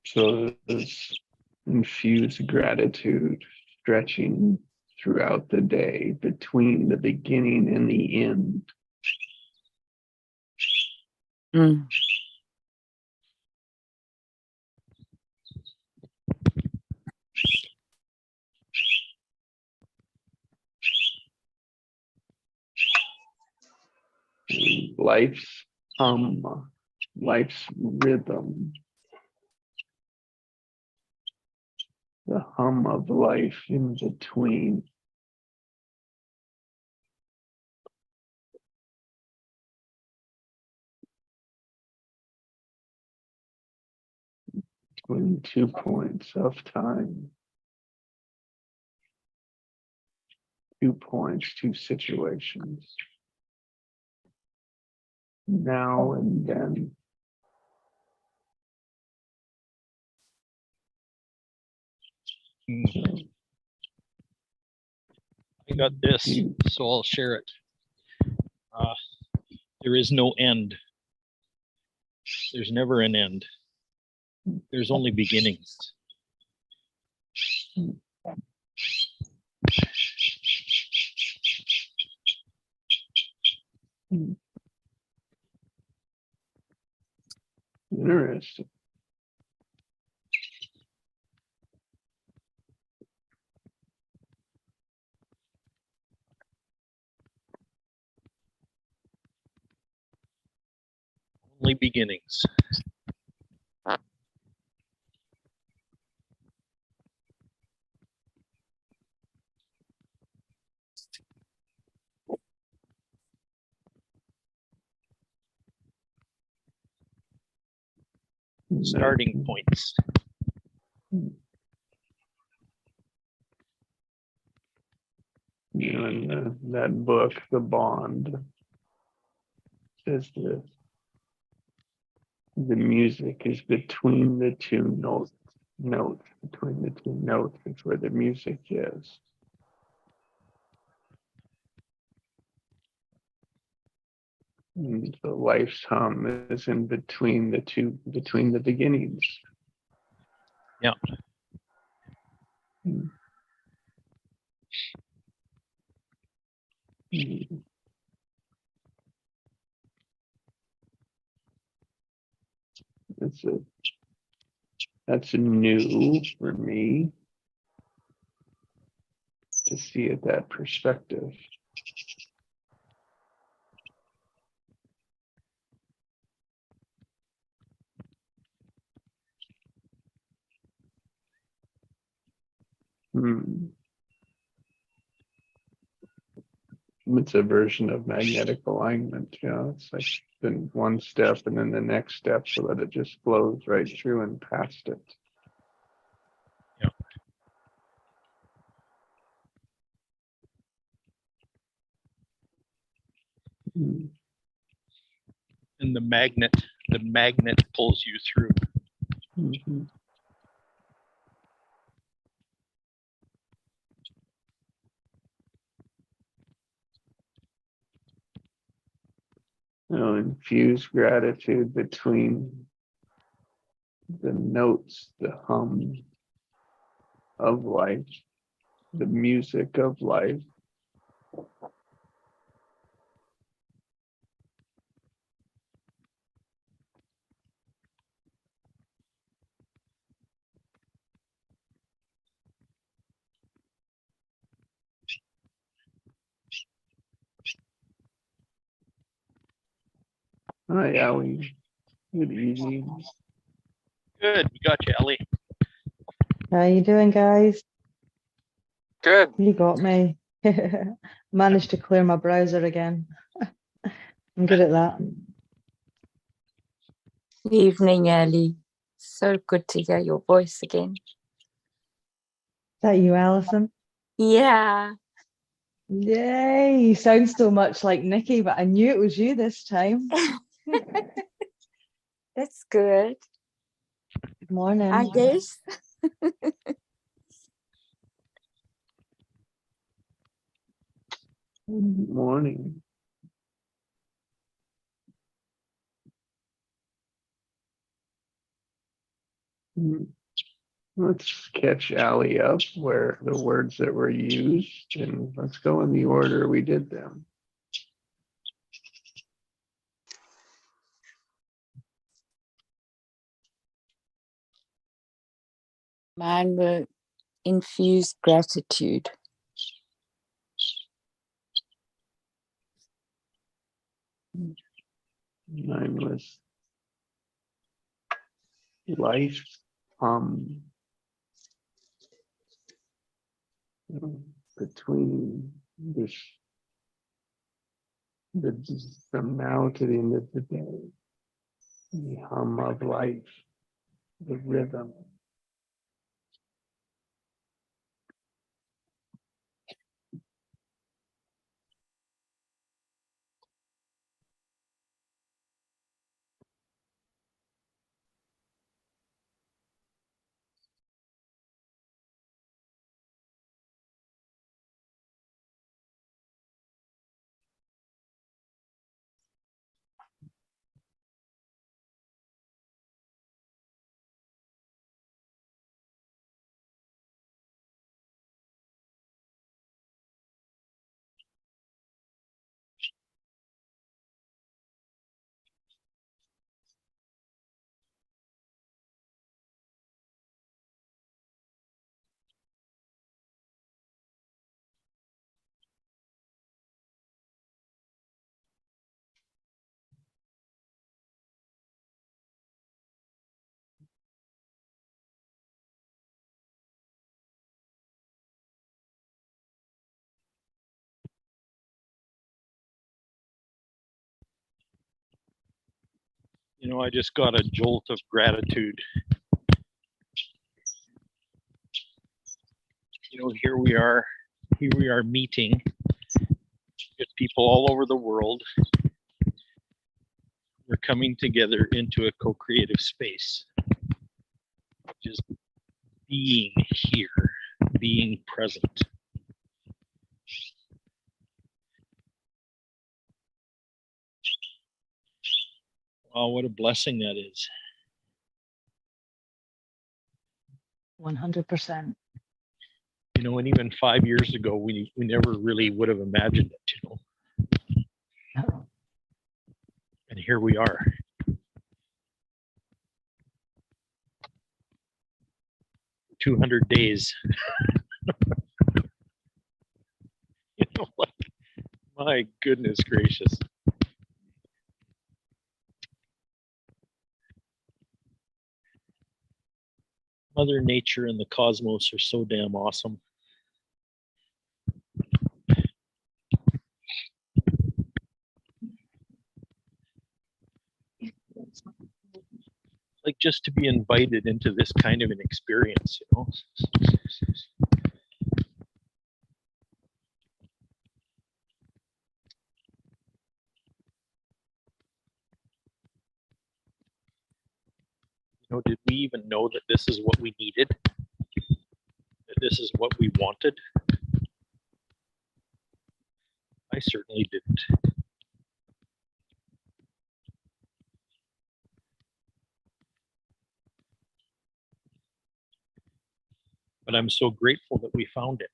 So this infuse gratitude stretching throughout the day between the beginning and the end. Mm. Life's life's rhythm. The hum of life in between. Between 2 points of time. 2 points, 2 situations. Now and then. I got this, so I'll share it. There is no end. There's never an end. There's only beginnings. Interesting. Only beginnings. Starting points. You know, in that book, The Bond, says the music is between the two notes. Between the two notes is where the music is. And the life's hum is in between the beginnings. Yeah. That's a new for me to see it that perspective. It's a version of magnetic alignment, it's like then one step and then the next step so that it just flows right through and past it. Yeah. And the magnet pulls you through. Mm-hmm. Infuse gratitude between the notes, the hum of life, the music of life. Hi, Allie. Good evening. Good, we got you, Ellie. How you doing, guys? Good. You got me. Managed to clear my browser again. I'm good at that. Evening, Ellie. So good to hear your voice again. Is that you, Alison? Yeah. Yay, you sound so much like Nikki, but I knew it was you this time. That's good. Good morning. I guess. Good morning. Let's catch Allie up where the words that were used, and let's go in the order we did them. Mine will infuse gratitude. Mine was life, between this, from now to the end of the day, the hum of life, the rhythm. You know, I just got a jolt of gratitude. You know, here we are meeting with people all over the world. We're coming together into a co-creative space, just being here, being present. Wow, what a blessing that is. 100%. You know, and even 5 years ago, we never really would have imagined it, you know. No. And here we are. "200 days." You know, like, my goodness gracious. Mother Nature and the cosmos are so damn awesome. Like, just to be invited into this kind of an experience, you know. You know, did we even know that this is what we needed? That this is what we wanted? I certainly didn't. But I'm so grateful that we found it.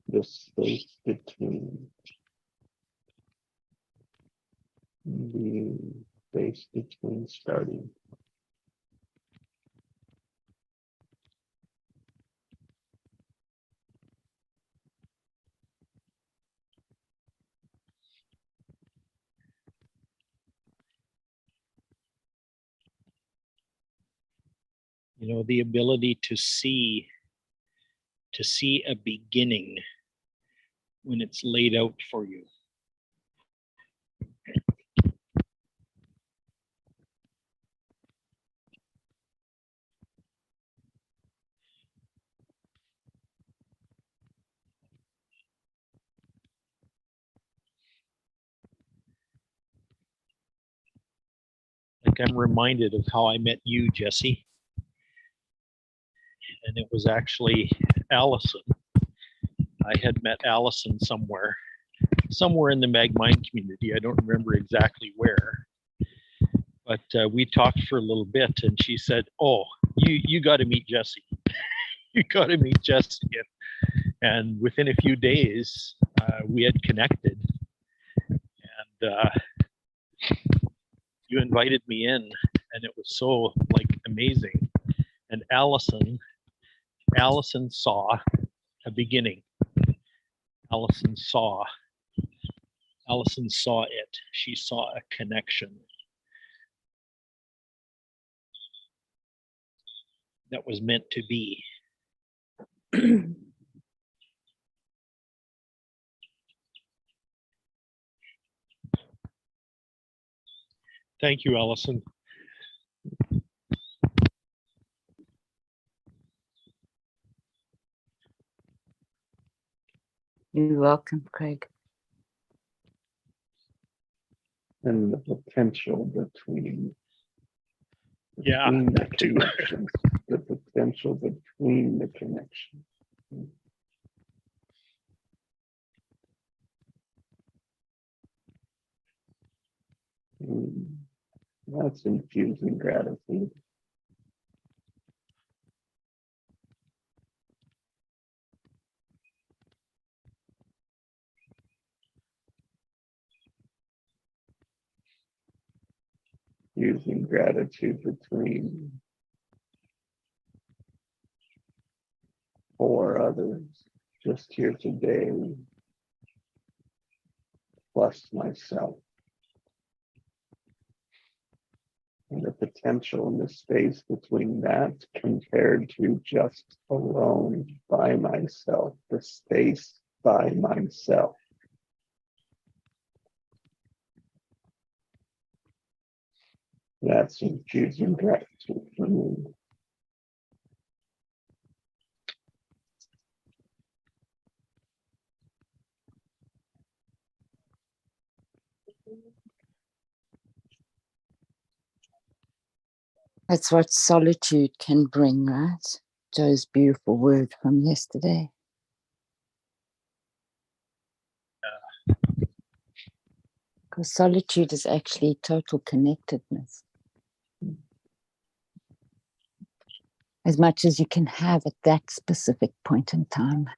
The space between, the space between starting. You know, the ability to see a beginning when it's laid out for you. Like I'm reminded of how I met you, Jesse. And it was actually Allison. I had met Allison somewhere in the MagMind community. I don't remember exactly where, but we talked for a little bit, and she said, "Oh, you got to meet Jesse. You got to meet Jesse." And within a few days, we had connected, and you invited me in, and it was so like amazing. And Allison saw a beginning. Allison saw it. She saw a connection that was meant to be. Thank you, Allison. You're welcome, Craig. And the potential between Yeah, the that too. connections, the potential between the connections. Mm, that's infusing gratitude. Using gratitude between 4 others just here today, plus myself. And the potential in the space between that compared to just alone by myself, the space by myself. That's infusing gratitude for me. That's what solitude can bring, right? Joe's beautiful word from yesterday. Because solitude is actually total connectedness. As much as you can have at that specific point in time.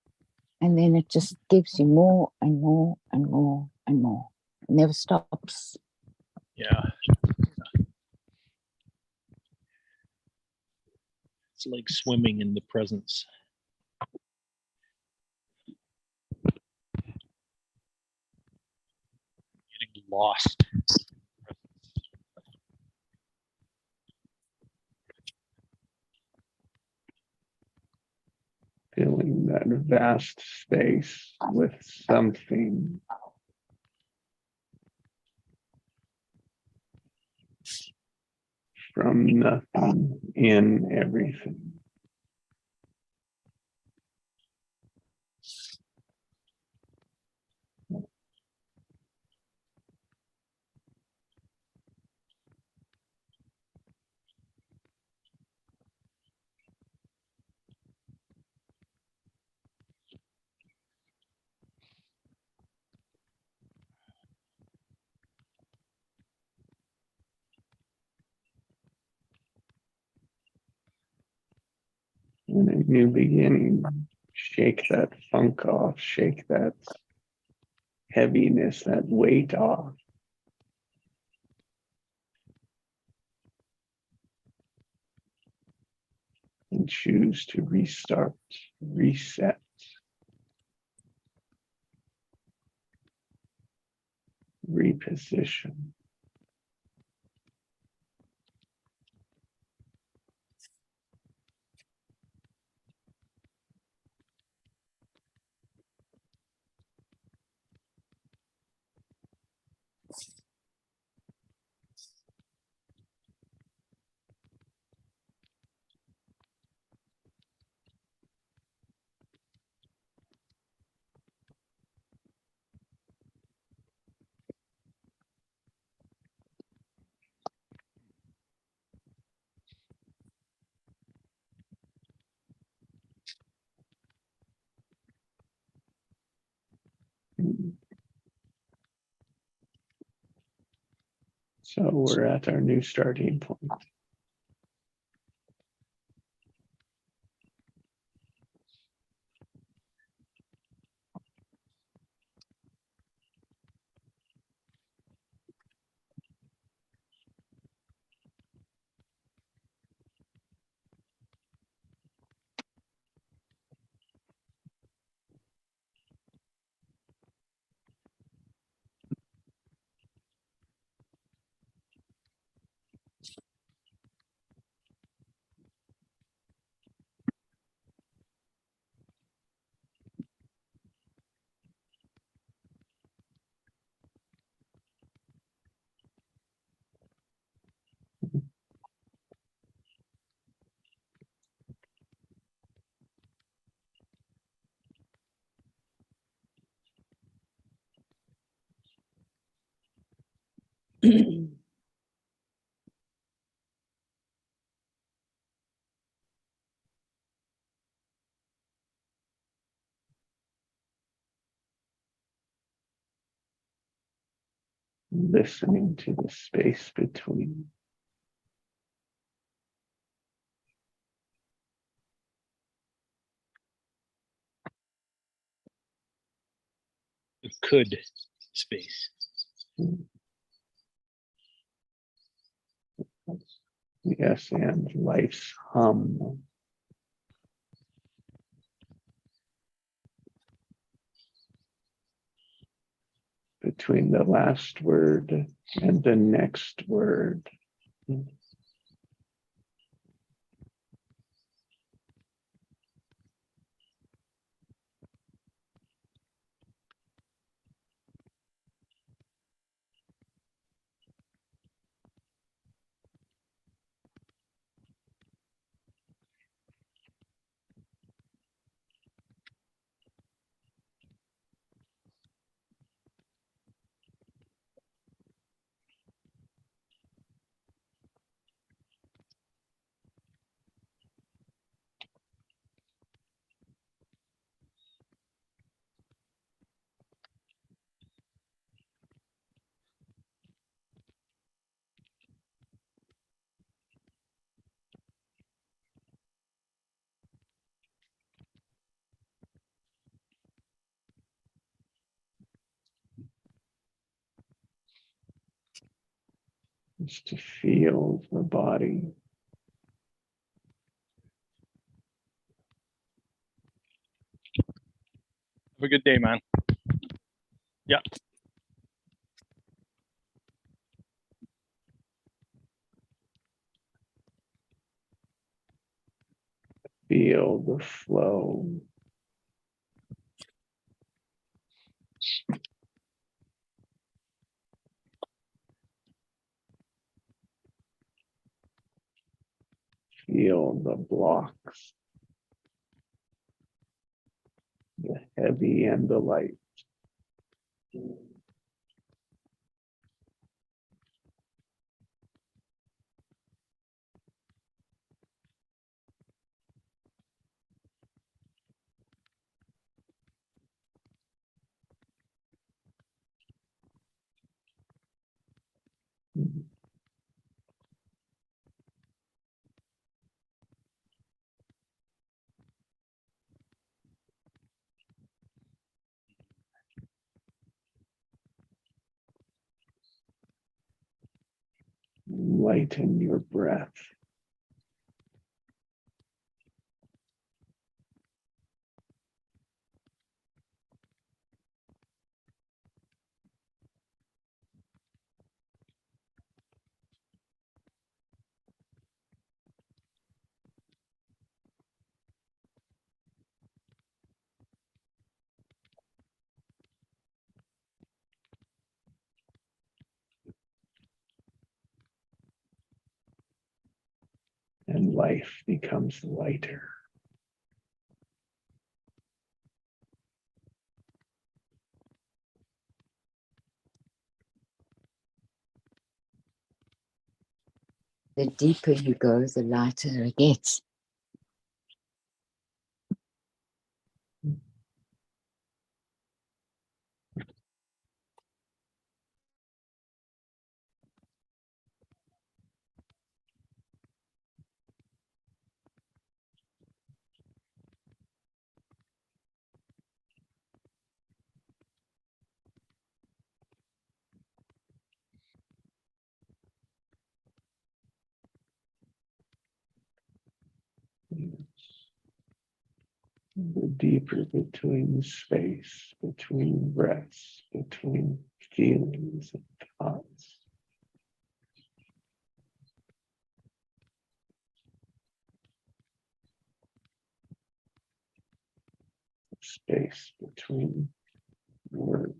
And then it just gives you more and more and more and more. It never stops. Yeah. It's like swimming in the presence. Getting lost. Filling that vast space with something from nothing in everything. And a new beginning. Shake that funk off, shake that heaviness, that weight off. And choose to restart, reset. Reposition. So we're at our new starting point. Listening to the space between. The could space. Yes, and life's hum. Between the last word and the next word. Just to feel the body. Have a good day, man. Yeah. Feel the flow. Feel the blocks. The heavy and the light. Lighten your breath. And life becomes lighter. The deeper you go, the lighter it gets. The deeper between space, between breaths, between feelings and thoughts. Space between words.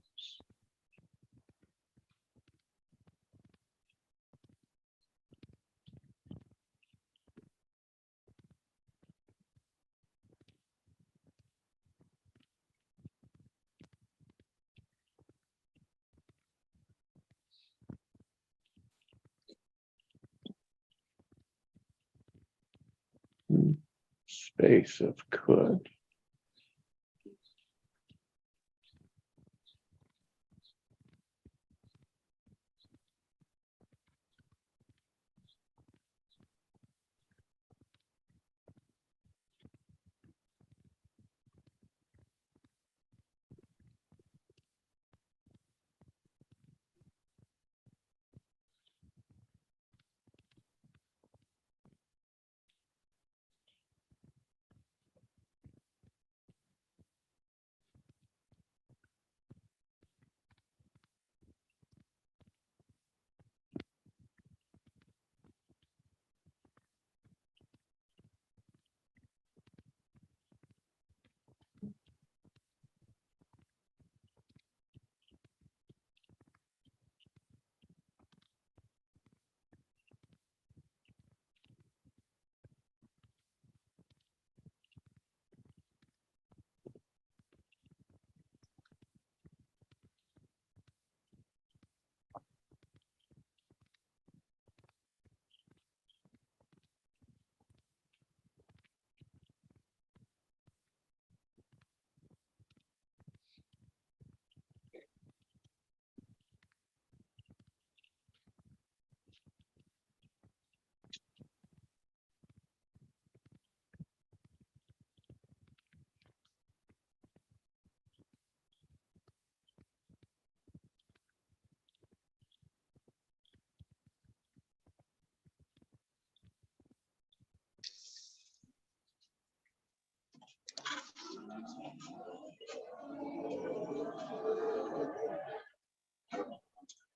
Space of could.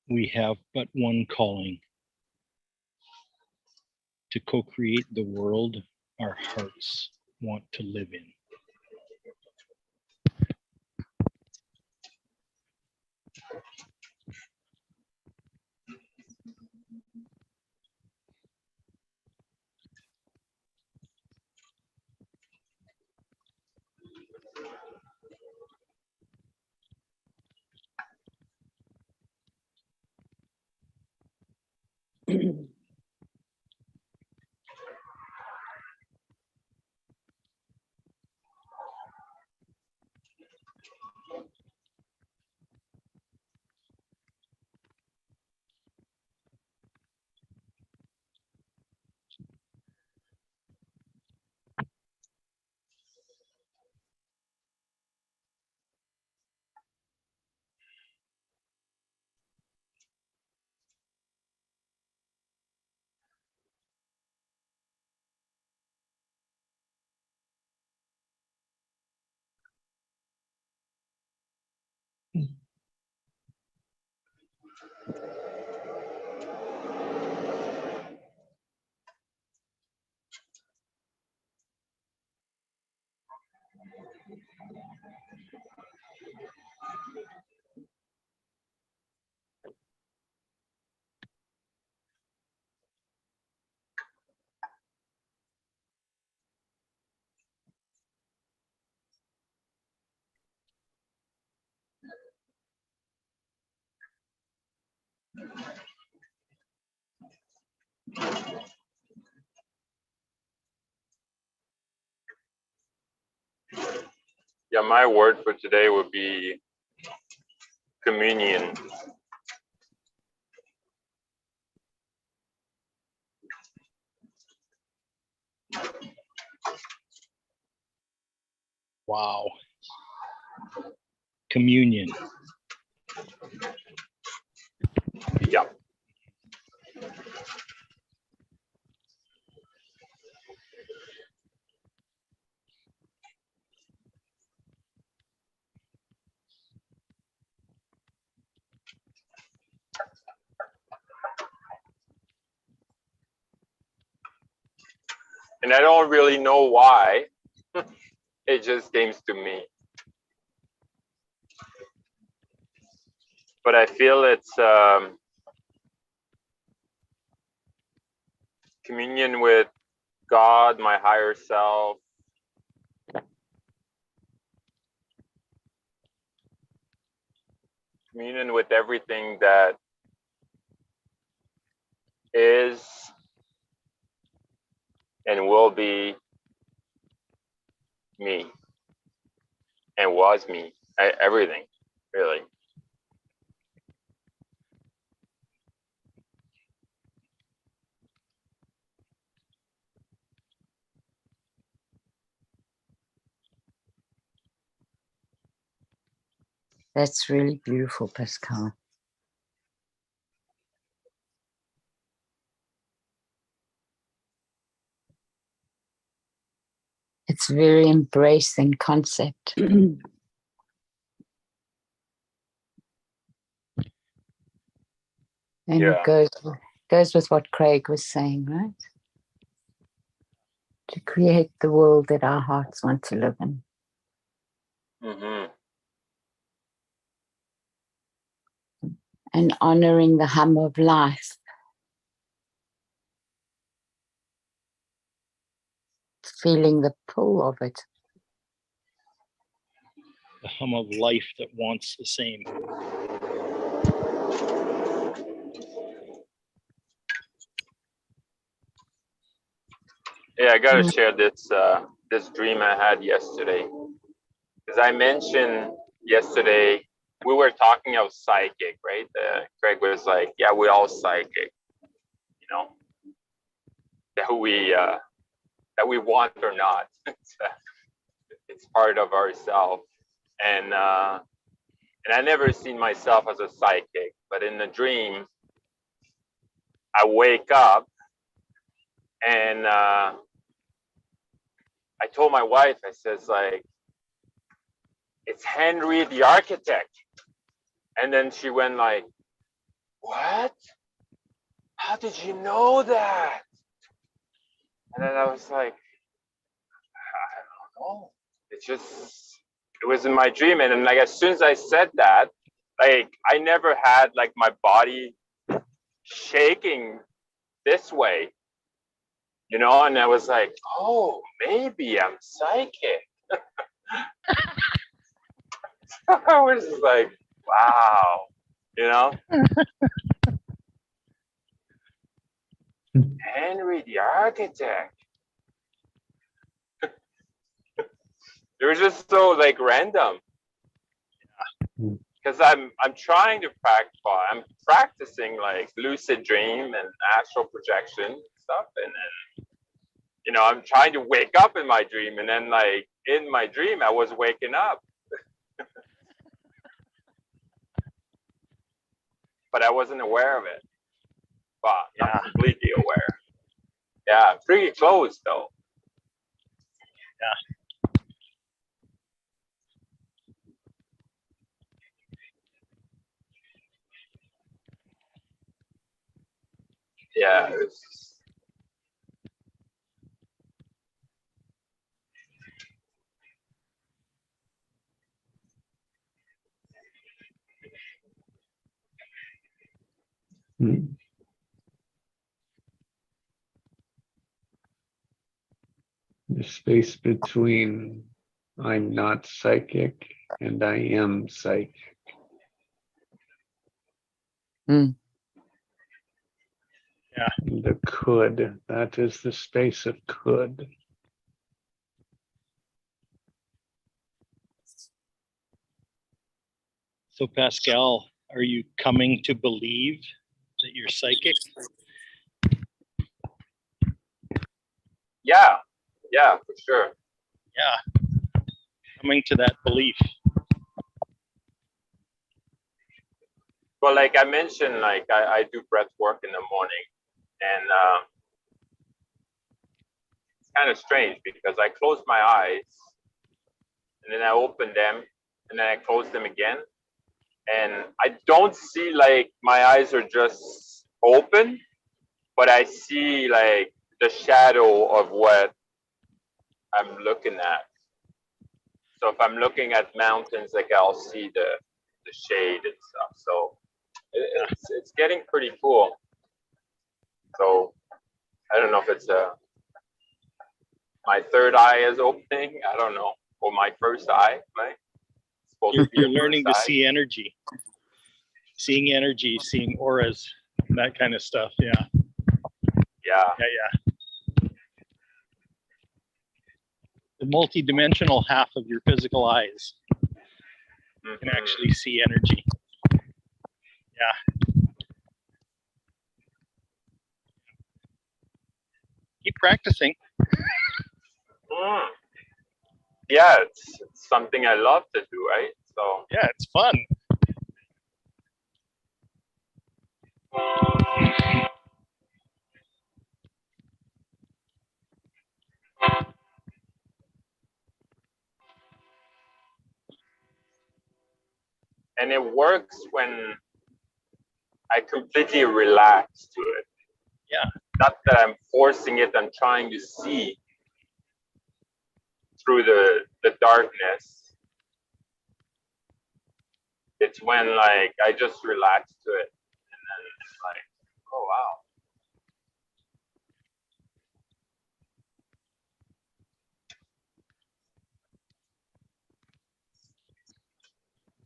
We have but one calling, to co-create the world our hearts want to live in. Yeah, my word for today would be communion. Wow. Communion. Yeah. And I don't really know why. It just came to me. But I feel it's communion with God, my higher self. Communion with everything that is and will be me and was me. Everything, really. That's really beautiful, Pascal. It's very embracing concept. And Yeah. it goes with what Craig was saying, right? To create the world that our hearts want to live in. Mm-hmm. And honoring the hum of life. Feeling the pull of it. The hum of life that wants the same. Yeah, I gotta share this this dream I had yesterday. Because I mentioned yesterday, we were talking of psychic, right? Craig was like, "Yeah, we're all psychic, you know, that we want or not. It's part of ourself." And I never seen myself as a psychic, but in the dream, I wake up and I told my wife, I says like, "It's Henry the architect," and then she went like, "What? How did you know that?" And then I was like, "I don't know. It was in my dream." And then like as soon as I said that, like I never had like my body shaking this way, you know, and I was like, "Oh, maybe I'm psychic." I was just like, wow, you know? Henry the architect. It was just so like random. Because I'm trying to practice. I'm practicing like lucid dream and astral projection stuff, and then you know I'm trying to wake up in my dream, and then like in my dream I was waking up, but I wasn't aware of it. But yeah, I'm completely aware. Yeah, pretty close though. Yeah. Yeah, it was. Hmm. The space between I'm not psychic and I am psychic. Mm. Yeah. The could, that is the space of could. So Pascal, are you coming to believe that you're psychic? Yeah, for sure. Yeah. Coming to that belief. Well, like I mentioned, like I do breath work in the morning, and it's kind of strange because I close my eyes, and then I open them, and then I close them again, and I don't see like my eyes are just open, but I see like the shadow of what I'm looking at. So if I'm looking at mountains, like I'll see the shade and stuff. So it's getting pretty cool. So I don't know if it's my third eye is opening. I don't know, or my first eye, right? You're learning to see energy, seeing energy, seeing auras, and that kind of stuff. Yeah. The multi-dimensional half of your physical eyes can actually see energy. Yeah. Keep practicing. Yeah, it's something I love to do, right? So yeah, it's fun. And it works when I completely relax to it. Yeah. Not that I'm forcing it, I'm trying to see through the darkness. It's when like I just relax to it, and then it's like, oh wow.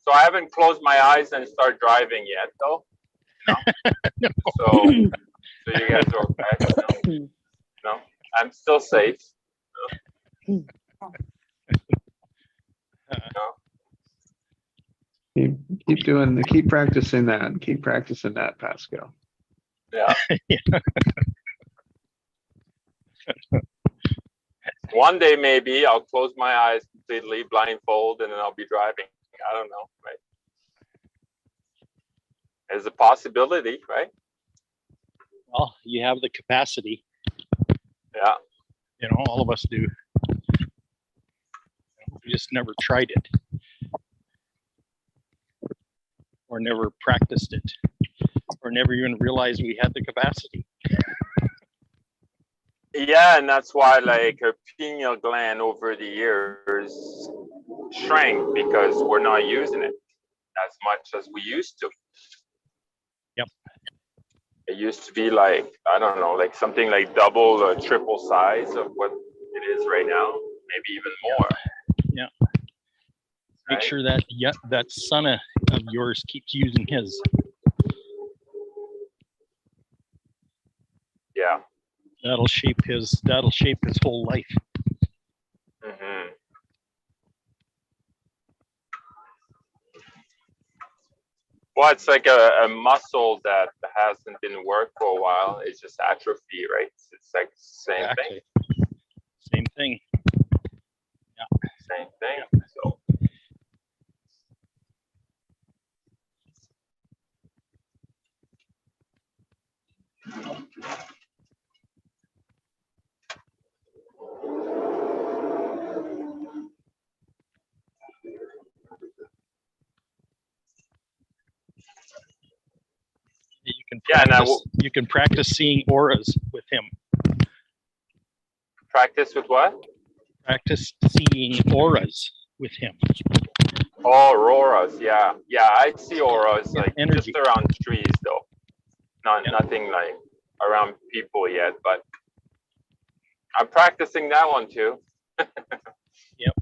So I haven't closed my eyes and start driving yet, though. No. So you guys are okay. No, I'm still safe. No. Keep practicing that. Keep practicing that, Pascal. Yeah. One day maybe I'll close my eyes completely, blindfold, and then I'll be driving. I don't know, right? There's a possibility, right? Well, you have the capacity. Yeah. You know, all of us do. We just never tried it. Or never practiced it. Or never even realized we had the capacity. Yeah, and that's why like her pineal gland over the years shrank because we're not using it as much as we used to. Yep. It used to be like, I don't know, like something like double or triple size of what it is right now, maybe even more. Yeah. Make sure that that son of yours keeps using his. Yeah. That'll shape his whole life. Mm-hmm. Well, it's like a muscle that hasn't been worked for a while. It's just atrophy, right? It's like same thing. Same thing. Yeah. Same thing. Yeah. So. You can practice seeing auras with him. Practice with what? Practice seeing auras with him. Oh, auroras, yeah. Yeah, I see auras like energy. Just around trees though. Nothing like around people yet, but I'm practicing that one too. Yep.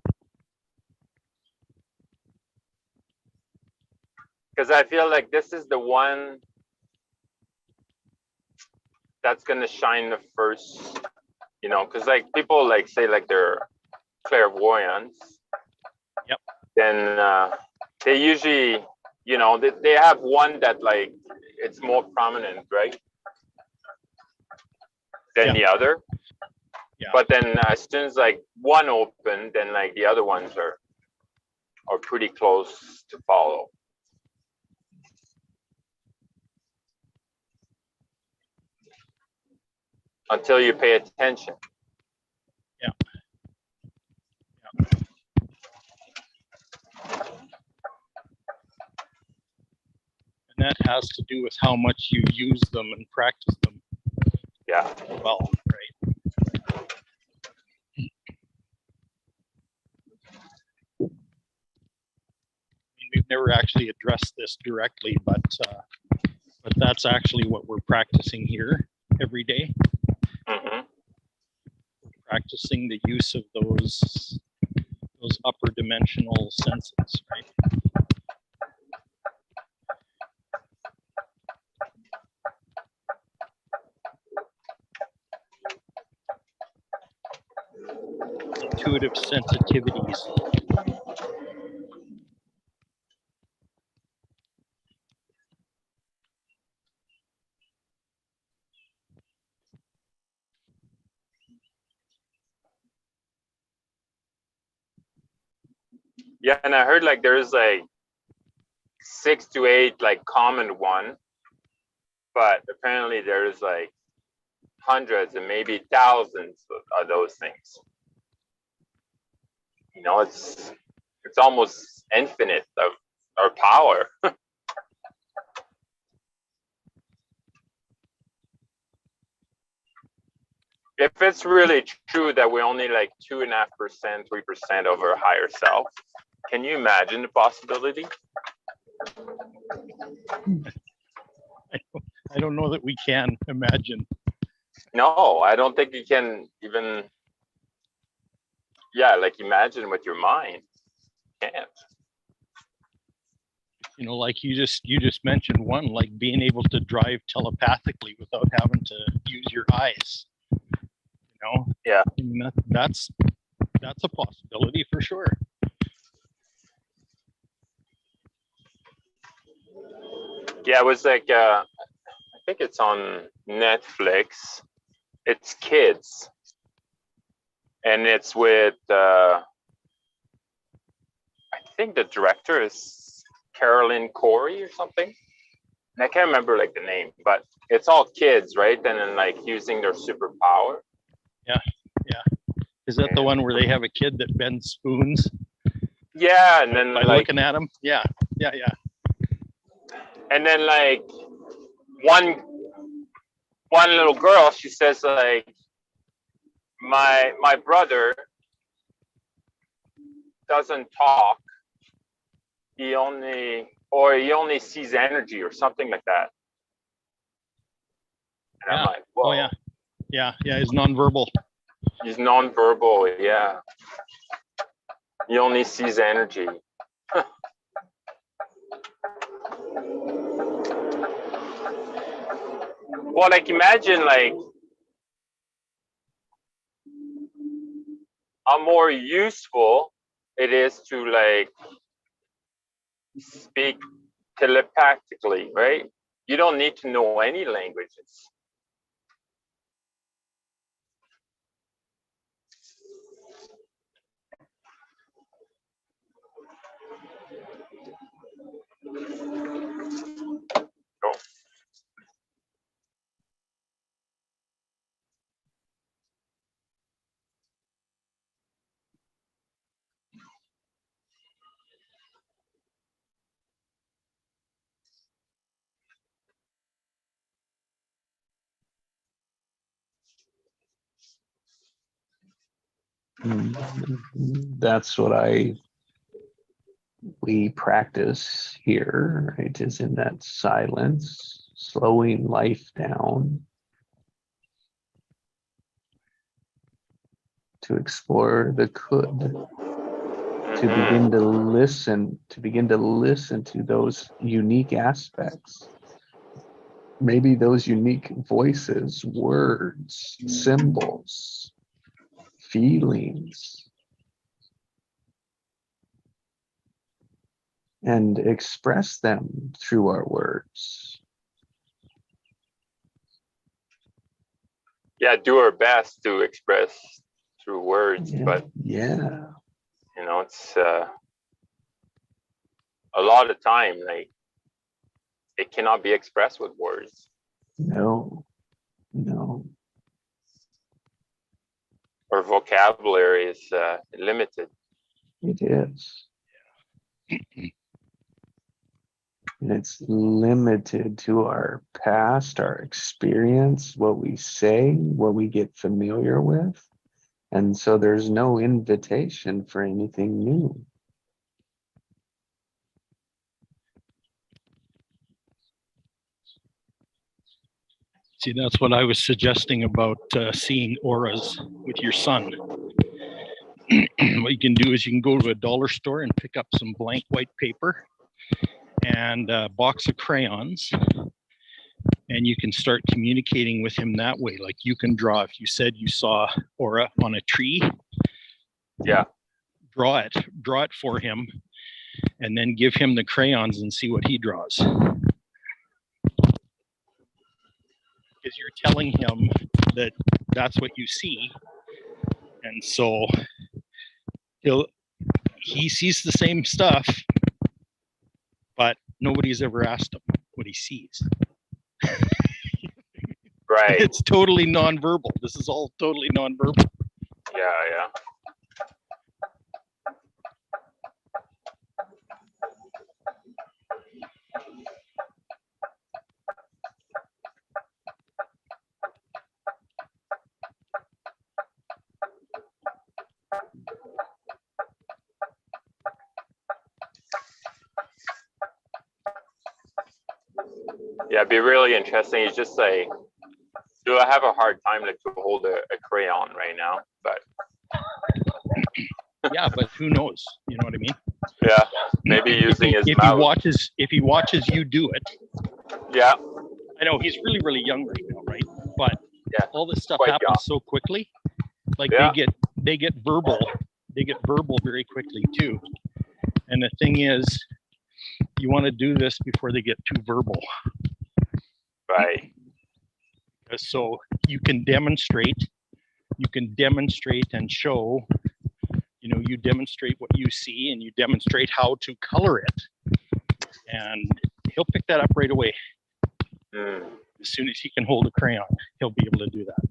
Because I feel like this is the one that's gonna shine the first, you know, because like people like say like they're clairvoyants. Yep. Then they usually, you know, they have one that like it's more prominent, right? Than the other. Yeah. But then as soon as like one open, then like the other ones are pretty close to follow. Until you pay attention. Yeah. And that has to do with how much you use them and practice them. Yeah. Well, right. never actually addressed this directly, but that's actually what we're practicing here every day. Mm-hmm. Practicing the use of those upper dimensional senses, right? Intuitive sensitivities. Yeah, and I heard like there's like 6 to 8 like common one, but apparently there's like hundreds and maybe thousands of those things. You know, it's almost infinite of our power. If it's really true that we're only like 2.5%, 3% of our higher self, can you imagine the possibility? I don't know that we can imagine. No, I don't think you can even, yeah, like imagine with your mind. Can't. You know, like you just mentioned one, like being able to drive telepathically without having to use your eyes. You know? Yeah. I mean, that's a possibility for sure. Yeah, it was like I think it's on Netflix. It's kids, and it's with I think the director is Carolyn Corey or something. And I can't remember like the name, but it's all kids, right? And then like using their superpower. Is that the one where they have a kid that bends spoons? Yeah, and then by like looking at them? Yeah. and then like one little girl, she says like my brother doesn't talk. He only sees energy or something like that. And I'm like, whoa. Oh yeah. He's nonverbal. He's nonverbal, yeah. He only sees energy. Well, like imagine like how more useful it is to like speak telepathically, right? You don't need to know any languages. Oh. That's what we practice here, right? Is in that silence, slowing life down to explore the could, to begin to listen to those unique aspects. Maybe those unique voices, words, symbols, feelings, and express them through our words. Yeah, do our best to express through words, but yeah, you know, it's a lot of time like it cannot be expressed with words. no. Our vocabulary is limited. It is. And it's limited to our past, our experience, what we say, what we get familiar with. And so there's no invitation for anything new. See, that's what I was suggesting about seeing auras with your son. What you can do is you can go to a dollar store and pick up some blank white paper and a box of crayons, and you can start communicating with him that way. Like you can draw, if you said you saw aura on a tree, Yeah. draw it for him, and then give him the crayons and see what he draws. Because you're telling him that that's what you see, and so he sees the same stuff, but nobody's ever asked him what he sees. Right. It's totally nonverbal. This is all totally nonverbal. Yeah. Yeah, it'd be really interesting. It's just like, do I have a hard time like to hold a crayon right now? But Yeah, but who knows? You know what I mean? yeah, maybe using his if mouth. he watches you do it. Yeah, I know he's really young right now, right? But yeah, all this stuff quite happens young. so quickly. Like Yeah. they get verbal very quickly too. And the thing is, you want to do this before they get too verbal. Right. So you can demonstrate and show, you demonstrate what you see and you demonstrate how to color it. And he'll pick that up right away. Mm. As soon as he can hold a crayon, he'll be able to do that.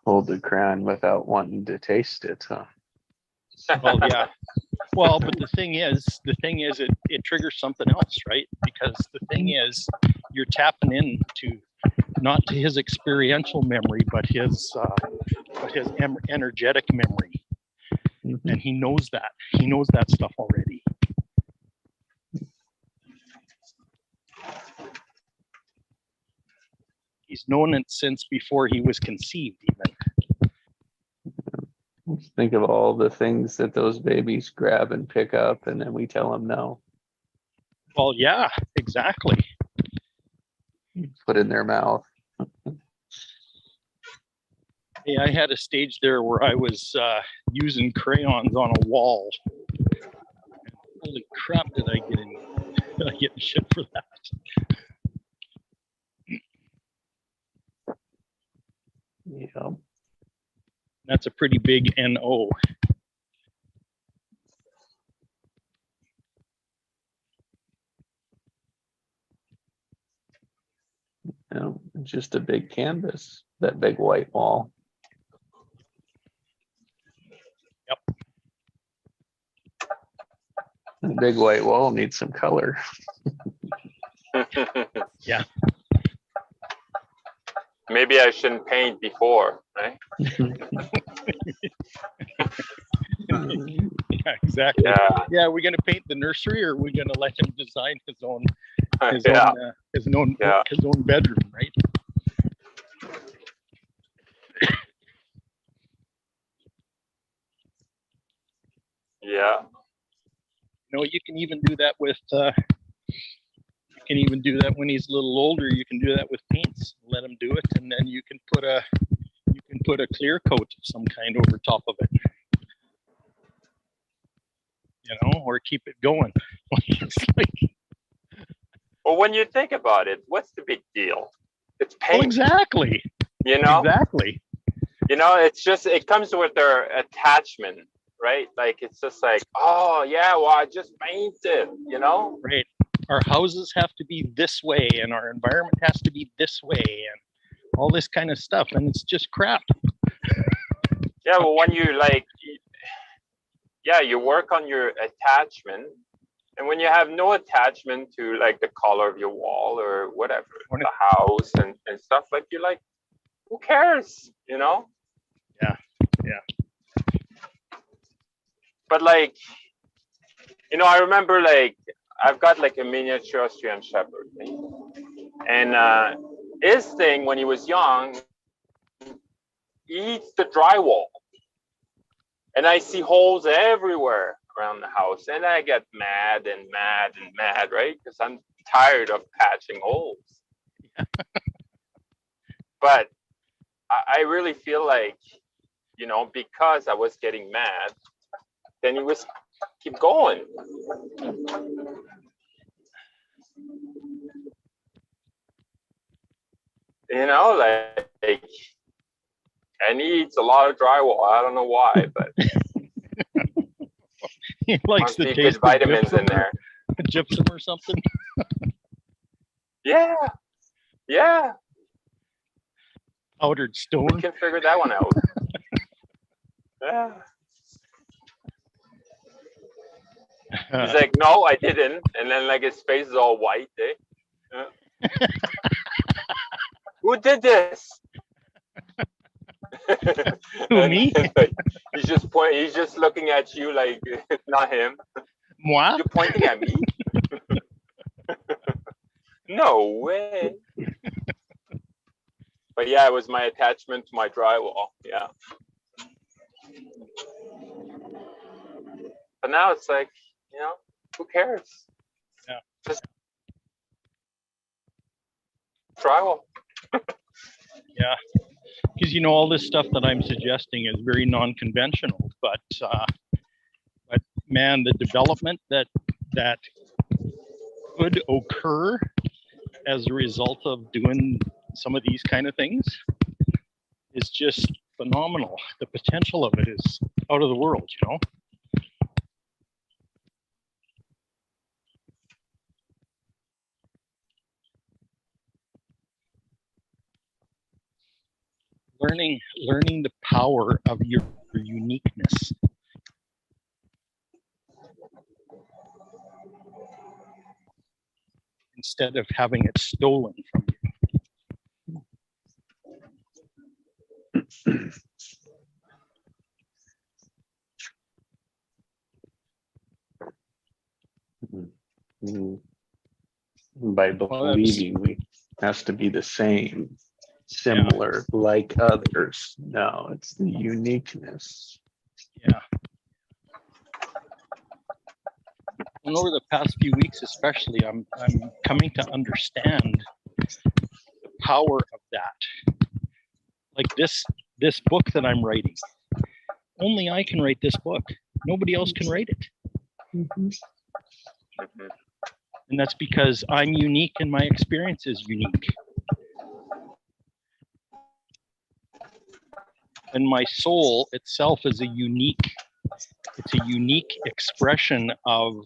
Hold the crayon without wanting to taste it, huh? Well, yeah. Well, but the thing is, it triggers something else, right? Because the thing is, you're tapping into not to his experiential memory, but his energetic memory, and he knows that. He knows that stuff already. He's known it since before he was conceived, even. Think of all the things that those babies grab and pick up, and then we tell them no. Well, yeah, exactly. Put in their mouth. Hey, I had a stage there where I was using crayons on a wall. And holy crap, did I get in shit for that? Yeah. That's a pretty big NO. Just a big canvas, that big white wall. Yep. The big white wall needs some color. Yeah. Maybe I shouldn't paint before, right? Yeah, exactly. Yeah, we're gonna paint the nursery, or we're gonna let him design his own bedroom, right? Yeah. You can even do that with. You can even do that when he's a little older. You can do that with paints. Let him do it, and then you can put a clear coat of some kind over top of it. Or keep it going. It's like, well, when you think about it, what's the big deal? It's paint. well, exactly. Exactly. It's just, it comes with their attachment, right? Like, it's just like, oh yeah, well, I just painted, Right. Our houses have to be this way, and our environment has to be this way, and all this kind of stuff, and it's just crap. Yeah, well, when you you work on your attachment, and when you have no attachment to like the color of your wall or whatever, the house and stuff, like, you're like, who cares, Yeah. But like, I remember like I've got like a miniature Austrian Shepherd, right? And his thing when he was young, he eats the drywall, and I see holes everywhere around the house, and I get mad and mad and mad, right? Because I'm tired of patching holes. But I really feel like, you know, because I was getting mad, then he was keep going. You know, like, and he eats a lot of drywall. I don't know why, but He likes must the be taste good of vitamins in gypsum there. gypsum or something. Yeah, yeah, Powdered we stone. can figure that one out. Yeah. He's like, no, I didn't. And then like his face is all white, eh? Yeah. Who did this? Who, me? Like, he's just looking at you like not him. Moi? You're pointing at me? No way. But yeah, it was my attachment to my drywall. Yeah. But now it's like, you know, who cares? Yeah. Just drywall. Yeah, because you know all this stuff that I'm suggesting is very non-conventional, but man, the development that could occur as a result of doing some of these kind of things is just phenomenal. The potential of it is out of the world, you know. Learning the power of your uniqueness. Instead of having it stolen from you. By believing we has to be the same, similar, like others. No, it's the uniqueness. Yeah. And over the past few weeks, especially, I'm coming to understand the power of that. Like this book that I'm writing. Only I can write this book. Nobody else can write it. Mm-hmm. And that's because I'm unique and my experience is unique. And my soul itself is a unique expression of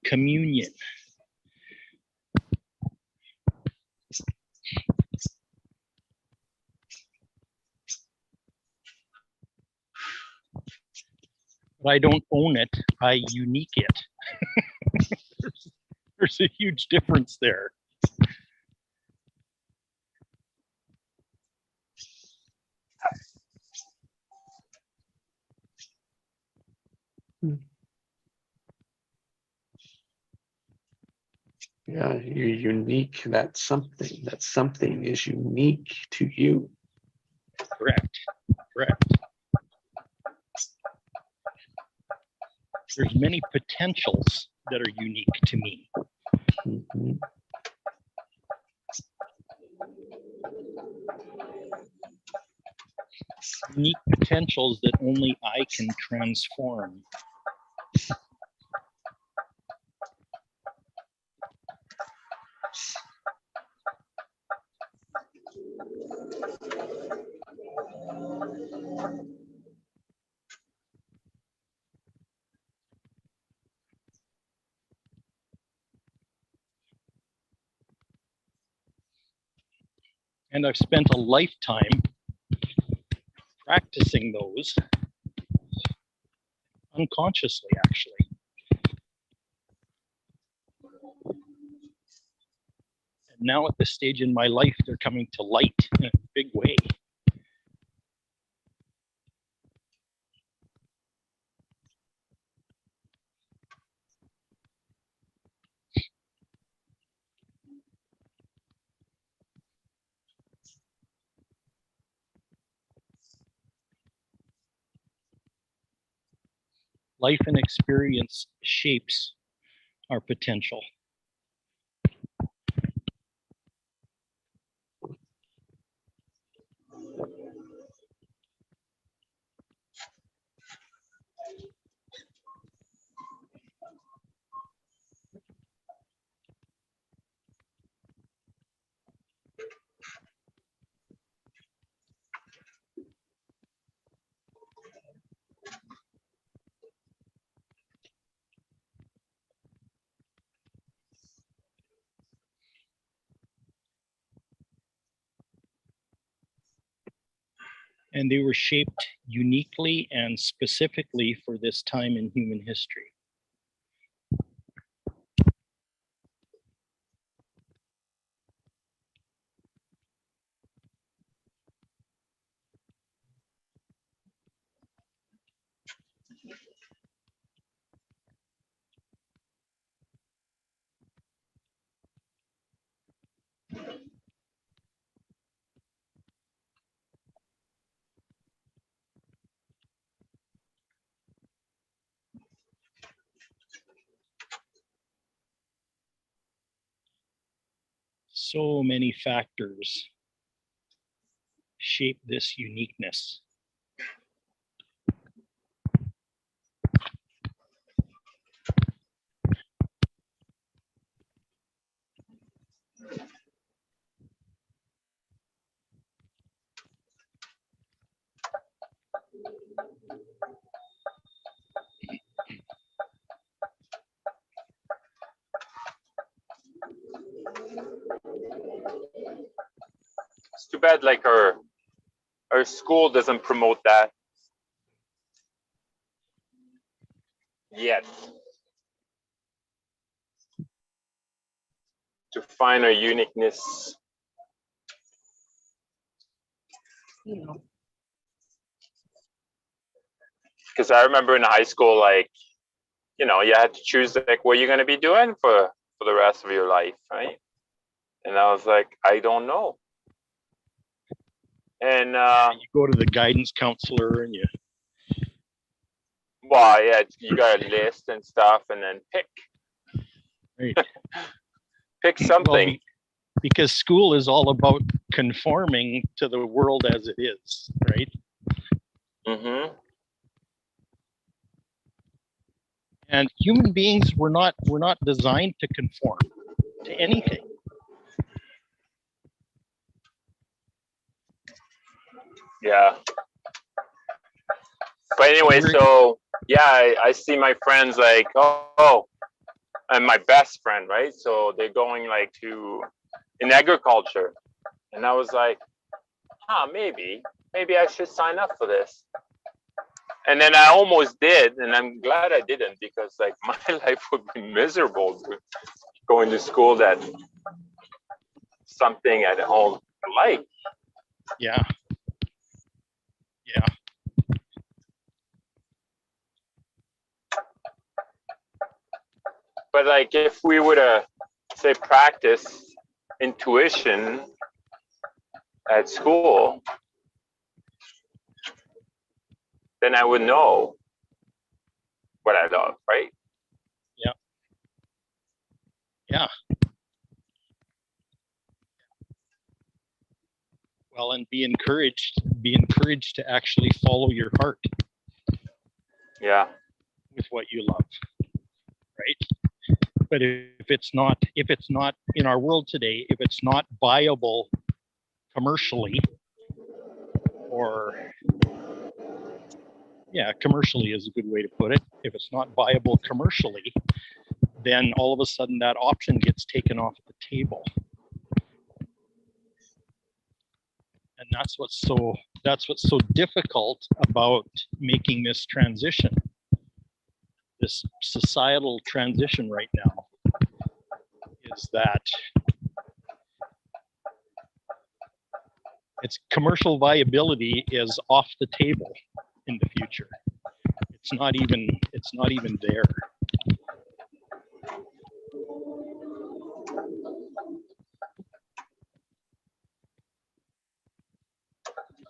communion. But I don't own it, I unique it. There's a huge difference there. Yeah, you're unique. That something is unique to you. Correct. There's many potentials that are unique to me. Mm-hmm. Unique potentials that only I can transform. And I've spent a lifetime practicing those unconsciously, actually. And now at this stage in my life, they're coming to light in a big way. Life and experience shapes our potential. And they were shaped uniquely and specifically for this time in human history. So many factors shape this uniqueness. It's too bad like our school doesn't promote that yet. To find our uniqueness. Because I remember in high school, like, you know, you had to choose like what you're gonna be doing for the rest of your life, right? And I was like, I don't know. And You go to the guidance counselor and you well, yeah, you got a list and stuff, and then pick right. pick Well, something. because school is all about conforming to the world as it is, right? Mm-hmm. And human beings were not designed to conform to anything. Yeah. But anyway, so yeah, I see my friends like, oh, and my best friend, right? So they're going like to in agriculture, and I was like, maybe I should sign up for this. And then I almost did, and I'm glad I didn't, because like my life would be miserable going to school that something I don't like. Yeah. Yeah. But like if we were to say practice intuition at school, then I would know what I love, right? Yeah. Yeah. Well, and be encouraged to actually follow your heart Yeah. with what you love, right? But if it's not in our world today, if it's not viable commercially, or yeah, commercially is a good way to put it. If it's not viable commercially, then all of a sudden that option gets taken off the table. And that's what's so difficult about making this transition, this societal transition right now, is that its commercial viability is off the table in the future. It's not even there.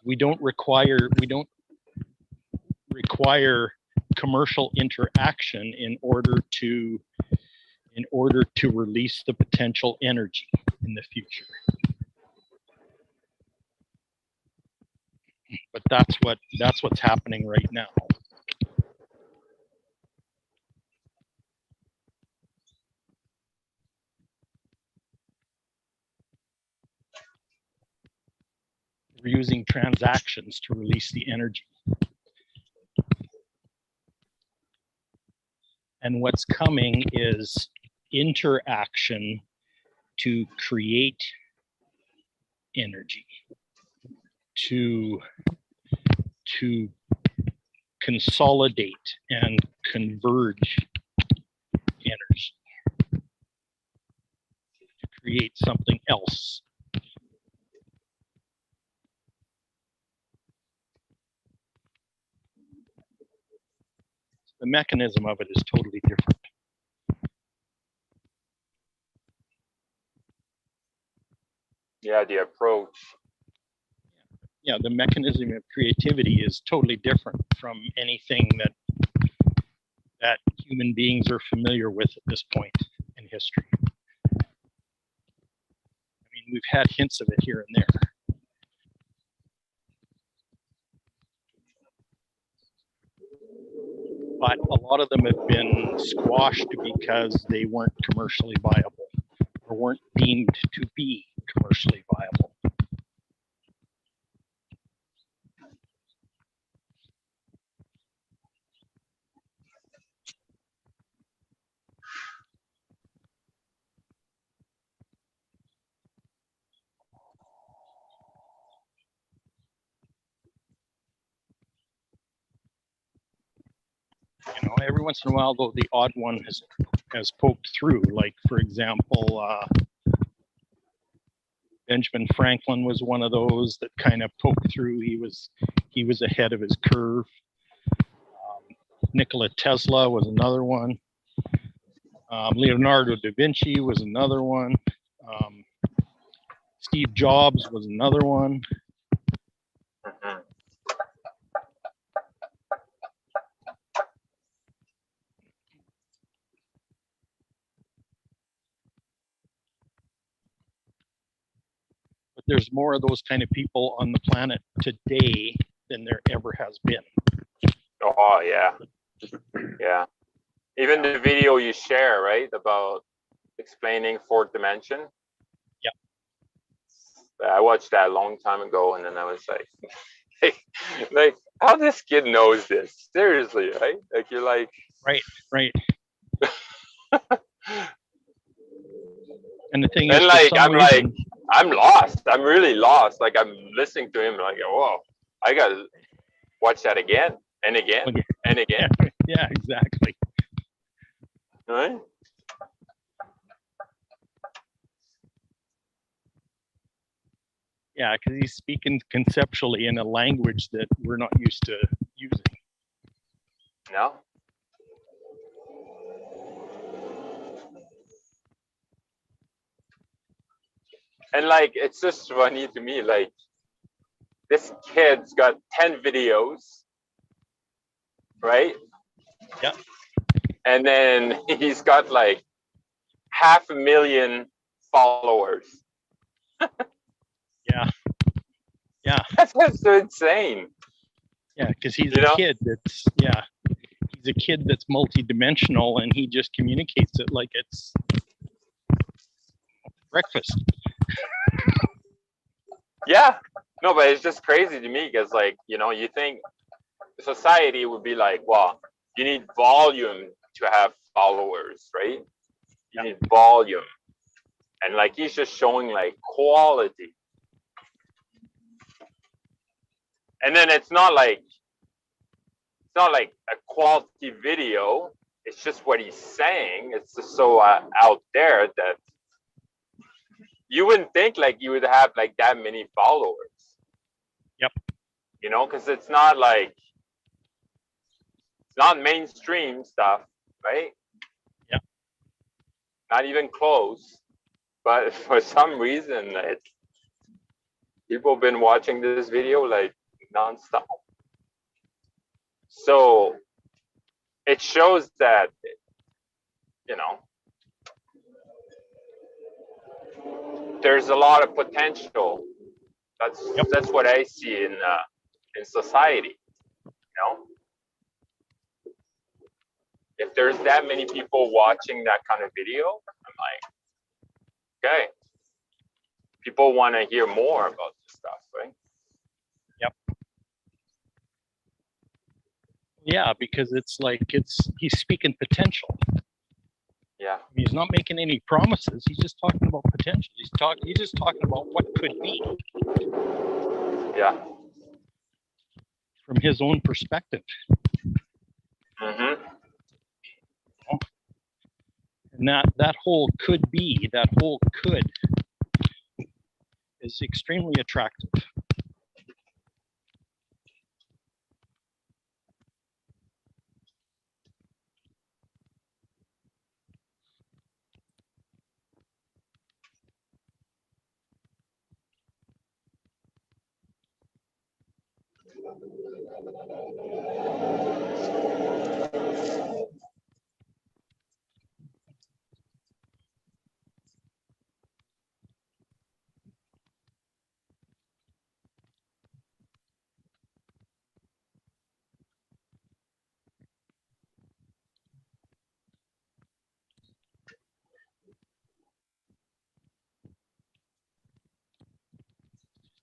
We don't require commercial interaction in order to release the potential energy in the future. But that's what's happening right now. We're using transactions to release the energy. And what's coming is interaction to create energy, to consolidate and converge energy, to create something else. The mechanism of it is totally different. Yeah, the approach. Yeah, the mechanism of creativity is totally different from anything that human beings are familiar with at this point in history. I mean, we've had hints of it here and there. But a lot of them have been squashed because they weren't commercially viable or weren't deemed to be commercially viable. You know, every once in a while, though, the odd one has poked through. Like, for example, Benjamin Franklin was one of those that kind of poked through. He was ahead of his curve. Nikola Tesla was another one. Leonardo da Vinci was another one. Steve Jobs was another one. Mhm. But there's more of those kind of people on the planet today than there ever has been. Oh yeah, yeah. Even the video you share, right, about explaining fourth dimension. Yeah. I watched that a long time ago, and then I was like, like how this kid knows this? Seriously, right? Like you're like, Right. And the thing is, and for like some reason, I'm lost. I'm really lost. Like I'm listening to him, like, whoa, I gotta watch that again and again Okay. and again, yeah, exactly. right? Yeah, because he's speaking conceptually in a language that we're not used to using. No. And like, it's just funny to me, like, this kid's got 10 videos, right? Yeah. And then he's got like 500,000 followers. Yeah, That's just so insane. yeah, because he's You a know? kid that's, he's a kid that's multidimensional, and he just communicates it like it's breakfast. Yeah. No, but it's just crazy to me because, like, you know, you think society would be like, well, you need volume to have followers, right? You need volume. And like, he's just showing like quality. And then it's not like a quality video. It's just what he's saying. It's just so out there that you wouldn't think like you would have like that many followers. Yep. You know, because it's not mainstream stuff, right? Yeah. Not even close. But for some reason, people have been watching this video like nonstop. So it shows that, you know, there's a lot of potential. That's what I see in society. You know, if there's that many people watching that kind of video, I'm like, okay, people want to hear more about this stuff, right? Yep. Yeah, because it's like he's speaking potential. Yeah. He's not making any promises. He's just talking about potential. He's just talking about what could be Yeah. from his own perspective. Mm-hmm. And that whole could be, that whole could is extremely attractive.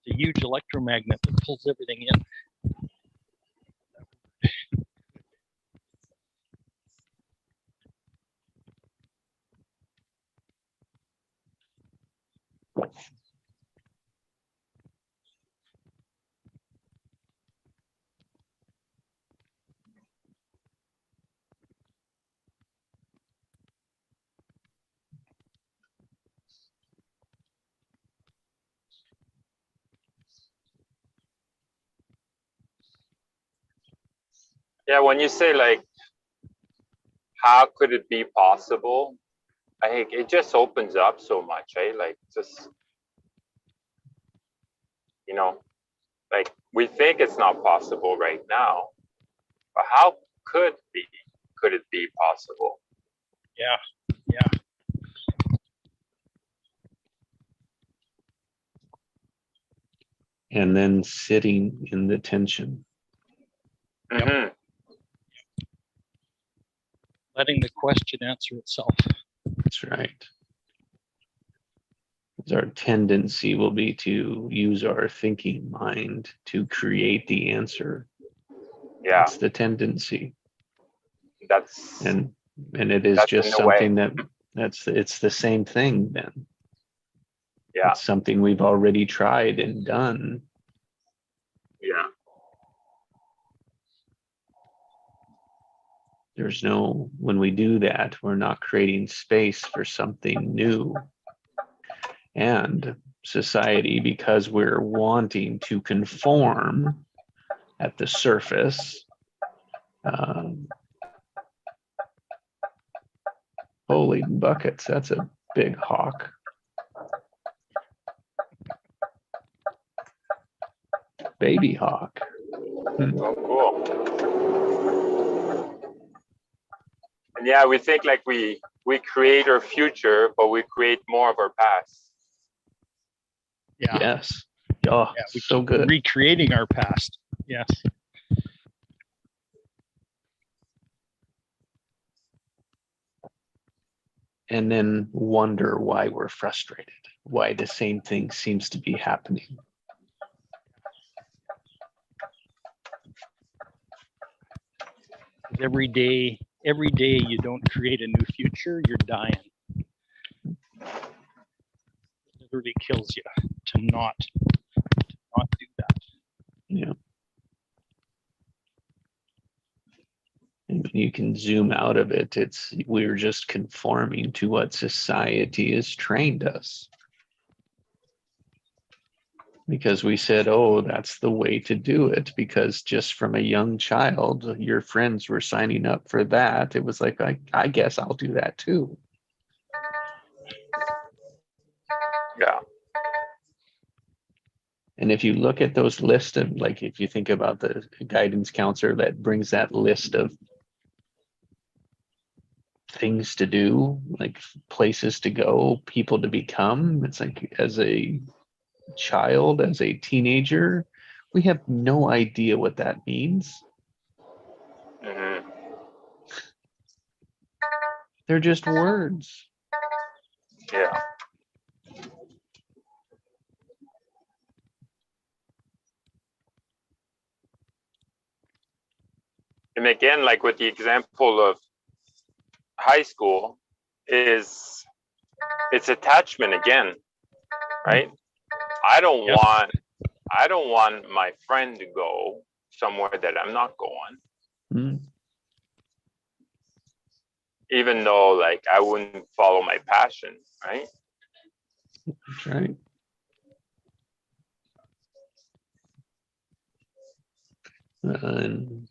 It's a huge electromagnet that pulls everything in. Yeah, when you say like, how could it be possible? I think it just opens up so much, eh? Like just, you know, like we think it's not possible right now, but how could it be possible? Yeah, yeah. And then sitting in the tension. Mm-hmm. Letting the question answer itself. That's right. Because our tendency will be to use our thinking mind to create the answer. Yeah, That's the tendency. that's And it is that's just in the way. something it's the same thing then. Yeah, It's something we've already tried and done. yeah, When we do that, we're not creating space for something new. And society, because we're wanting to conform at the surface, holy buckets, that's a big hawk. Baby hawk. oh, cool. And yeah, we think like we create our future, but we create more of our past. Yeah. Yes. Oh, Yeah, we so keep good. recreating our past. Yes. And then wonder why we're frustrated, why the same thing seems to be happening. Every day you don't create a new future, you're dying. It literally kills you to not do that. Yeah. And when you can zoom out of it, we're just conforming to what society has trained us. Because we said, oh, that's the way to do it. Because just from a young child, your friends were signing up for that. It was like, I guess I'll do that too. Yeah. And if you look at those lists of, like, if you think about the guidance counselor that brings that list of things to do, like places to go, people to become. It's like as a child, as a teenager, we have no idea what that means. Mm-hmm. They're just words. Yeah. And again, like with the example of high school, is it's attachment again, right? I don't Yep. want my friend to go somewhere that I'm not going, Mm, even though like I wouldn't follow my passion, right? that's right. And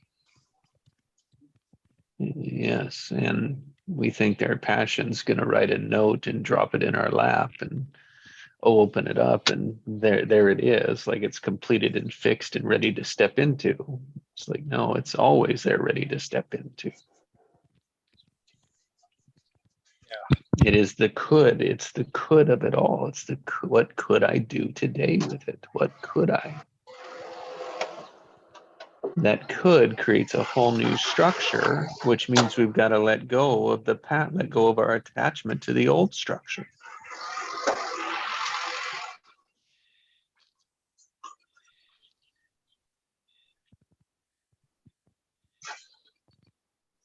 yes, and we think their passion's going to write a note and drop it in our lap, and open it up, and there it is, like it's completed and fixed and ready to step into. It's like, no, it's always there ready to step into. It is the could. It's the could of it all. It's the what could I do today with it? What could I? That could creates a whole new structure, which means we've got to let go of let go of our attachment to the old structure.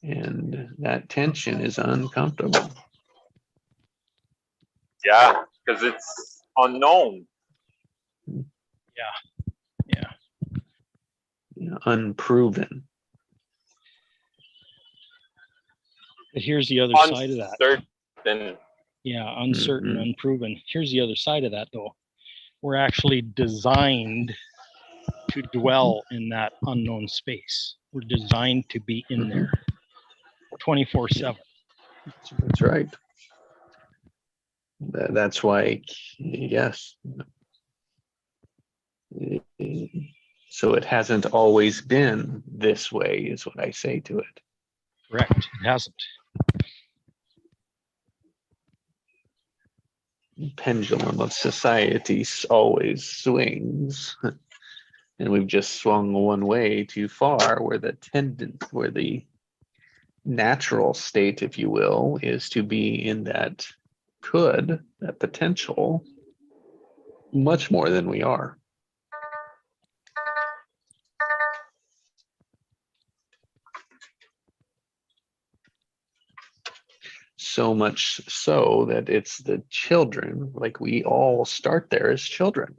And that tension is uncomfortable. Yeah, because it's unknown. Unproven. But here's the other side of that. Uncertain. Yeah, uncertain, Mhm. unproven. Here's the other side of that, though. We're actually designed to dwell in that unknown space. We're designed to be in there 24/7. That's right. That's why, yes. So it hasn't always been this way, is what I say to it. Correct. It hasn't. Pendulum of society always swings, and we've just swung one way too far, where the natural state, if you will, is to be in that that potential, much more than we are. So much so that it's the children, like we all start there as children.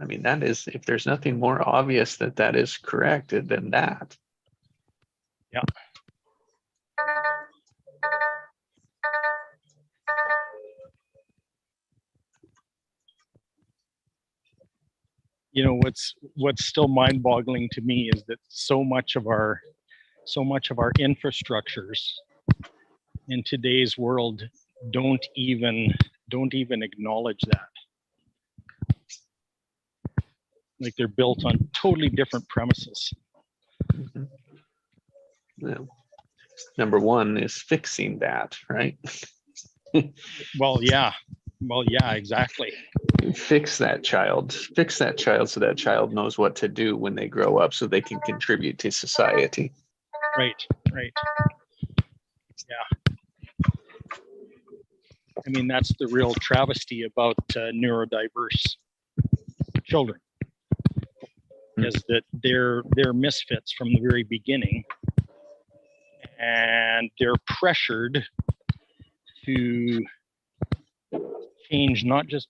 I mean, that is, if there's nothing more obvious that is correct than that. Yeah. You know, what's still mind-boggling to me is that so much of our infrastructures in today's world don't even acknowledge that. Like they're built on totally different premises. Mhm. Well, number one is fixing that, right? Well, yeah, exactly. Fix that child so that child knows what to do when they grow up, so they can contribute to society. Right. Yeah. I mean, that's the real travesty about neurodiverse children, is that they're misfits from the very beginning, and they're pressured to change not just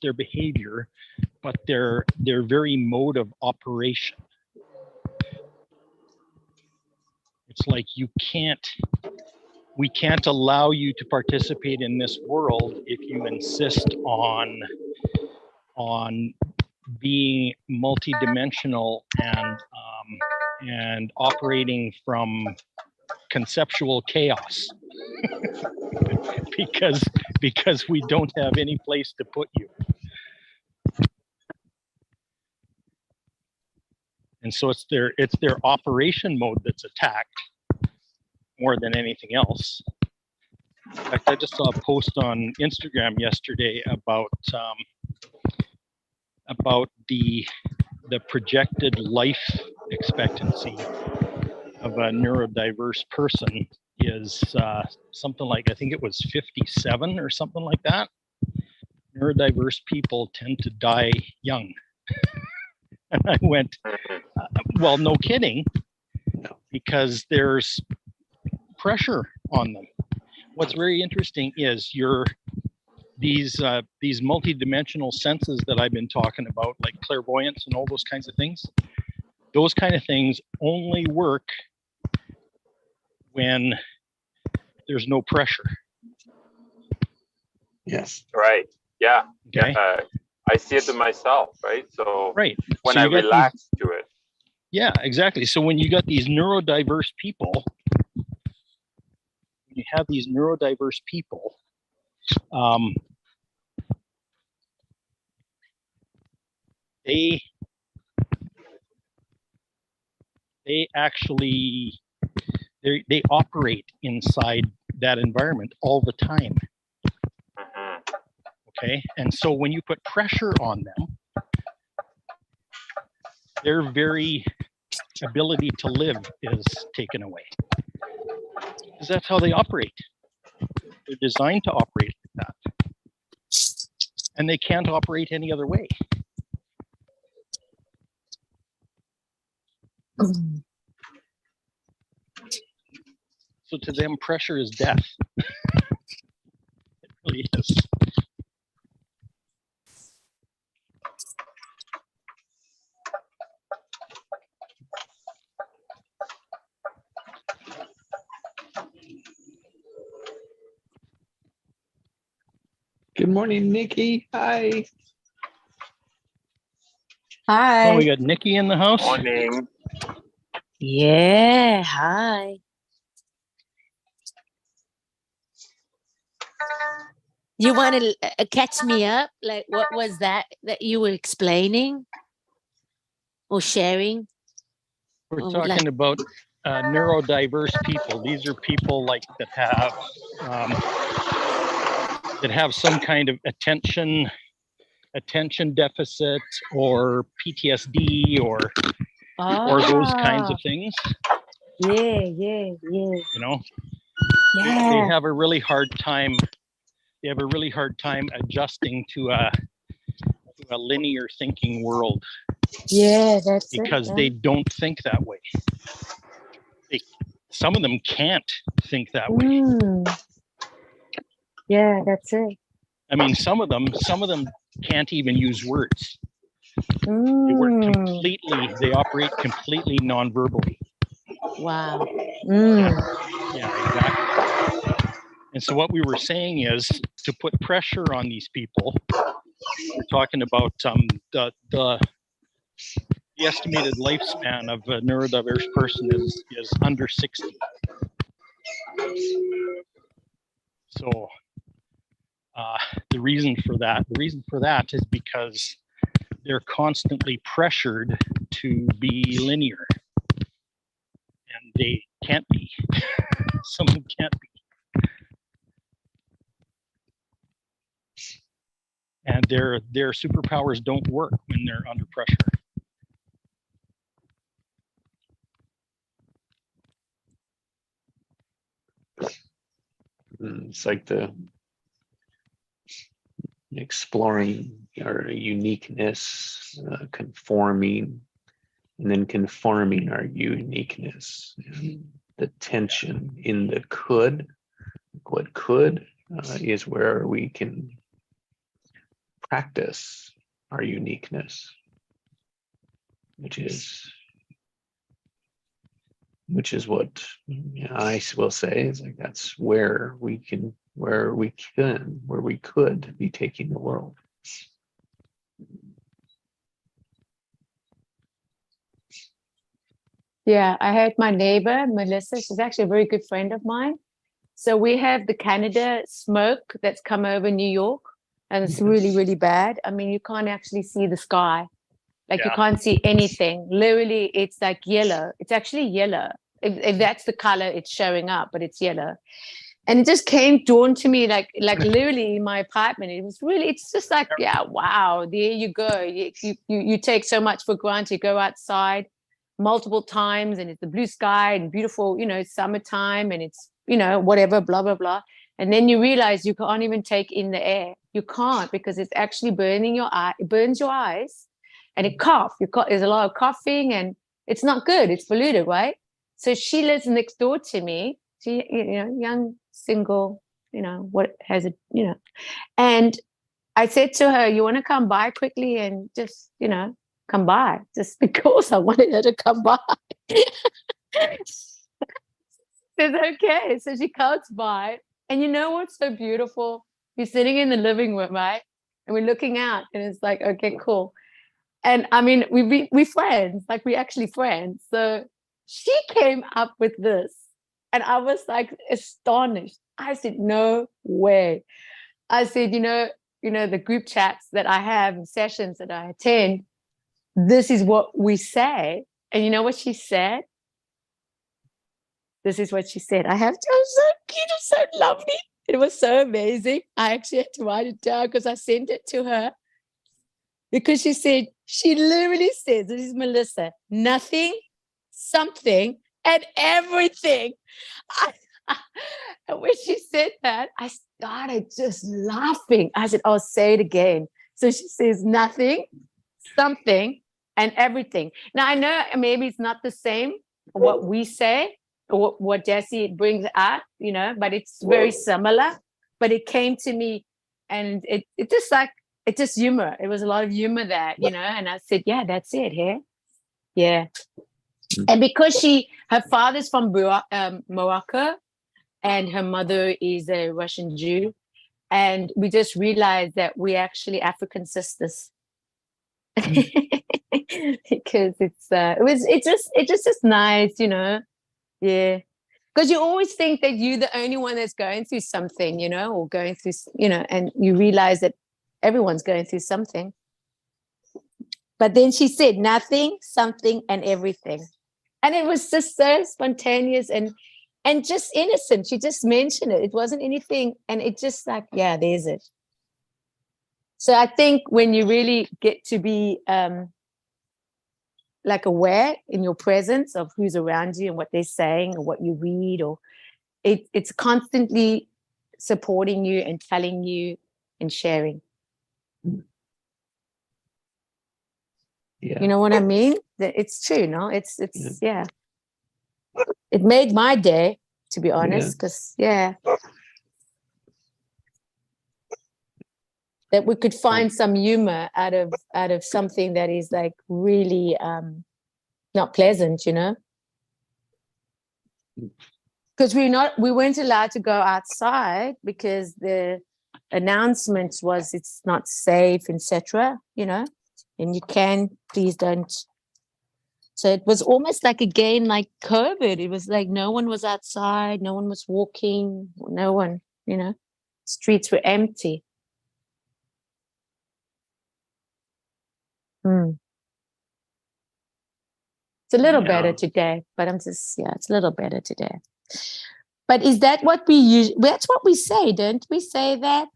their behavior, but their very mode of operation. It's like we can't allow you to participate in this world if you insist on being multidimensional and operating from conceptual chaos. because we don't have any place to put you. And so it's their operation mode that's attacked, more than anything else. In fact, I just saw a post on Instagram yesterday about the projected life expectancy of a neurodiverse person is something like, I think it was 57 or something like that. Neurodiverse people tend to die young. And I went, well, no kidding, because there's pressure on them. What's very interesting is these multidimensional senses that I've been talking about, like clairvoyance and all those kinds of things. Those kind of things only work when there's no pressure. Yes. Right. Yeah. Okay. Yeah. I see it to myself, right? So Right. when So I you got relax to it. Yeah, exactly. So when you got these neurodiverse people, you have these neurodiverse people, they actually they operate inside that environment all the time. Mhm. Okay, and so when you put pressure on them, their very ability to live is taken away, because that's how they operate. They're designed to operate like that, and they can't operate any other way. So to them, pressure is death. It really is. Good morning, Nikki. Hi. Hi. Oh, we got Nikki in the house. Morning. Yeah, hi. You want to catch me up? Like, what was that you were explaining or sharing? We're Oh, talking like- about neurodiverse people. These are people like that have some kind of attention deficit or PTSD or those kinds of things. Yeah, yeah, yeah. You know, Yeah. they have a really hard time. They have a really hard time adjusting to a linear thinking world. Yeah, that's because it. they don't think that way. Some of them can't think that way. Yeah, that's it. I mean, some of them can't even use words. They work completely. They operate completely non-verbally. Wow. Yeah, exactly. And so what we were saying is to put pressure on these people. We're talking about the estimated lifespan of a neurodiverse person is under 60. So the reason for that is because they're constantly pressured to be linear, and they can't be. Some of them can't be. And their superpowers don't work when they're under pressure. It's like the exploring our uniqueness, conforming, and then conforming our uniqueness. And the tension in the what could is where we can practice our uniqueness, which is what I will say is like that's where we could be taking the world. Yeah, I heard my neighbor, Melissa, she's actually a very good friend of mine. So we have the Canada smoke that's come over New York, and it's really, really bad. I mean, you can't actually see the sky. Like you can't see anything. Literally, it's like yellow. It's actually yellow. If that's the color, it's showing up, but it's yellow. And it just came dawned to me like literally in my apartment. It was really, it's just like, yeah, wow, there you go. You take so much for granted. You go outside multiple times and it's the blue sky and beautiful, summertime, and it's, whatever, blah, blah, blah. And then you realize you can't even take in the air. You can't, because it's actually burning your eye. It burns your eyes, and it cough. There's a lot of coughing, and it's not good. It's polluted, right? So she lives next door to me. She, young, single, what has it, and I said to her, you want to come by quickly and just, come by, just because I wanted her to come by. Says, okay. So she comes by, and you know what's so beautiful? You're sitting in the living room, right? And we're looking out, and it's like, okay, cool. And I mean, we friends, like we actually friends. So she came up with this, and I was like astonished. I said, no way. I said, the group chats that I have and sessions that I attend, this is what we say. And you know what she said? This is what she said. It was so cute, it was so lovely. It was so amazing. I actually had to write it down because I sent it to her. Because she literally says, this is Melissa, nothing, something, and everything. And when she said that, I started just laughing. I said, I'll say it again. So she says nothing, something, and everything. Now, I know maybe it's not the same what we say or what Jessie brings out, but it's very similar. But it came to me, and it just like, it's just humor. It was a lot of humor there, and I said, yeah, that's it here. Yeah. And because her father's from Morocco, and her mother is a Russian Jew, and we just realized that we're actually African sisters. Because it's just nice, yeah. Because you always think that you're the only one that's going through something, or going through, and you realize that everyone's going through something. But then she said nothing, something, and everything. And it was just so spontaneous and just innocent. She just mentioned it. It wasn't anything. And it just like, yeah, there's it. So I think when you really get to be like aware in your presence of who's around you and what they're saying or what you read, or it's constantly supporting you and telling you and sharing. Yeah. You know what I mean? It's true, no? It's yeah. It made my day, to be honest, because that we could find some humor out of something that is like really not pleasant, because we weren't allowed to go outside because the announcement was it's not safe, etc. And you please don't. So it was almost like, again, like COVID. It was like no one was outside, no one was walking, no one, streets were empty. It's a little better today, but it's a little better today. But is that what we use? That's what we say, don't we say that?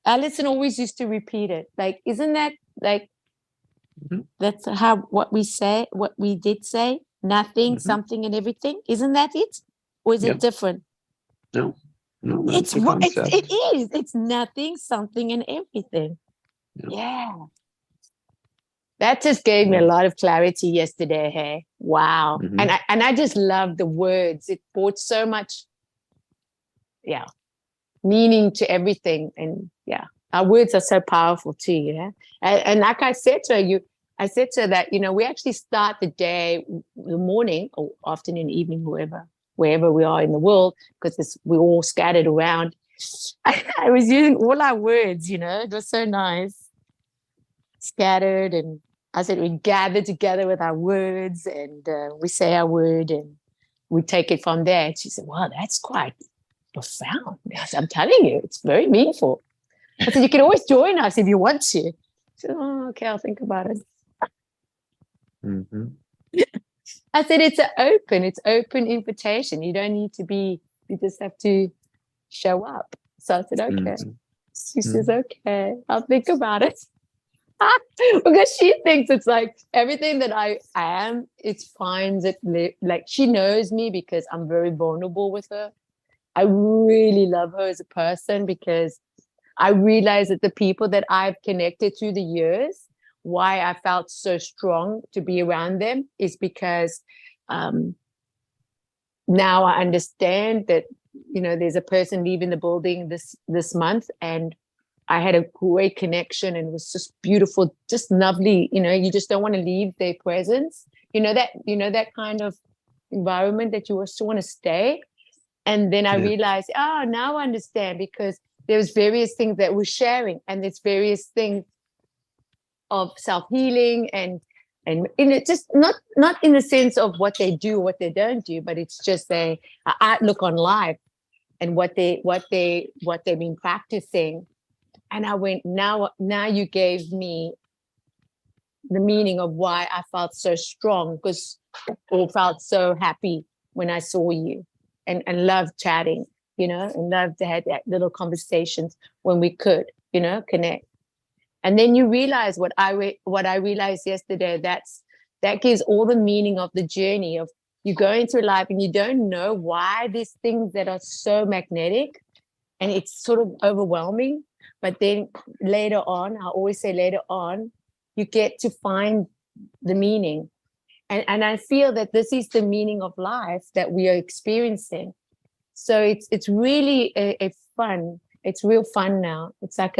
Alison always used to repeat it. Like, isn't that like, that's what we say, what we did say? Nothing, something, and everything. Isn't that it? Or is it different? No, it's what it is. It's nothing, something, and everything. Yeah. That just gave me a lot of clarity yesterday. Hey, wow. And I just love the words. It brought so much, meaning to everything. And our words are so powerful too. And like I said to her, I said to her that, we actually start the day, the morning or afternoon, evening, wherever we are in the world, because we're all scattered around. I was using all our words, it was so nice. Scattered, and I said we gather together with our words, and we say our word, and we take it from there. And she said, wow, that's quite profound. I'm telling you, it's very meaningful. I said, you can always join us if you want to. She said, oh, okay, I'll think about it. I said, it's open invitation. You don't need to be, you just have to show up. So I said, okay. Mhm. She says, okay, I'll think about it. Because she thinks it's like everything that I am, it finds it like she knows me because I'm very vulnerable with her. I really love her as a person because I realize that the people that I've connected through the years, why I felt so strong to be around them is because now I understand that, you know, there's a person leaving the building this month, and I had a great connection, and it was just beautiful, just lovely. You know, you just don't want to leave their presence. You know that kind of environment that you still want to stay. And then I Yeah. realized, oh, now I understand, because there's various things that we're sharing, and there's various things of self-healing and in it, just not in the sense of what they do, what they don't do, but it's just a outlook on life and what they've been practicing. And I went, now you gave me the meaning of why I felt so strong, because or felt so happy when I saw you, and loved chatting, you know, and loved to have that little conversations when we could, you know, connect. And then you realize what I realized yesterday, that gives all the meaning of the journey of you going through life and you don't know why these things that are so magnetic, and it's sort of overwhelming. But then later on, I always say later on, you get to find the meaning. And I feel that this is the meaning of life that we are experiencing. So it's really a fun, it's real fun now. It's like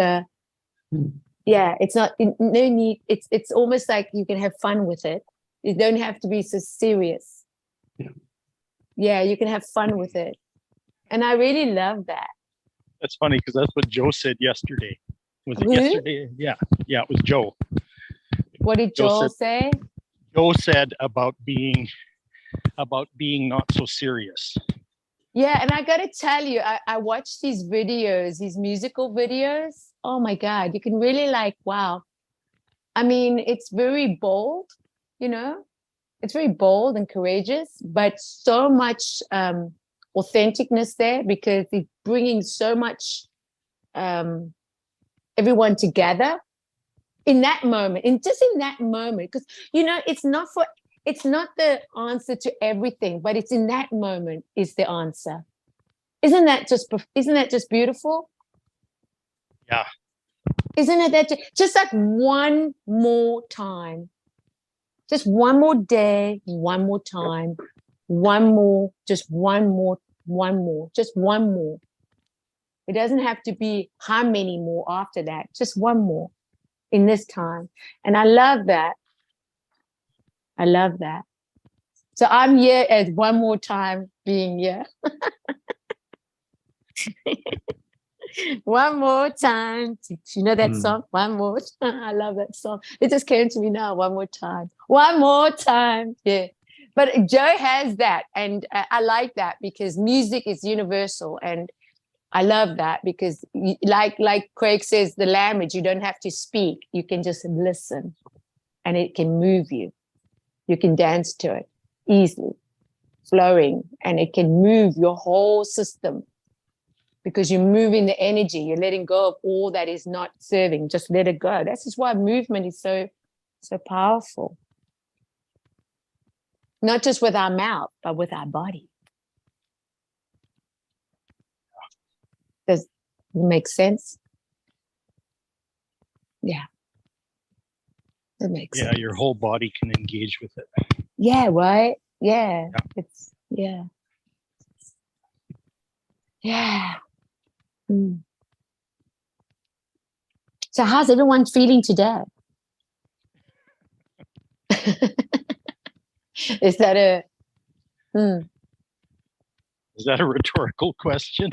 yeah, it's not no need. It's almost like you can have fun with it. You don't have to be so serious. Yeah. Yeah, you can have fun with it. And I really love that. That's funny because that's what Joe said yesterday. Was it Who? yesterday? Yeah, it was Joe. What did Joel say? Joe said about being not so serious. Yeah, and I got to tell you, I watched these videos, these musical videos. Oh my God, you can really wow. I mean, it's very bold, you know, it's very bold and courageous, but so much authenticness there, because it's bringing so much everyone together in that moment, in that moment, because, you know, it's not the answer to everything, but it's in that moment is the answer. Isn't that just beautiful? Yeah. Isn't it that just like one more time, just one more day, one more time, one more, just one more, just one more. It doesn't have to be how many more after that, just one more in this time. And I love that. I love that. So I'm here as one more time being here. One more time. You know that song? One more time. I love that song. It just came to me now. One more time. One more time. Yeah. But Joe has that. And I like that because music is universal. And I love that because like Craig says, the language, you don't have to speak. You can just listen and it can move you. You can dance to it easily, flowing, and it can move your whole system. Because you're moving the energy, you're letting go of all that is not serving. Just let it go. That's just why movement is so powerful. Not just with our mouth, but with our body. Does it make sense? Yeah. It makes sense. Yeah, your whole body can engage with it. Yeah, right? Yeah. It's, yeah. Yeah. Mm. So how's everyone feeling today? Is that Is that a rhetorical question?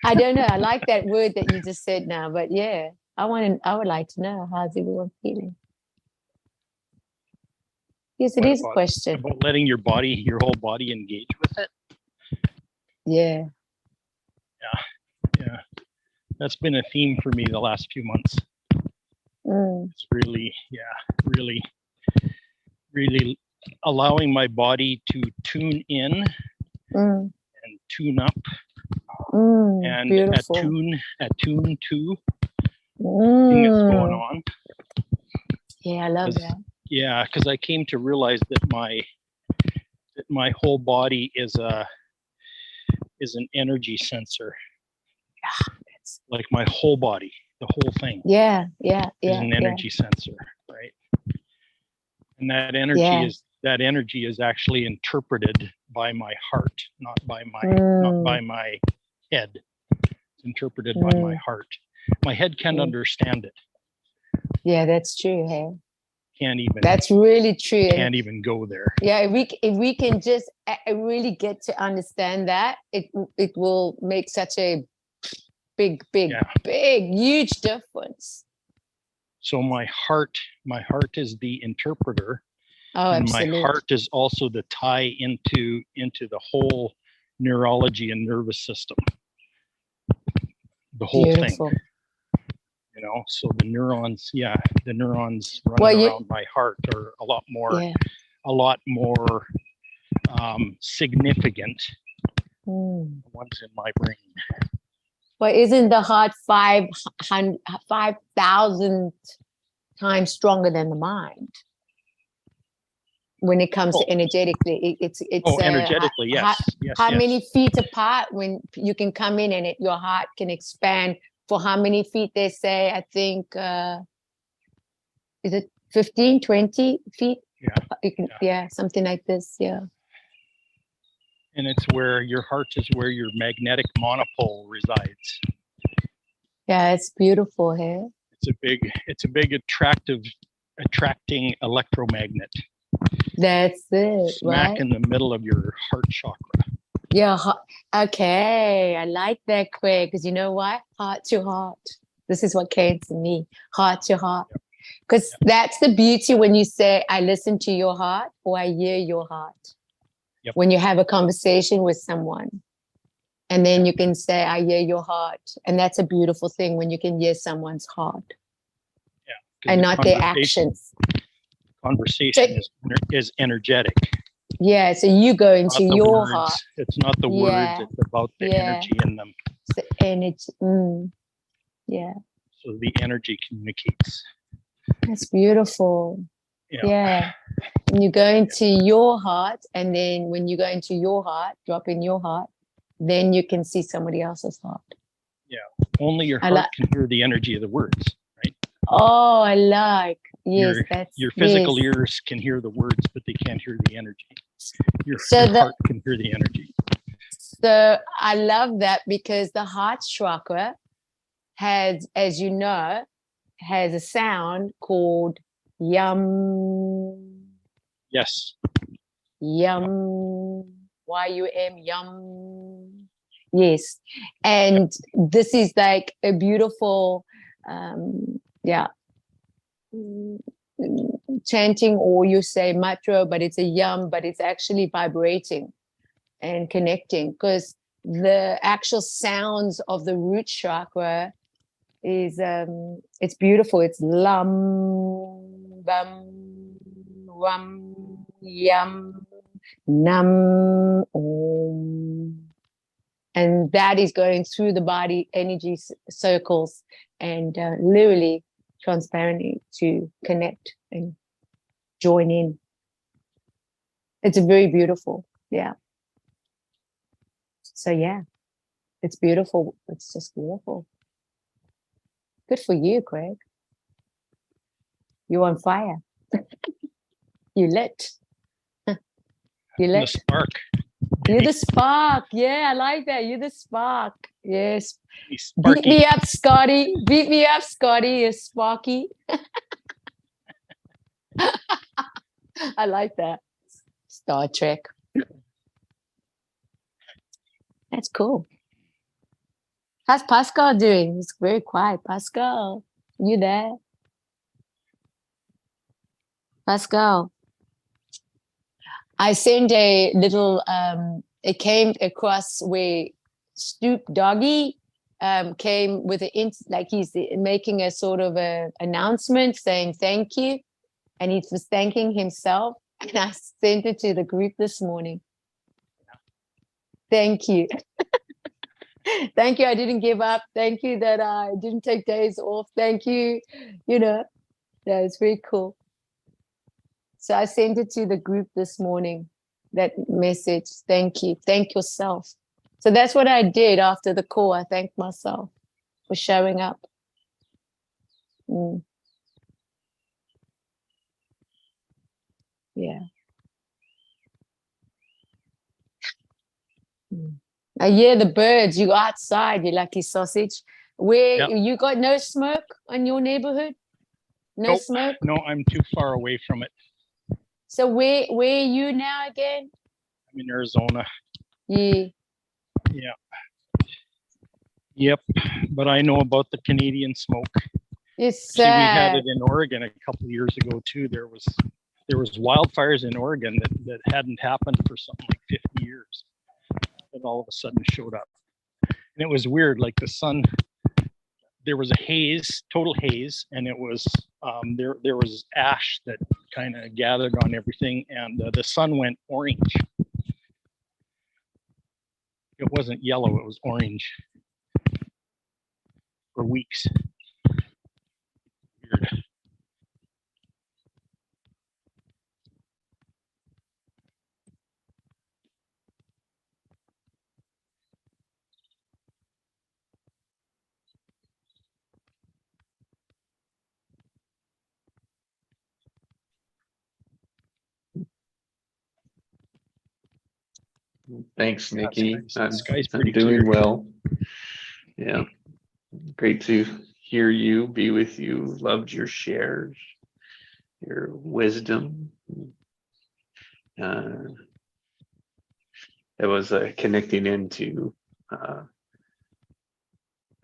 I don't know. I like that word that you just said now, but yeah, I would like to know, how's everyone feeling? Yes, it is a question. About letting your whole body engage with it. Yeah. Yeah. That's been a theme for me the last few months. It's really allowing my body to tune in Mm, and tune up and beautiful. attune to thing that's going Mm. on. Yeah, I love 'Cause- that. Yeah, because I came to realize that my whole body is an energy sensor. That's- Like my whole body, the whole thing Yeah, is yeah, an yeah. energy sensor, right? And that energy Yeah. is actually interpreted by my heart, not by Mm, my head. It's interpreted by my heart. My head can't Mm. understand it. yeah, that's true. Hey, Can't even that's really true. And can't even go there. yeah, if we can just really get to understand that, it will make such a big, Yeah. huge difference. So my heart is the interpreter, Oh, and absolutely. my heart is also the tie into the whole neurology and nervous system. The whole thing. Beautiful. You know, so the neurons running Well, around my heart are a lot more Yeah. significant Mm. than the ones in my brain. But isn't the heart 5,000 times stronger than the mind when it comes to energetically? It's Energetically, yes. how yes. many feet apart when you can come in and your heart can expand for how many feet? They say, I think, is it 15, 20 feet? Yeah. You can, yeah, something like this. Yeah. And it's where your heart is where your magnetic monopole resides. Yeah, it's beautiful here. It's a big attracting electromagnet. That's it, Smack right? in the middle of your heart chakra. Yeah. Okay. I like that, Craig, because you know what? Heart to heart. This is what came to me. Heart to heart. Because that's the beauty when you say, I listen to your heart or I hear your heart. Yep. When you have a conversation with someone. And then you can say, I hear your heart. And that's a beautiful thing when you can hear someone's heart. Yeah. And not their actions. Conversation is energetic. Yeah. So you go into your words. heart. It's not the words, it's about the energy in them. It's the energy. Yeah. So the energy communicates. That's beautiful. Yeah. Yeah. And you go into your heart, and then when you go into your heart, drop in your heart, then you can see somebody else's heart. Yeah. Only your heart can hear the energy of the words, right? Oh, I like. Yes, your physical ears can hear the words, but they can't hear the energy. Your heart can hear the energy. So I love that because the heart chakra has, as you know, has a sound called yum. Yes. Yum. Y-U-M, yum. Yes. And this is like a beautiful, chanting, or you say mantra, but it's a yum, but it's actually vibrating and connecting, because the actual sounds of the root chakra is it's beautiful. It's lam, bum, rum, yum, nam, om. And that is going through the body energy circles and literally transparently to connect and join in. It's very beautiful. Yeah. So yeah, it's beautiful. It's just beautiful. Good for you, Craig. You're on fire. You lit. You lit. The spark. You're the spark. Yeah, I like that. You're the spark. Yes. Sparky. Beat me up, Scotty. Beat me up, Scotty. You're sparky. I like that. Star Trek. That's cool. How's Pascal doing? He's very quiet. Pascal, you there? Pascal. I sent a little, it came across where Stoop Doggy came with like he's making a sort of a announcement saying thank you. And he was thanking himself And I sent it to the group this morning. Thank you. Thank you. I didn't give up. Thank you that I didn't take days off. Thank you. You know, that was very cool. So I sent it to the group this morning, that message. Thank you. Thank yourself. So that's what I did after the call. I thanked myself for showing up. Mm. Yeah. I hear the birds. You outside, you lucky sausage. Where Yep. you got no smoke in your neighborhood? No Nope. smoke? No, I'm too far away from it. So where are you now again? I'm in Arizona. Yeah. Yeah. Yep. But I know about the Canadian smoke. It's See, we had sad. it in Oregon a couple of years ago too. There was wildfires in Oregon that hadn't happened for something like 50 years. That all of a sudden showed up. And it was weird, like the sun, there was a haze, total haze, and it was there was ash that kind of gathered on everything, and the sun went orange. It wasn't yellow, it was orange for weeks. Weird. Thanks, Yeah, Nikki. the sky's pretty I'm doing clear. well. Yeah. Great to hear you, be with you. Loved your shares, your wisdom. It was connecting into, I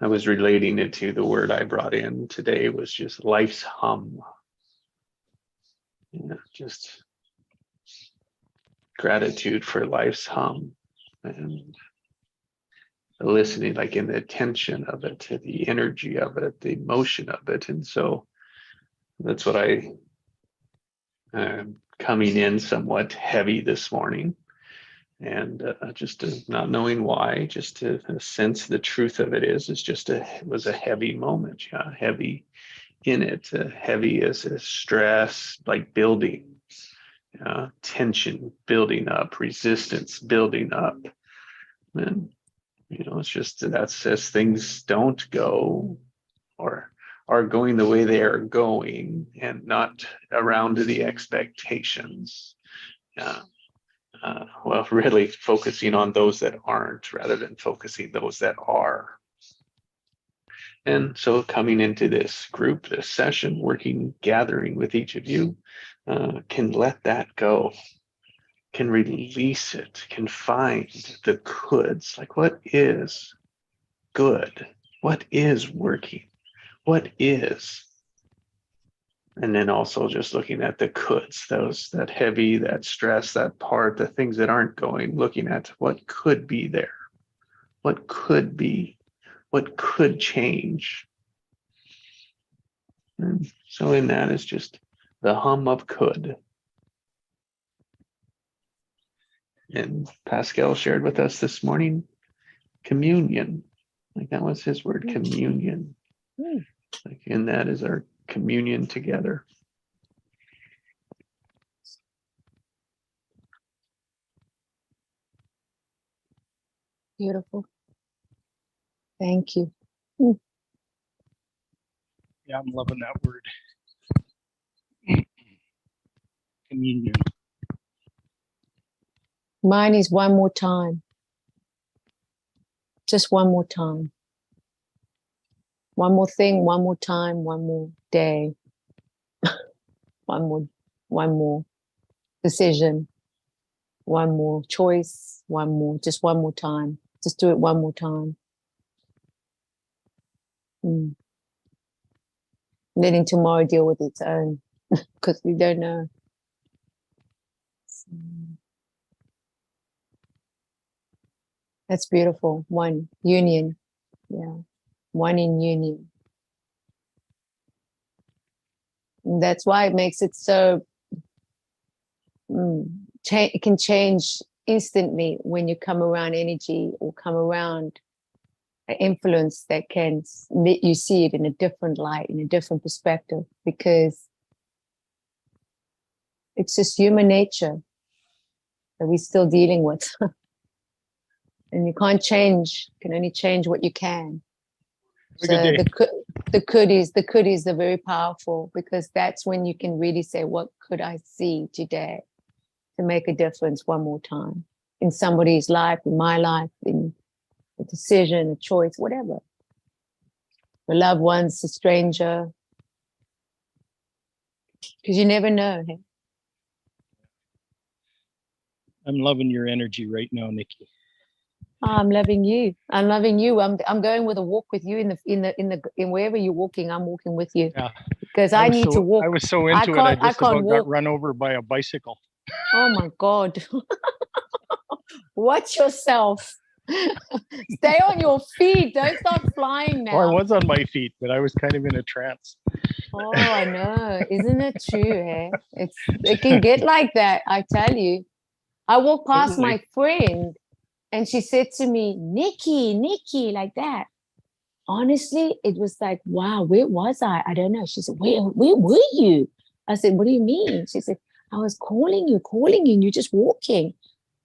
was relating it to the word I brought in today was just life's hum. Yeah, just gratitude for life's hum and listening, like in the attention of it, to the energy of it, the emotion of it. And so that's what coming in somewhat heavy this morning, and just not knowing why, just to sense the truth of it is just it was a heavy moment. Yeah, heavy in it, heavy as a stress, like building, tension building up, resistance building up. And it's just that's as things don't go or are going the way they are going and not around to the expectations. Well, really focusing on those that aren't rather than focusing those that are. And so coming into this group, this session, working, gathering with each of you, can let that go, can release it, can find the coulds, like what is good, what is working, what is. And then also just looking at the coulds, those that heavy, that stress, that part, the things that aren't going, looking at what could be there, what could be, what could change. And so in that is just the hum of could. And Pascal shared with us this morning, communion. Like that was his word, communion. Like in that is our communion together. Beautiful. Thank you. Yeah, I'm loving that word. Communion. Mine is one more time. Just one more time. One more thing, one more time, one more day. one more decision, one more choice, just one more time. Just do it one more time. Letting tomorrow deal with its own, because we don't know. That's beautiful. One, union. Yeah. One in union. And that's why it makes it so it can change instantly when you come around energy or come around an influence that can let you see it in a different light, in a different perspective, because it's just human nature that we're still dealing with. And you can't change, you can only change what you can. Have a good day. The goodies are very powerful, because that's when you can really say, what could I see today to make a difference one more time in somebody's life, in my life, in a decision, a choice, whatever. The loved ones, a stranger. Because you never know. Hey? I'm loving your energy right now, Nikki. Oh, I'm loving you. I'm loving you. I'm going with a walk with you in wherever you're walking. I'm walking with you, Yeah. because I need to walk. I was so into it. I just can't about walk. got run over by a bicycle. Oh my God. Watch yourself. Stay on your feet. Don't start flying now. Well, I was on my feet, but I was kind of in a trance. Oh, I know. Isn't it true? Eh? It can get like that. I tell you. I walked past Totally. my friend, and she said to me, Nikki, like that. Honestly, it was like, wow, where was I? I don't know. She said, where were you? I said, what do you mean? She said, I was calling you, and you're just walking.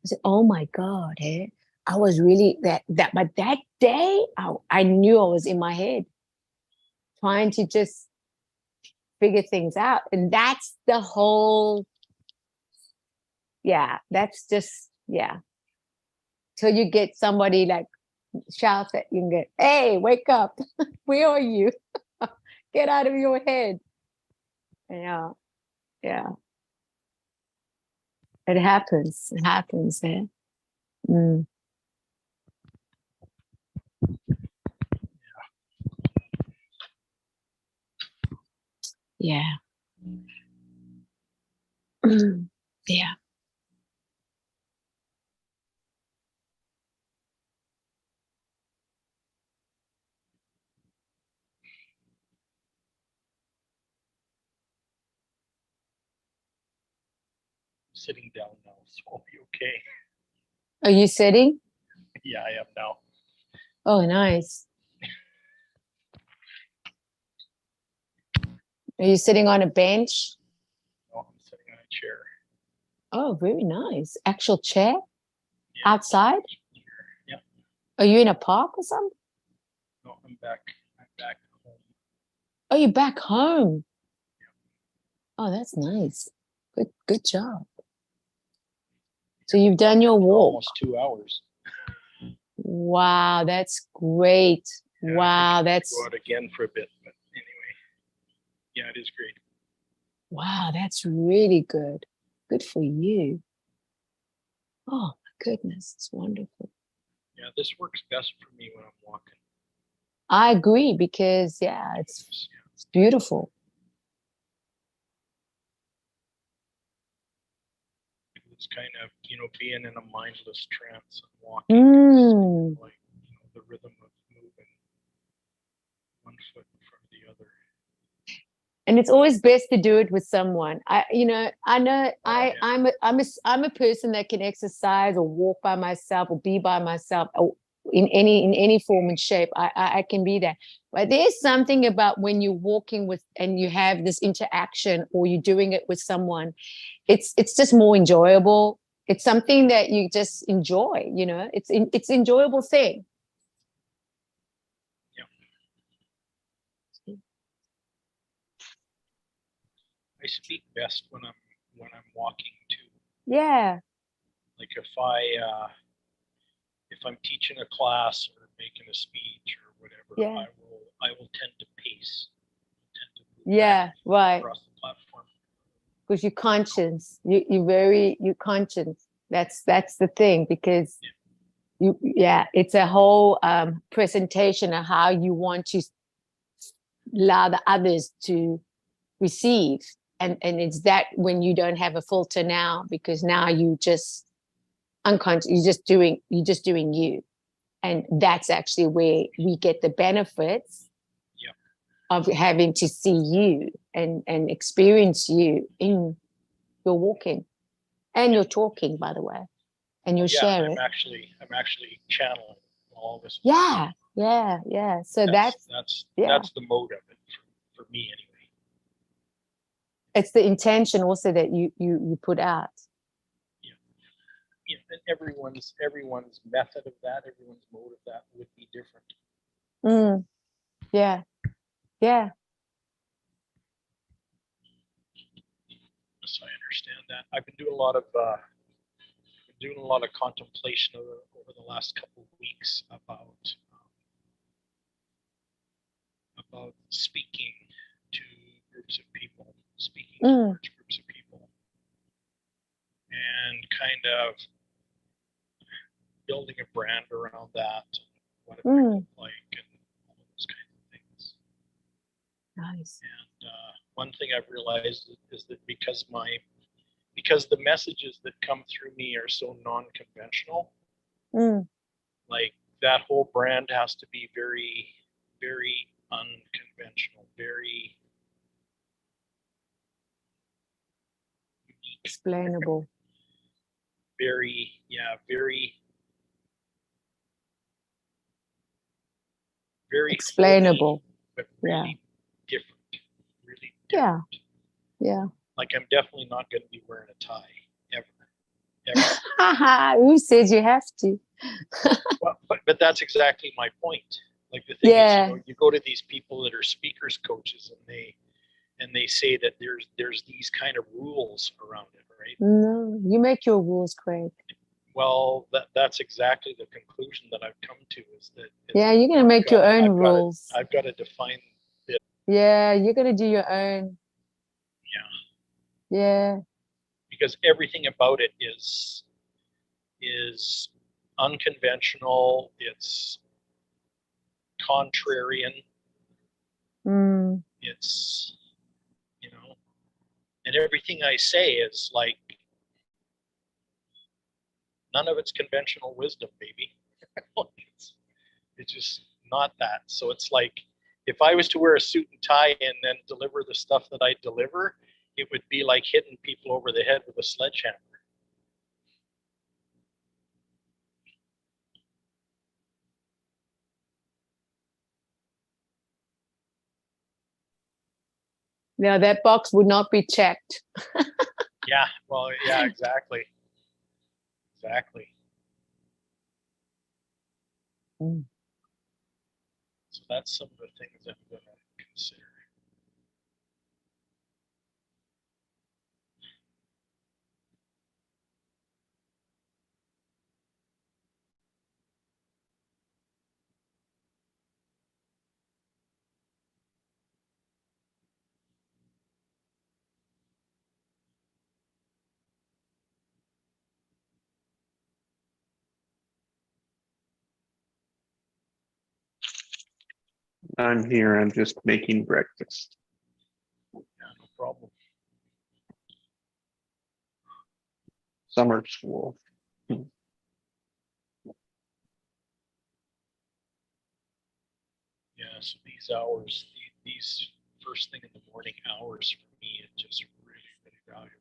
I said, oh my God, eh? I was really but that day, I knew I was in my head trying to just figure things out. And that's the whole, that's just, till you get somebody like shouts at you and get, hey, wake up. Where are you? Get out of your head. Yeah. It happens. Eh? Mm. Yeah. Yeah. Sitting down now, so I'll be okay. Are you sitting? Yeah, I am now. Oh, nice. Are you sitting on a bench? No, I'm sitting on a chair. Oh, very nice. Actual chair? Yeah. Outside? Yeah. Are you in a park or something? No, I'm back home. Oh, you're back home. Oh, that's nice. Good job. So you've done your For walk. almost 2 hours. Wow, that's great. Yeah, Wow, I think that's go out again for a bit, but anyway, yeah, it is great. wow, that's really good. Good for you. Oh my goodness, it's wonderful. Yeah, this works best for me when I'm walking. I agree, because it's beautiful. It's kind of, being in a mindless trance and walking, like, the rhythm of moving one foot in front of the other. And it's always best to do it with someone. I'm a person that can exercise or walk by myself or be by myself, or in any form and shape. I can be that. But there's something about when you're walking with and you have this interaction, or you're doing it with someone, it's just more enjoyable. It's something that you just enjoy, it's enjoyable thing. I speak best when I'm walking too. Yeah. Like if I'm teaching a class or making a speech or whatever, I will tend to pace, tend to move back right. across the platform. Because you're conscious, you're conscious. That's the thing, because it's a whole presentation of how you want to allow the others to receive, and it's that when you don't have a filter now, because now you just unconscious, you're just doing you, and that's actually where we get the benefits of having to see you and experience you in your walking. And you're talking, by the way, and you share it. I'm actually channeling all this. Yeah. So that's the mode of it for me anyway. it's the intention also that you put out. Yeah, and everyone's method of that, everyone's mode of that would be different. Yeah. So I understand that. I've been doing a lot of contemplation over the last couple of weeks about speaking to groups of people, speaking towards groups of people, and kind of building a brand around that, what it might look like, and all of those kinds of things. Nice. And one thing I've realized is that because the messages that come through me are so non-conventional, like that whole brand has to be very, very unconventional, very unique, Explainable. very Explainable. funny, but really different, really Yeah. different. Yeah. Like I'm definitely not going to be wearing a tie ever. Who says you have to? Well, but that's exactly my point. Like the thing is, you go to these people that are speakers coaches, and they say that there's these kind of rules around it, right? No, you make your rules, Craig. Well, that's exactly the conclusion that I've come to is that. You're gonna make your own rules. I've got to define it. Yeah, you're gonna do your own. Yeah. Because everything about it is unconventional. It's contrarian. It's and everything I say is like none of it's conventional wisdom, baby. It's just not that. So it's like if I was to wear a suit and tie and then deliver the stuff that I deliver, it would be like hitting people over the head with a sledgehammer. Now that box would not be checked. Yeah, well, yeah, exactly. Exactly. So that's some of the things I'm going to consider. I'm here. I'm just making breakfast. Yeah, no problem. Summer school. Yeah, so these hours, these first thing in the morning hours for me, it's just really, really valuable.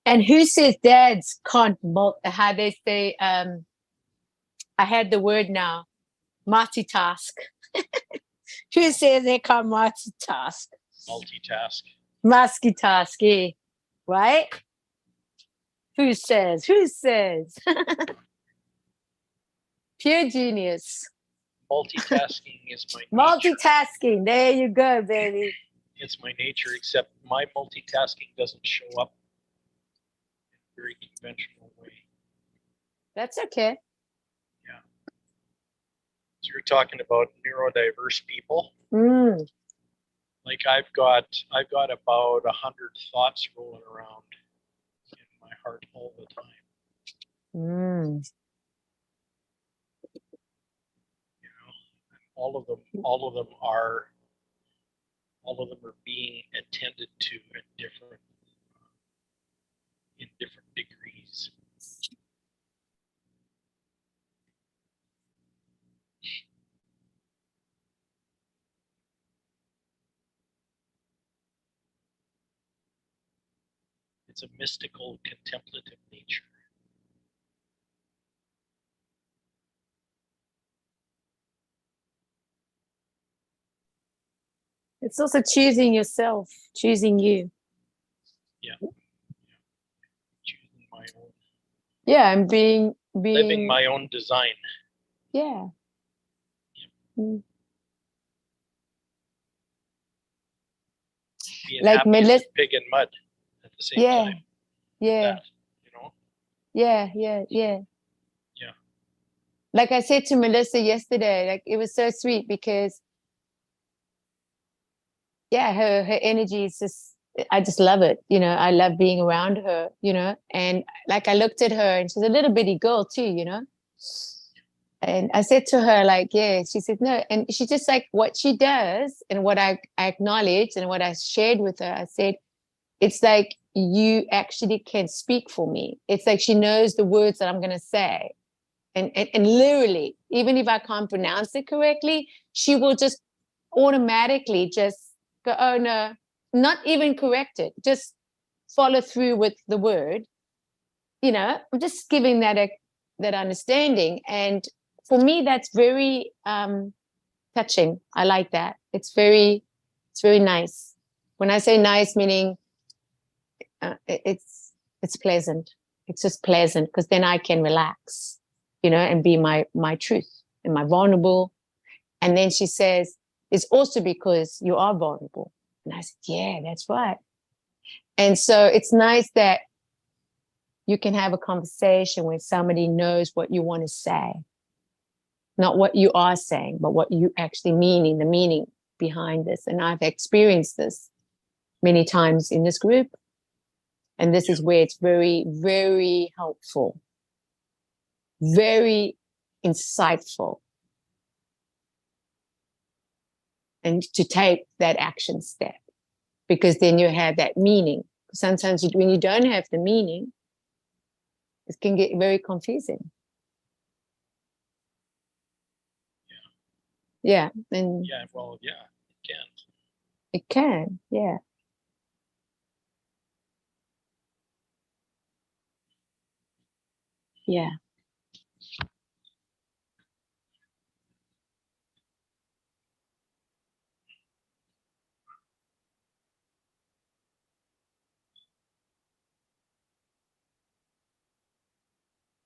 And who says dads can't how they say I had the word now, multitask. Who says they can't multitask? Multitask, yeah. Right? Who says? Pure genius. Multitasking is my nature. Multitasking. There you go, baby. It's my nature, except my multitasking doesn't show up in a very conventional way. That's okay. Yeah. So you're talking about neurodiverse people. Like I've got about 100 thoughts rolling around in my heart all the time. All of them are being attended to at in different degrees. It's a mystical, contemplative nature. It's also choosing yourself, choosing you. Choosing my own, Yeah, and being living my own design. yeah. Mm. Being Like happy as a Melissa, pig in mud at the same yeah, time. yeah, That, you know? yeah. Yeah. Like I said to Melissa yesterday, like it was so sweet because yeah, her energy is just, I just love it. You know, I love being around her, you know, and like I looked at her and she's a little bitty girl too, you know. And I said to her, like, yeah, she said, no. And she just like what she does and what I acknowledged and what I shared with her, I said, it's like you actually can speak for me. It's like she knows the words that I'm going to say. And literally, even if I can't pronounce it correctly, she will just automatically just go, oh no, not even correct it, just follow through with the word. You know, I'm just giving that understanding. And for me, that's very touching. I like that. It's very nice. When I say nice, meaning it's pleasant. It's just pleasant because then I can relax, you know, and be my truth and my vulnerable. And then she says, it's also because you are vulnerable. And I said, yeah, that's right. And so it's nice that you can have a conversation where somebody knows what you want to say, not what you are saying, but what you actually mean, the meaning behind this. And I've experienced this many times in this group. And this is where it's very, very helpful, very insightful. And to take that action step, because then you have that meaning. Sometimes when you don't have the meaning, it can get very confusing. Yeah. And Yeah, well, yeah, it can. it can, yeah. Yeah.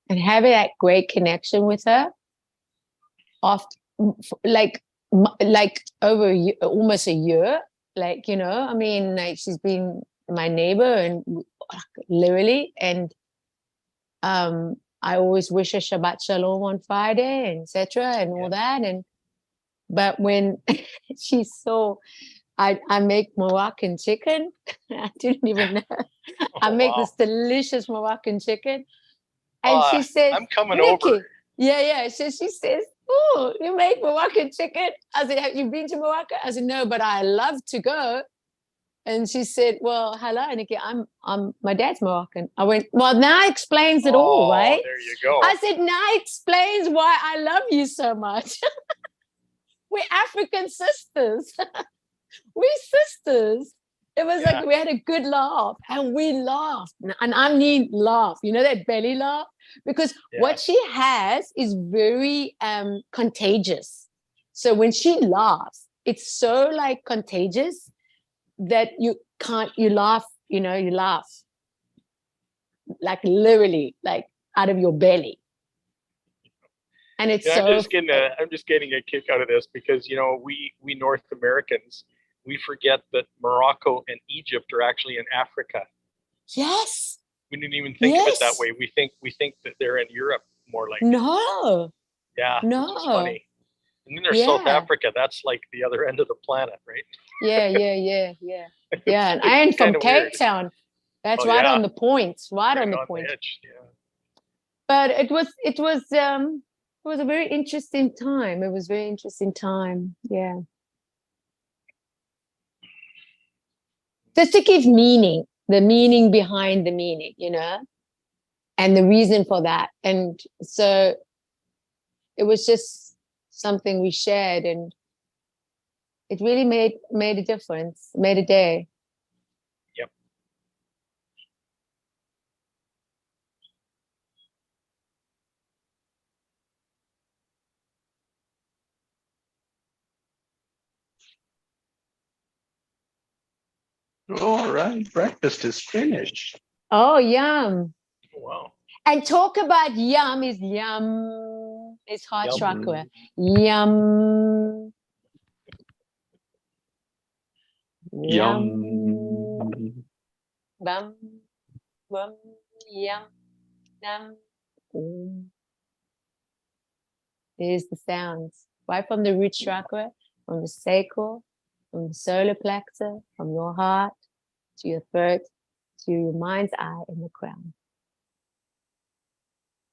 And having that great connection with her, oft like over almost a year, like, you know, I mean, like she's been my neighbor and literally, and I always wish her Shabbat Shalom on Friday and etc. and all that. And but when she saw I make Moroccan chicken, I didn't even know. I make this delicious Moroccan chicken. And she says, I'm coming Nikki, over. yeah. So she says, oh, you make Moroccan chicken? I said, have you been to Morocco? I said, no, but I love to go. And she said, well, hello, Nikki, I'm my dad's Moroccan. I went, well, now explains it all, right? There you go. I said, now explains why I love you so much. We're African sisters. We're sisters. It was like we had a good laugh and we laughed. And I mean laugh, you know, that belly laugh? Because what she has is very contagious. So when she laughs, it's so like contagious that you laugh, you know, you laugh like literally like out of your belly. And it's so I'm just getting a kick out of this because, you know, we North Americans, we forget that Morocco and Egypt are actually in Africa. Yes. We didn't even think of it that way. We think that they're in Europe more like. No. Yeah. No. Which is funny. And then there's South Africa. That's like the other end of the planet, right? Yeah. Yeah. And from Cape Town. That's right on the point. Right on the point. Edge, yeah. But it was a very interesting time. It was a very interesting time. Yeah. Just to give meaning, the meaning behind the meaning, you know, and the reason for that. And so it was just something we shared, and it really made a difference, made a day. Yep. All right, breakfast is finished. Oh, yum. Wow. And talk about yum is yum. It's heart Yum. chakra. Yum. Yum. Bum. Bum. Yum. Yum. Mm. Here's the sounds right from the root chakra, from the sacral, from the solar plexus, from your heart to your throat, to your mind's eye and the crown.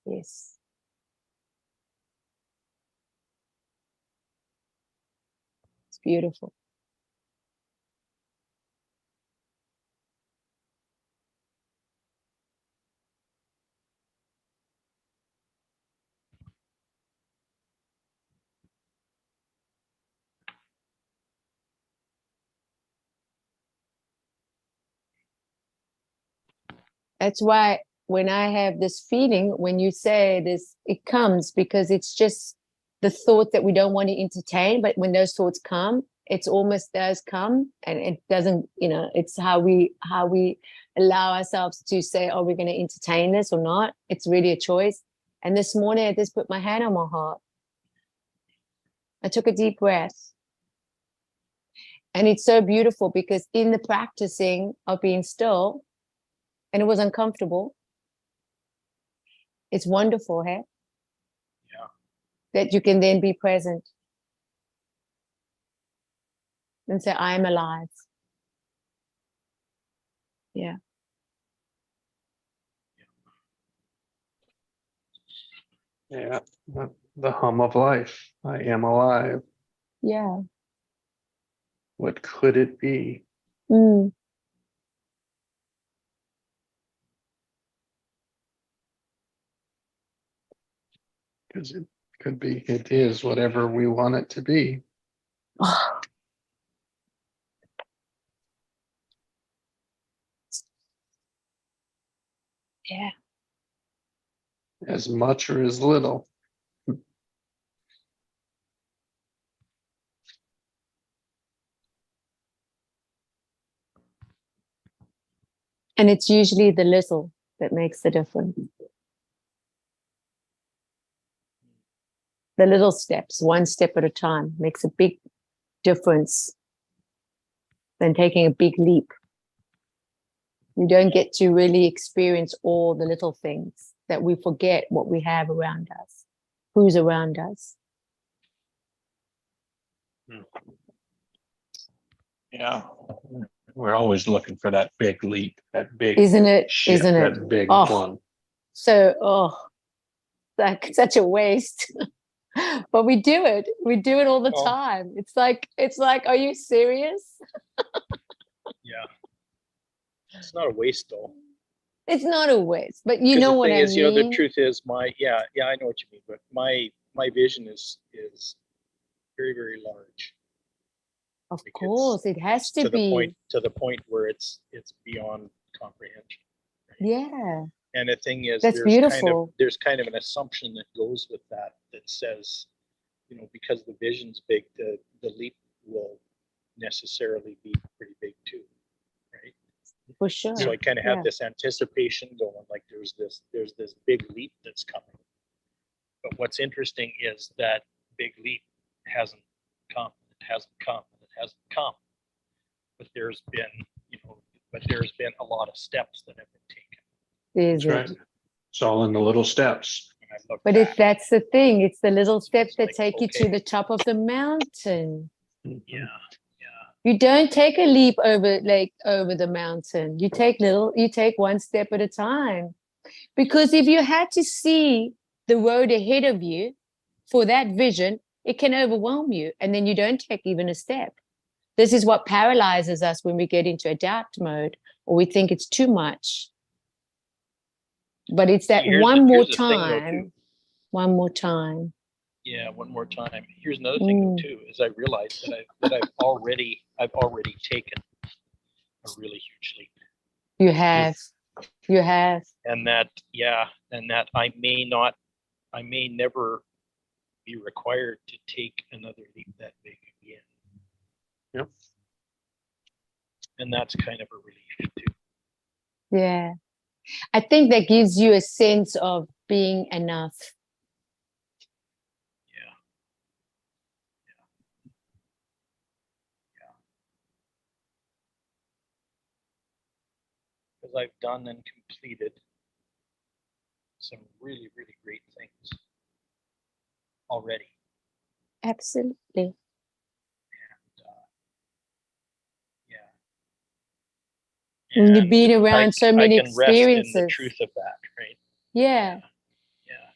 Yes. It's beautiful. That's why when I have this feeling, when you say this, it comes because it's just the thought that we don't want to entertain. But when those thoughts come, it's almost does come, and it doesn't. It's how we allow ourselves to say, "Oh, we're going to entertain this or not." It's really a choice. And this morning, I just put my hand on my heart. I took a deep breath, and it's so beautiful because in the practicing of being still, and it was uncomfortable. It's wonderful, hey? Yeah. That you can then be present and say, I'm alive. Yeah. Yeah, the hum of life. I am alive. Yeah. What could it be? Mm. Because it could be, it is whatever we want it to be. Oh. Yeah. As much or as little. And it's usually the little that makes the difference. The little steps, one step at a time, makes a big difference than taking a big leap. You don't get to really experience all the little things that we forget what we have around us, who's around us. Yeah. We're always looking for that big leap, that big Isn't it? shift, Isn't it? that big Oh. one. So, like such a waste. But we do it. We do it all the Oh. time. It's like, are you serious? Yeah. It's not a waste though. It's not a waste, but you 'Cause know the what thing I is, mean? the truth is yeah, I know what you mean, but my vision is very, very large. Of Like course, it has it's to be. to the point where it's beyond comprehension. Right? Yeah, And the thing is, that's beautiful. there's kind of an assumption that goes with that says, because the vision's big, the leap will necessarily be pretty big too, right? For sure. So I kind of Yeah. have this anticipation going, like there's this big leap that's coming. But what's interesting is that big leap hasn't come. It hasn't come. It hasn't come. But there's been a lot of steps that have been taken. Is That's it? right. It's all in the little steps. And I look But back, that's the thing. It's the little steps it's that like, take you to okay. the top of the mountain. Yeah. You don't take a leap over the mountain. You take one step at a time. Because if you had to see the road ahead of you for that vision, it can overwhelm you. And then you don't take even a step. This is what paralyzes us when we get into adapt mode or we think it's too much. But it's that Here's one more the thing, though, too. time. One more time. Yeah, one more time. Here's another thing though too, is I realized that I've already taken a really huge leap. You have. You have. And that I may never be required to take another leap that big again. Yep. And that's kind of a relief too. Yeah. I think that gives you a sense of being enough. Yeah. Because I've done and completed some really, really great things already. Absolutely. And yeah. And you've And been around so many I can rest in the experiences. truth of that, right? Yeah. Yeah.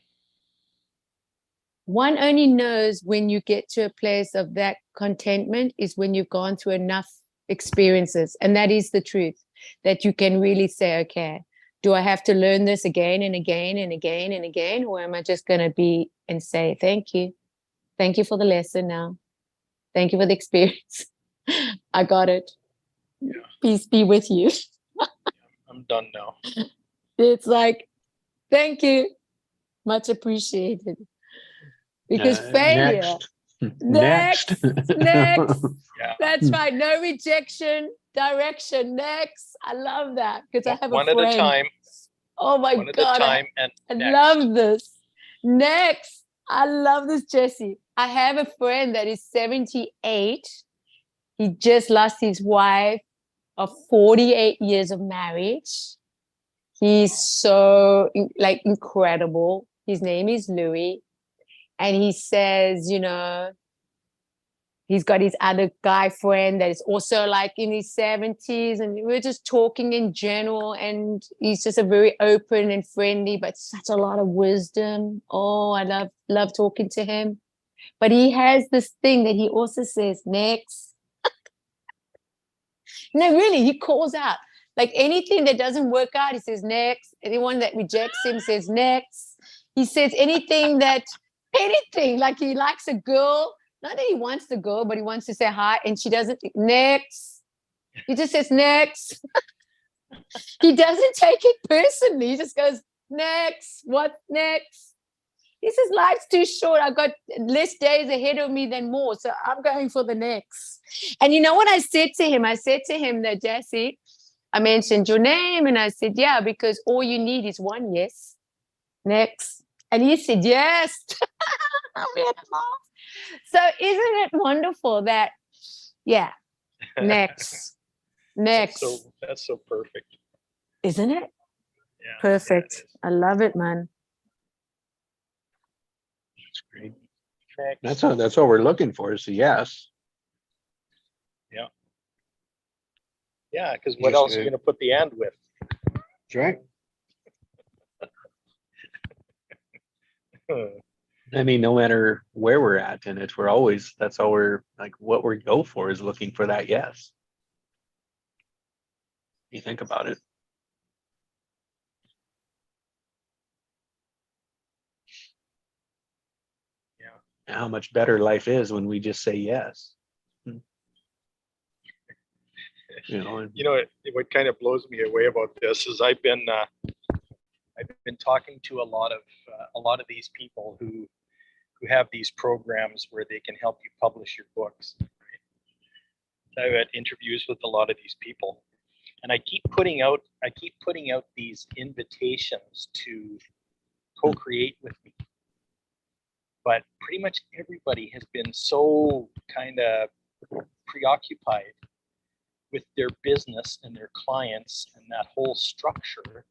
One only knows when you get to a place of that contentment is when you've gone through enough experiences. And that is the truth, that you can really say, okay, do I have to learn this again and again and again and again? Or am I just going to be and say, thank you. Thank you for the lesson now. Thank you for the experience. I got it. Yeah. Peace be with you. I'm done now. It's like, thank you. Much appreciated. Because failure. Next. Next. Yeah. That's right. No rejection. Direction. Next. I love that because I have One a at friend. a time. Oh my One at God. a time. And I next. love this. Next. I love this, Jesse. I have a friend that is 78. He just lost his wife of 48 years of marriage. He's so like incredible. His name is Louis. And he says, you know, he's got his other guy friend that is also like in his 70s. And we're just talking in general. And he's just a very open and friendly, but such a lot of wisdom. Oh, I love talking to him. But he has this thing that he also says, next. No, really, he calls out. Like anything that doesn't work out, he says next. Anyone that rejects him says next. He says anything, like he likes a girl. Not that he wants the girl, but he wants to say hi, and she doesn't. Next. He just says next. He doesn't take it personally. He just goes next. What next? He says life's too short. I've got less days ahead of me than more, so I'm going for the next. And you know what I said to him? I said to him that, Jesse, I mentioned your name, and I said, yeah, because all you need is one yes. Next. And he said, yes. We had a laugh. So isn't it wonderful that, yeah, next. Next. That's so perfect. Isn't it? Yeah. Perfect. Yeah, it is. I love it, man. That's great. That's what we're looking for is a yes. Yeah, because what else are you going to put the and with? That's right. I mean, no matter where we're at in it, that's all we're like, what we go for is looking for that yes. You think about it. Yeah. How much better life is when we just say yes. You know, What kind of blows me away about this is I've been talking to a lot of these people who have these programs where they can help you publish your books. Right? I've had interviews with a lot of these people, and I keep putting out these invitations to co-create with me. But pretty much everybody has been so kind of preoccupied with their business and their clients and that whole structure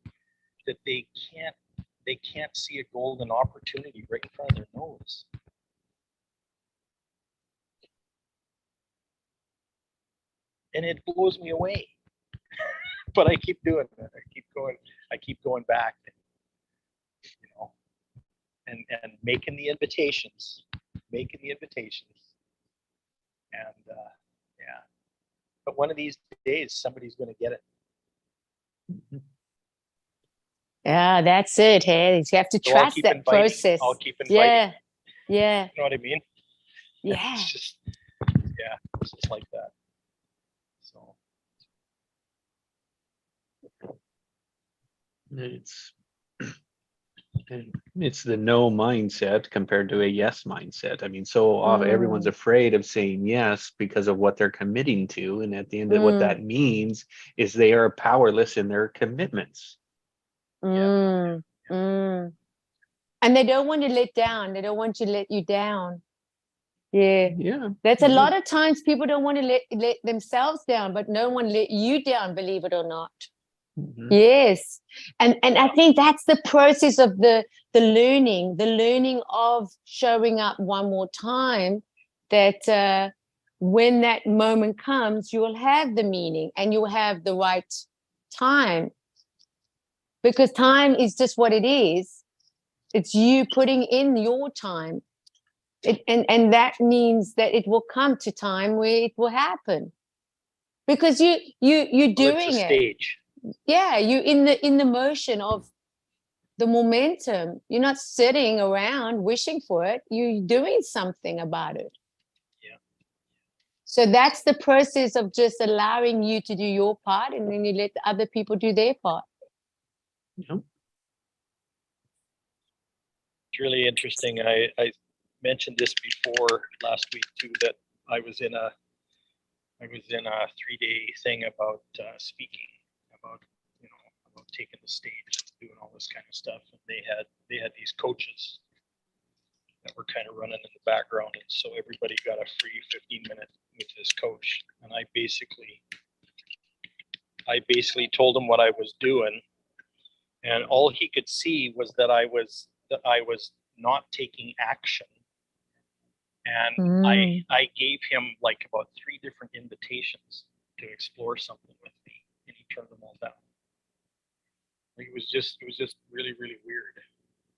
that they can't see a golden opportunity right in front of their nose. And it blows me away. But I keep doing it. I keep going back, and making the invitations. And yeah. But one of these days somebody's going to get it. Yeah, that's it. Hey, you have to So I'll trust keep that inviting. process. I'll keep inviting. Yeah. You know what I mean? Yeah. It's just like that. So it's It's the no mindset compared to a yes mindset. I mean, so often everyone's Mm, afraid of saying yes because of what they're committing to. And at the end of what mm, that means is they are powerless in their commitments. Yeah. mm, mm. And they don't want to let down. They don't want to let you down. Yeah. Yeah. That's a Yeah. lot of times people don't want to let themselves down, but no one let you down, believe it or not. Mhm. Yes. And I think that's the process of the learning of showing up one more time, that when that moment comes, you will have the meaning and you'll have the right time, because time is just what it is. It's you putting in your time. And that means that it will come to time where it will happen, because you're Well, it's a doing it. stage. Yeah, you in the motion of the momentum. You're not sitting around wishing for it. You're doing something about it. Yeah. So that's the process of just allowing you to do your part, and then you let the other people do their part. Yeah. It's really interesting. I mentioned this before last week too, that I was in a 3-day thing about speaking, about about taking the stage and doing all this kind of stuff. And they had these coaches that were kind of running in the background, and so everybody got a free 15 minute with this coach. And I basically told him what I was doing, and all he could see was that I was not taking action. And I gave him like about 3 different invitations to explore something with me, and he turned them all down. Like, it was just really, really weird,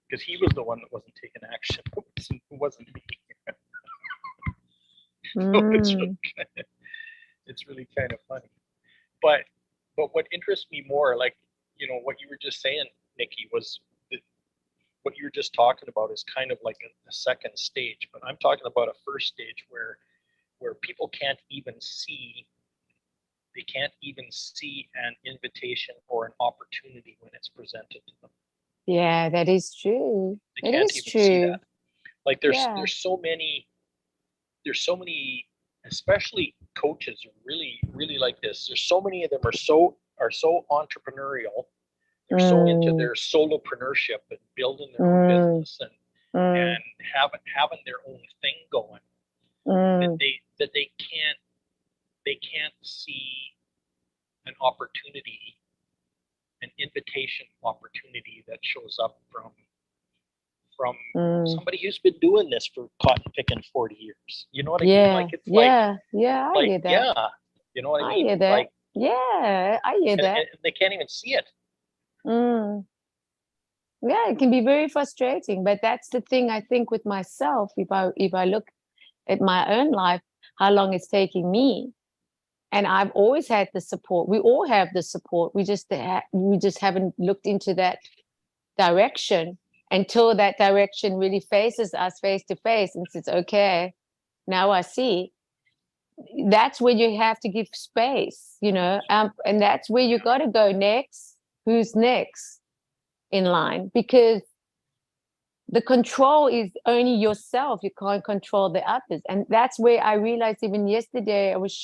because he was the one that wasn't taking action. It wasn't me. So it's really kind of funny. But what interests me more, like, what you were just saying, Nikki, was that what you were just talking about is kind of like a second stage. But I'm talking about a first stage where people can't even see an invitation or an opportunity when it's presented to them. Yeah, that is true. They It can't is even see true. that. Like, Yeah. there's so many, especially coaches really, really like this. There's so many of them are so entrepreneurial. They're so into their solopreneurship and building their own business and having their own thing going, that they can't see an opportunity, an invitation opportunity that shows up from somebody who's been doing this for cotton picking 40 years. You know what I mean? Yeah, Like, it's yeah, I like, hear that. yeah, you know what I I mean? hear that. Like, Yeah, I hear that. and they can't even see it. Yeah, it can be very frustrating, but that's the thing. I think with myself, if I look at my own life, how long it's taking me, and I've always had the support. We all have the support. We just haven't looked into that direction until that direction really faces us face to face and says, okay, now I see. That's where you have to give space, and that's where you got to go next. Who's next in line? Because the control is only yourself. You can't control the others. And that's where I realized, even yesterday, I was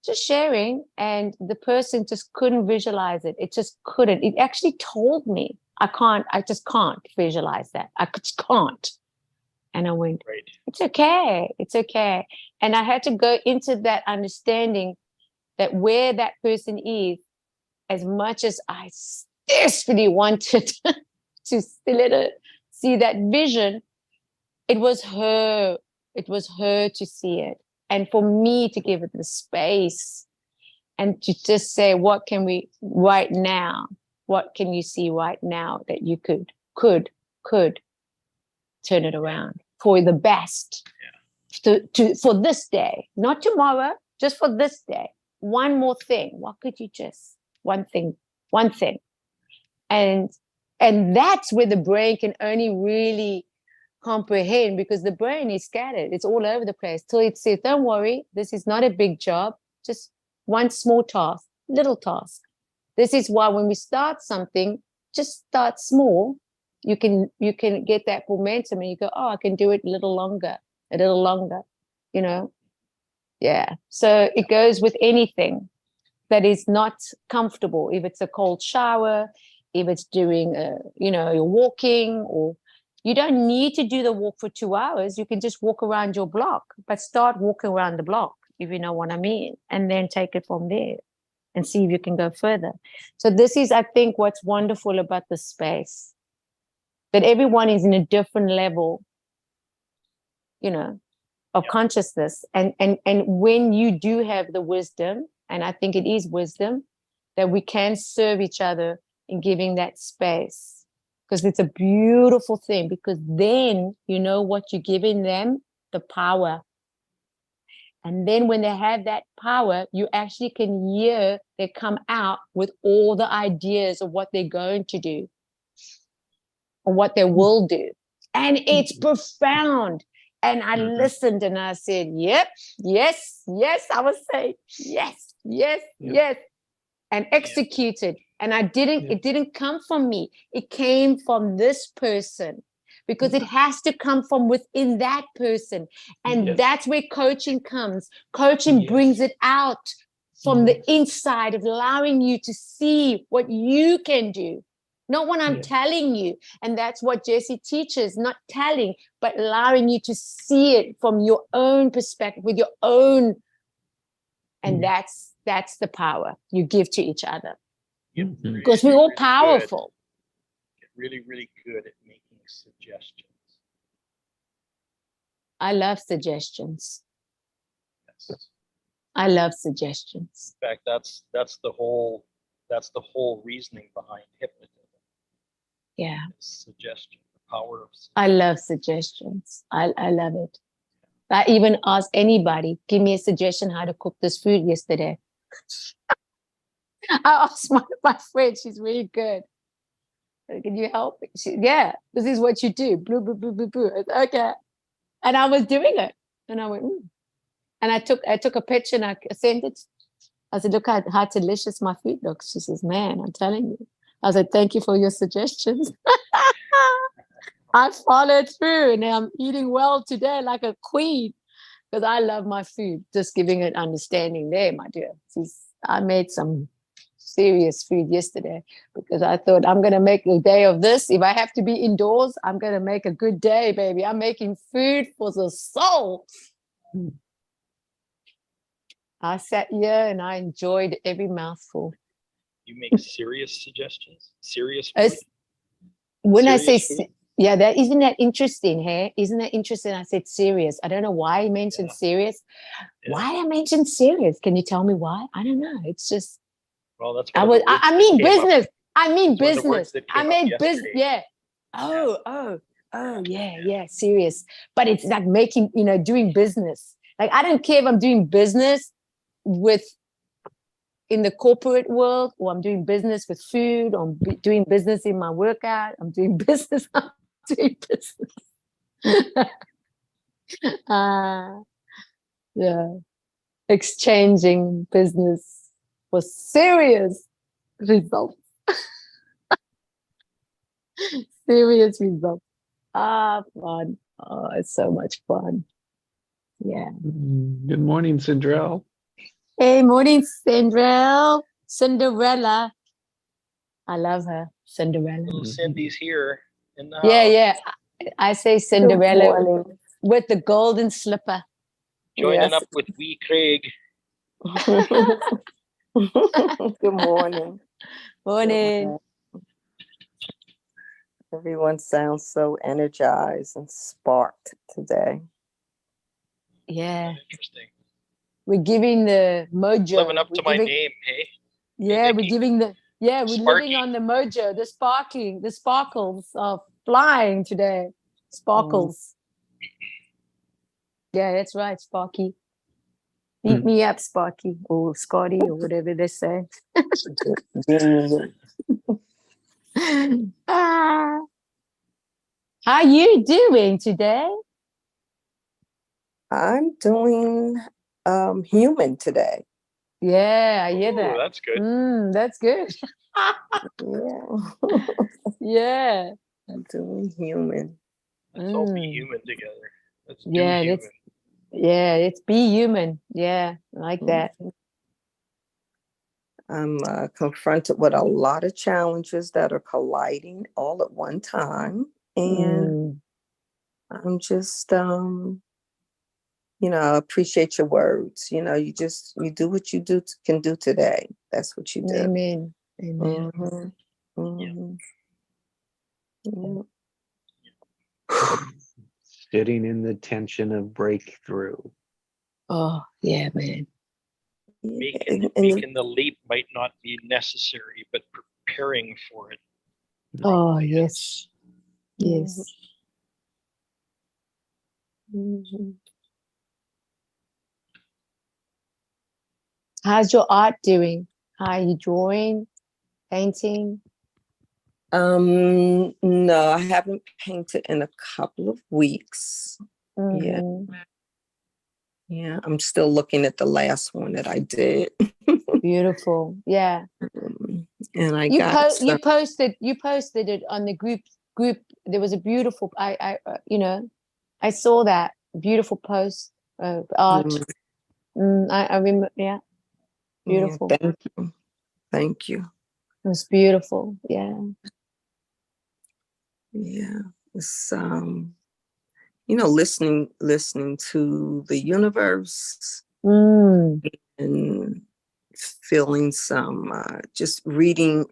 just sharing, and the person just couldn't visualize it. It just couldn't. It actually told me, I just can't visualize that. I just can't. And I went, Right. It's okay. It's okay. And I had to go into that understanding that where that person is, as much as I desperately wanted to still see that vision, it was her to see it, and for me to give it the space and to just say, what can we right now, what can you see right now that you could turn it around for the best, for this day, not tomorrow, just for this day. One more thing. What could you just one thing, and that's where the brain can only really comprehend, because the brain is scattered. It's all over the place till it says, don't worry, this is not a big job, just one small task, little task. This is why when we start something, just start small, you can get that momentum and you go, oh, I can do it a little longer, you know. Yeah. So it goes with anything that is not comfortable. If it's a cold shower, if it's doing you're walking, or you don't need to do the walk for 2 hours. You can just walk around your block, but start walking around the block, if you know what I mean, and then take it from there and see if you can go further. So this is, I think, what's wonderful about the space, that everyone is in a different level, of consciousness. And when you do have the wisdom, and I think it is wisdom, that we can serve each other in giving that space, because it's a beautiful thing, because then you know what you're giving them, the power. And then when they have that power, you actually can hear they come out with all the ideas of what they're going to do or what they will do. And it's profound. And I listened and I said, yep, yes, I was saying, yes, and executed. And it didn't come from me. It came from this person, because it has to come from within that person. And that's where coaching comes. Coaching brings it out from the inside, of allowing you to see what you can do, not what I'm telling you. And that's what Jesse teaches, not telling, but allowing you to see it from your own perspective, with your own. And that's the power you give to each other. Because we're all powerful. Get really, really good at making suggestions. I love suggestions. Yes. I love suggestions. In fact, that's the whole reasoning behind hypnotism. Yeah. Suggestion, the power of suggestion. I love suggestions. I love it. I even asked anybody, give me a suggestion how to cook this food yesterday. I asked my friend, she's really good. Can you help me? This is what you do. Blue, blue, blue, blue, blue. Okay. And I was doing it. And I went, And I took a picture and I sent it. I said, look how delicious my food looks. She says, man, I'm telling you. I said, thank you for your suggestions. I followed through and I'm eating well today like a queen, because I love my food. Just giving an understanding there, my dear. I made some serious food yesterday, because I thought, I'm going to make a day of this. If I have to be indoors, I'm going to make a good day, baby. I'm making food for the soul. I sat here and I enjoyed every mouthful. You make serious suggestions? Serious food? When I Serious say, food? isn't that interesting, hey? Isn't that interesting? I said serious. I don't know why I mentioned serious. Yeah. Why I mentioned serious? Can you tell me why? I don't know. It's just, Well, that's I mean business. I mean business. I made business. Yeah. Oh, yeah, serious. But it's like making, doing business. Like, I don't care if I'm doing business in the corporate world, or I'm doing business with food, or I'm doing business in my workout. I'm doing business. Yeah. Exchanging business for serious results. Serious results. Fun. Oh, it's so much fun. Yeah. Good morning, Cinderella. Hey, morning, Cinderella. I love her, Cinderella. Little Cindy's here in the house. Yeah. I say Cinderella with the golden slipper. Joining up with wee Craig. Good morning. Morning. Everyone sounds so energized and sparked today. Yeah. Interesting. We're giving the mojo. Living up to my name, hey? Yeah, we're giving we're Sparky. living on the mojo, the sparkles are flying today. Sparkles. Yeah, that's right, Sparky. Beat me up, Sparky, or Scotty, or whatever they say. How you doing today? I'm doing human today. Yeah, I hear Ooh, that. that's good. That's good. Yeah. Yeah. Doing human. Let's all be Mm. human together. Let's do Yeah, human. it's be human. Yeah, I like that. I'm confronted with a lot of challenges that are colliding all at one time. And Mm. I'm just, appreciate your words. You do what you can do today. That's what you do. Amen. Amen. Mhm. Mhm. Yeah. Sitting in the tension of breakthrough. Oh, yeah, man. Making the leap might not be necessary, but preparing for it. Oh, probably yes. is. Yes. Mhm. How's your art doing? How are you drawing, painting? No, I haven't painted in a couple of weeks. Yeah. Mhm. Yeah, I'm still looking at the last one that I did. Beautiful. Yeah. And I You got you some, posted it on the group. There was a beautiful I saw that beautiful post of art. I remember. Yeah, yeah, beautiful. thank you. Thank you. It was beautiful. Yeah. Yeah. It's listening to the universe Mm. and feeling some just reading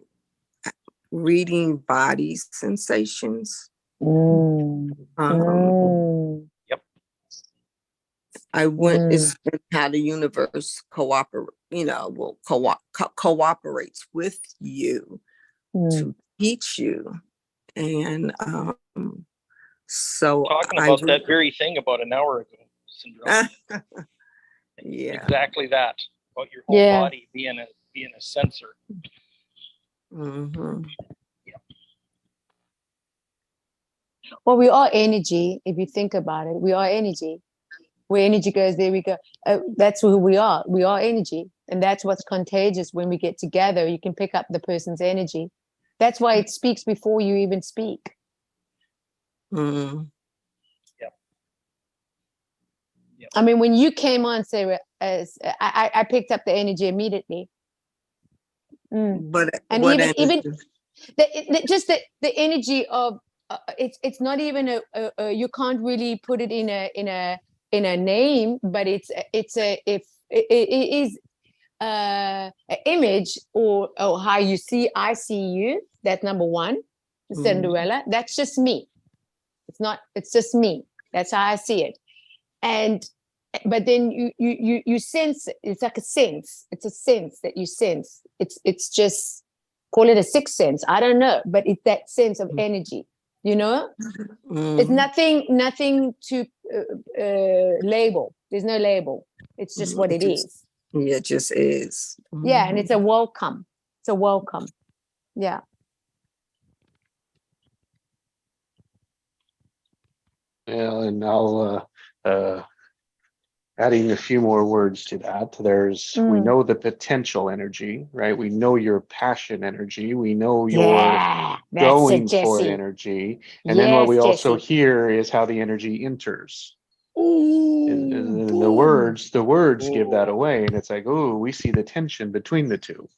body sensations. Mm. Um, Mm. I went Mm. is how the universe cooperates with you Mm. to teach you. And so Talking I about that very thing about an hour ago, Syndrome. yeah. Exactly that. About your whole Yeah. body being a sensor. Mm-hmm. Well, we are energy. If you think about it, we are energy. Where energy goes, there we go. That's who we are. We are energy. And that's what's contagious when we get together. You can pick up the person's energy. That's why it speaks before you even speak. Mm. I mean, when you came on, Sarah, I picked up the energy immediately. But And what even just the energy of it's not even a you can't really put it in a name, but it's a if it is an image or how you see I see you. That's number one. Cinderella. That's just me. It's just me. That's how I see it. And but then you sense it. It's like a sense. It's a sense that you sense. It's just call it a sixth sense. I don't know, but it's that sense of energy. It's nothing to label. There's no label. It's just what it is. Yeah, it just is. Yeah, and it's a welcome. It's a welcome. Yeah. Well, and I'll adding a few more words to that. We know the potential energy, right? We know your passion energy. We know your going for it energy. And then what we also hear is how the energy enters. And the words give that away. And it's like, oh, we see the tension between the two.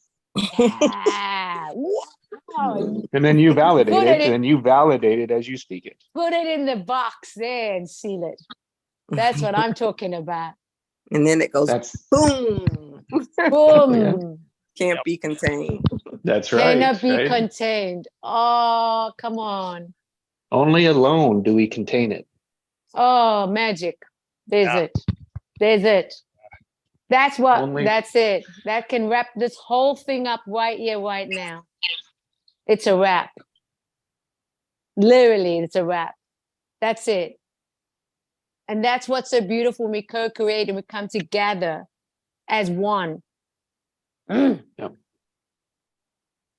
Yeah. Wow. And then you validate it, and you validate it as you speak it. Put it in the box there and seal it. That's what I'm talking about. And then it goes boom. Boom. Yeah. Can't be contained. That's right. Cannot be contained. Oh, come on. Only alone do we contain it. Oh, magic. There's it. There's it. That's it. That can wrap this whole thing up right here, right now. It's a wrap. Literally, it's a wrap. That's it. And that's what's so beautiful when we co-create and we come together as one. Yep.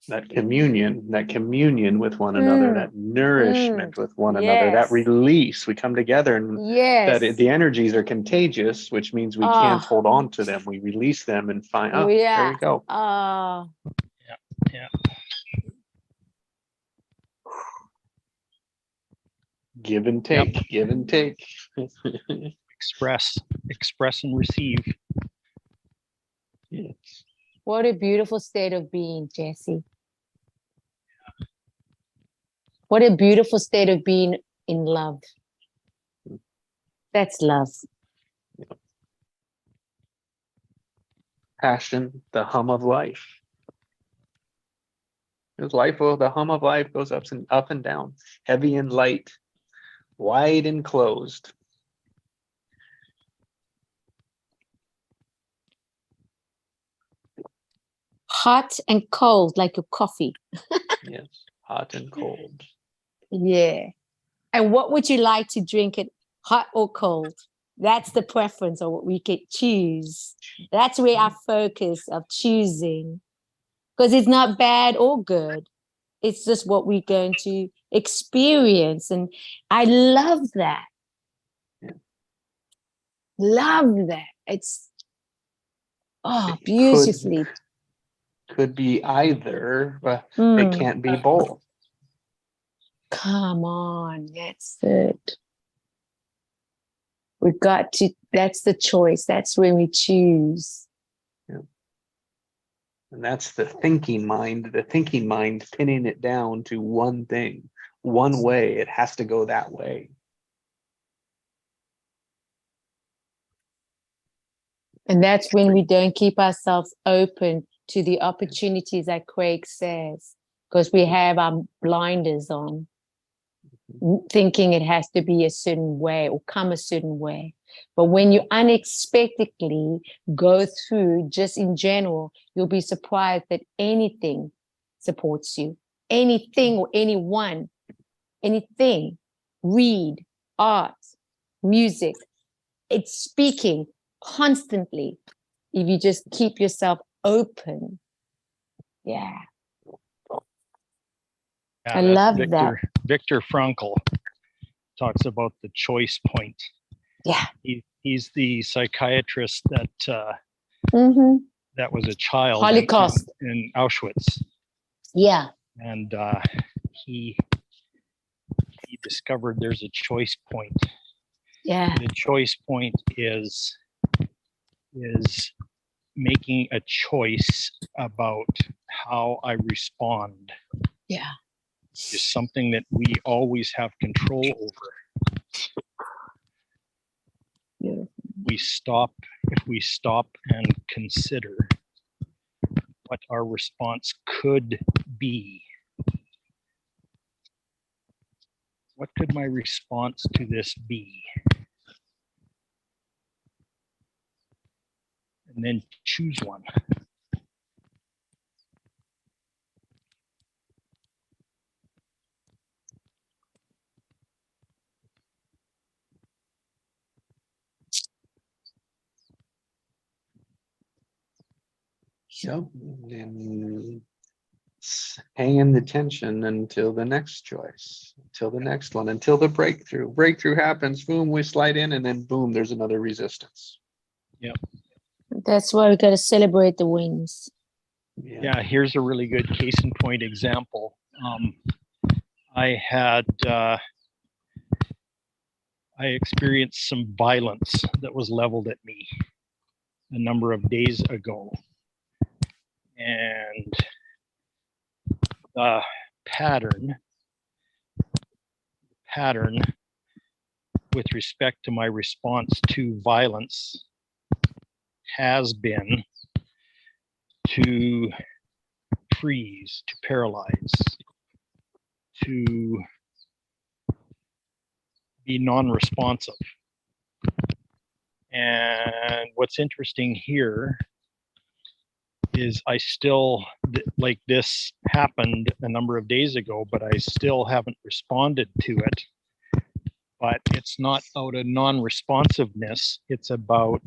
That communion with one another, that nourishment with one another, that release. We come together and that the energies are contagious, which means we can't hold on to them. We release them and find, there we go. Yeah. Give and take, give and take. Express and receive. Yes. What a beautiful state of being, Jesse. What a beautiful state of being in love. That's love. Passion, the hum of life. Because life, well, the hum of life goes up and down, heavy and light, wide and closed. Hot and cold, like your coffee. Yes, hot and cold. Yeah. And what would you like to drink it, hot or cold? That's the preference of what we can choose. That's where our focus of choosing, because it's not bad or good. It's just what we're going to experience. And I love that. Yeah. Love that. It's It beautifully. could be either, but it Mm. can't be both. Come on, that's it. We got to, that's the choice. That's when we choose. And that's the thinking mind pinning it down to one thing, one way. It has to go that way. And that's when we don't keep ourselves open to the opportunities that Craig says, because we have our blinders on, thinking it has to be a certain way or come a certain way. But when you unexpectedly go through, just in general, you'll be surprised that anything supports you. Anything or anyone, anything, read, art, music, it's speaking constantly. If you just keep yourself open. Yeah. I That's love that. Viktor Frankl talks about the choice point. Yeah. He's the psychiatrist that that was a child Holocaust. in Auschwitz. Yeah. And he discovered there's a choice point. Yeah. The choice point is making a choice about how I respond. Yeah. Is something that we always have control over. Yeah. If we stop and consider what our response could be. What could my response to this be? And then choose one. Yep. And hang in the tension until the next choice, until the next one, until the breakthrough. Breakthrough happens, boom, we slide in, and then boom, there's another resistance. Yep. That's why we got to celebrate the wins. Yeah, here's a really good case in point example. I experienced some violence that was leveled at me a number of days ago. And the pattern with respect to my response to violence has been to freeze, to paralyze, to be non-responsive. And what's interesting here is I still, like this happened a number of days ago, but I still haven't responded to it. But it's not out of non-responsiveness. It's about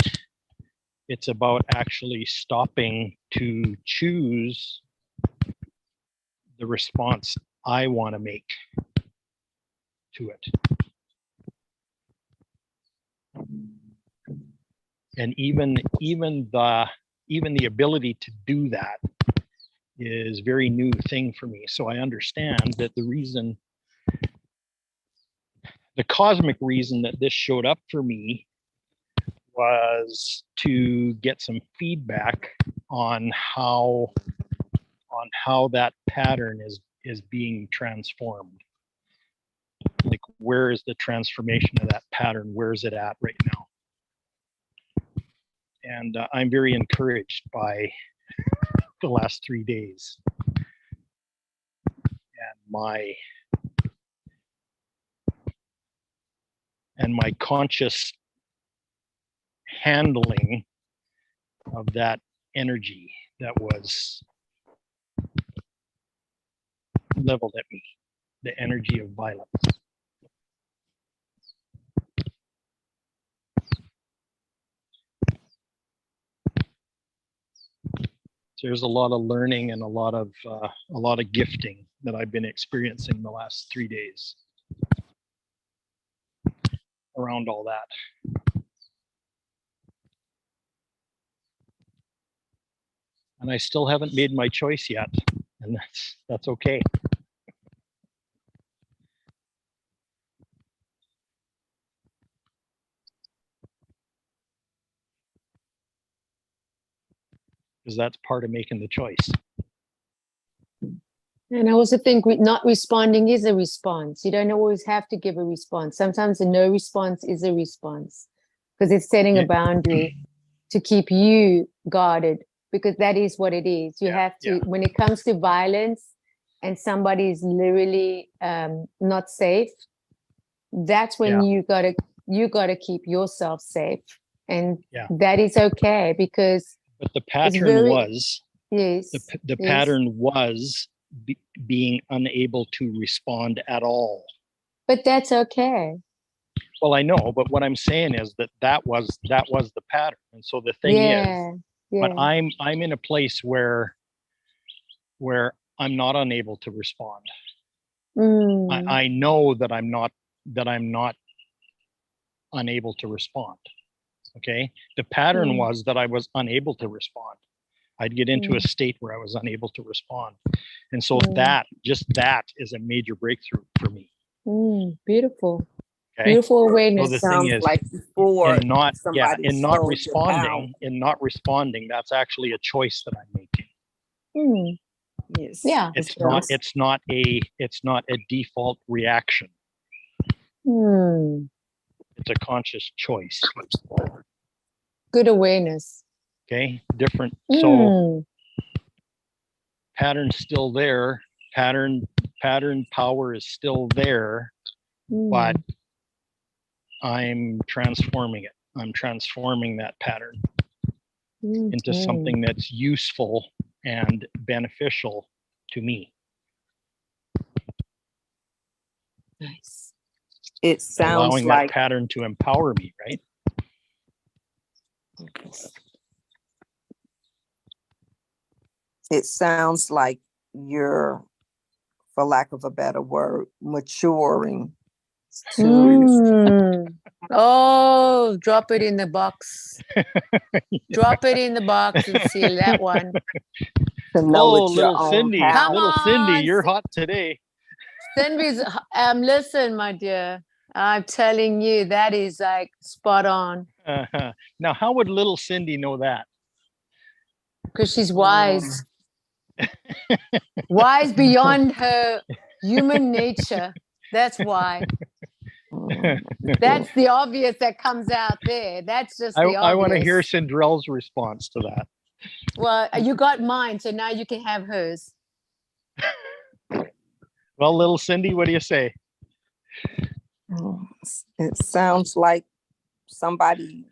actually stopping to choose the response I want to make to it. And even the ability to do that is a very new thing for me. So I understand that the reason the cosmic reason that this showed up for me was to get some feedback on how that pattern is being transformed. Like, where is the transformation of that pattern? Where is it at right now? And I'm very encouraged by the last 3 days and my conscious handling of that energy that was leveled at me, the energy of violence. So there's a lot of learning and a lot of gifting that I've been experiencing the last 3 days around all that. And I still haven't made my choice yet, and that's okay. Because that's part of making the choice. And I also think not responding is a response. You don't always have to give a response. Sometimes a no response is a response, because it's setting a boundary to keep you guarded, because that is what it is. You have to, when it comes to violence and somebody is literally not safe, that's when you gotta keep yourself safe. And that is okay, because but the pattern was, yes, the pattern was being unable to respond at all. But that's okay. Well, I know, but what I'm saying is that was the pattern. And so the thing is, but I'm in a place where I'm not unable to respond. I know that I'm not unable to respond. Okay. The pattern was that I was unable to respond. I'd get into a state where I was unable to respond. And so that is a major breakthrough for me. Beautiful. Okay. Beautiful awareness. So the Sounds thing is, like before in not responding, that's actually a choice that I'm making. Yes. Yeah. It's not a default reaction. It's a conscious choice. Good awareness. Okay, different. So pattern's still there. Pattern power is still there, but I'm transforming it. I'm transforming that pattern into something that's useful and beneficial to me. Nice. It sounds allowing like that pattern to empower me, right? it sounds like you're, for lack of a better word, maturing to Oh, drop it in the box. Drop it in the box and seal that one. to know it's your little own Cindy, power. little Cindy, on, you're hot today. Cindy's, listen, my dear, I'm telling you, that is like spot on. Now, how would little Cindy know that? Because she's wise. Wise beyond her human nature. That's why. That's the obvious that comes out there. That's just the obvious. I want to hear Cinderella's response to that. Well, you got mine, so now you can have hers. Well, little Cindy, what do you say? It sounds like somebody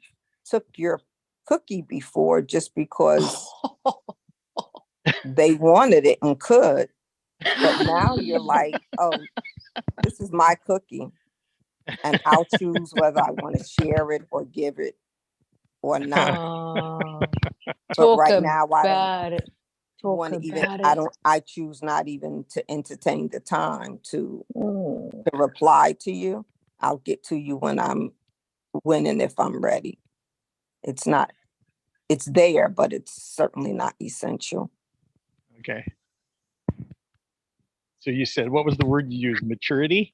took your cookie before just because they wanted it and could. But now you're like, oh, this is my cookie. And I'll choose whether I want to share it or give it or not. But right now I don't want to even, I choose not even to entertain the time to reply to you. I'll get to you when and if I'm ready. It's there, but it's certainly not essential. Okay. So you said, what was the word you used? Maturity?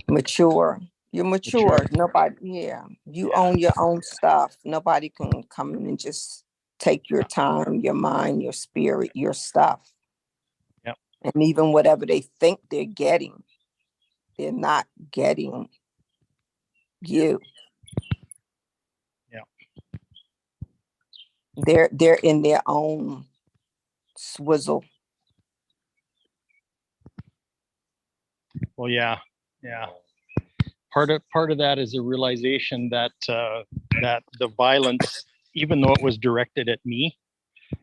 Mature. You're mature. Nobody, yeah. You own your own stuff. Nobody can come in and just take your time, your mind, your spirit, your stuff. Yep. And even whatever they think they're getting, they're not getting you. Yeah. They're in their own swizzle. Well, yeah. Part of that is a realization that that the violence, even though it was directed at me,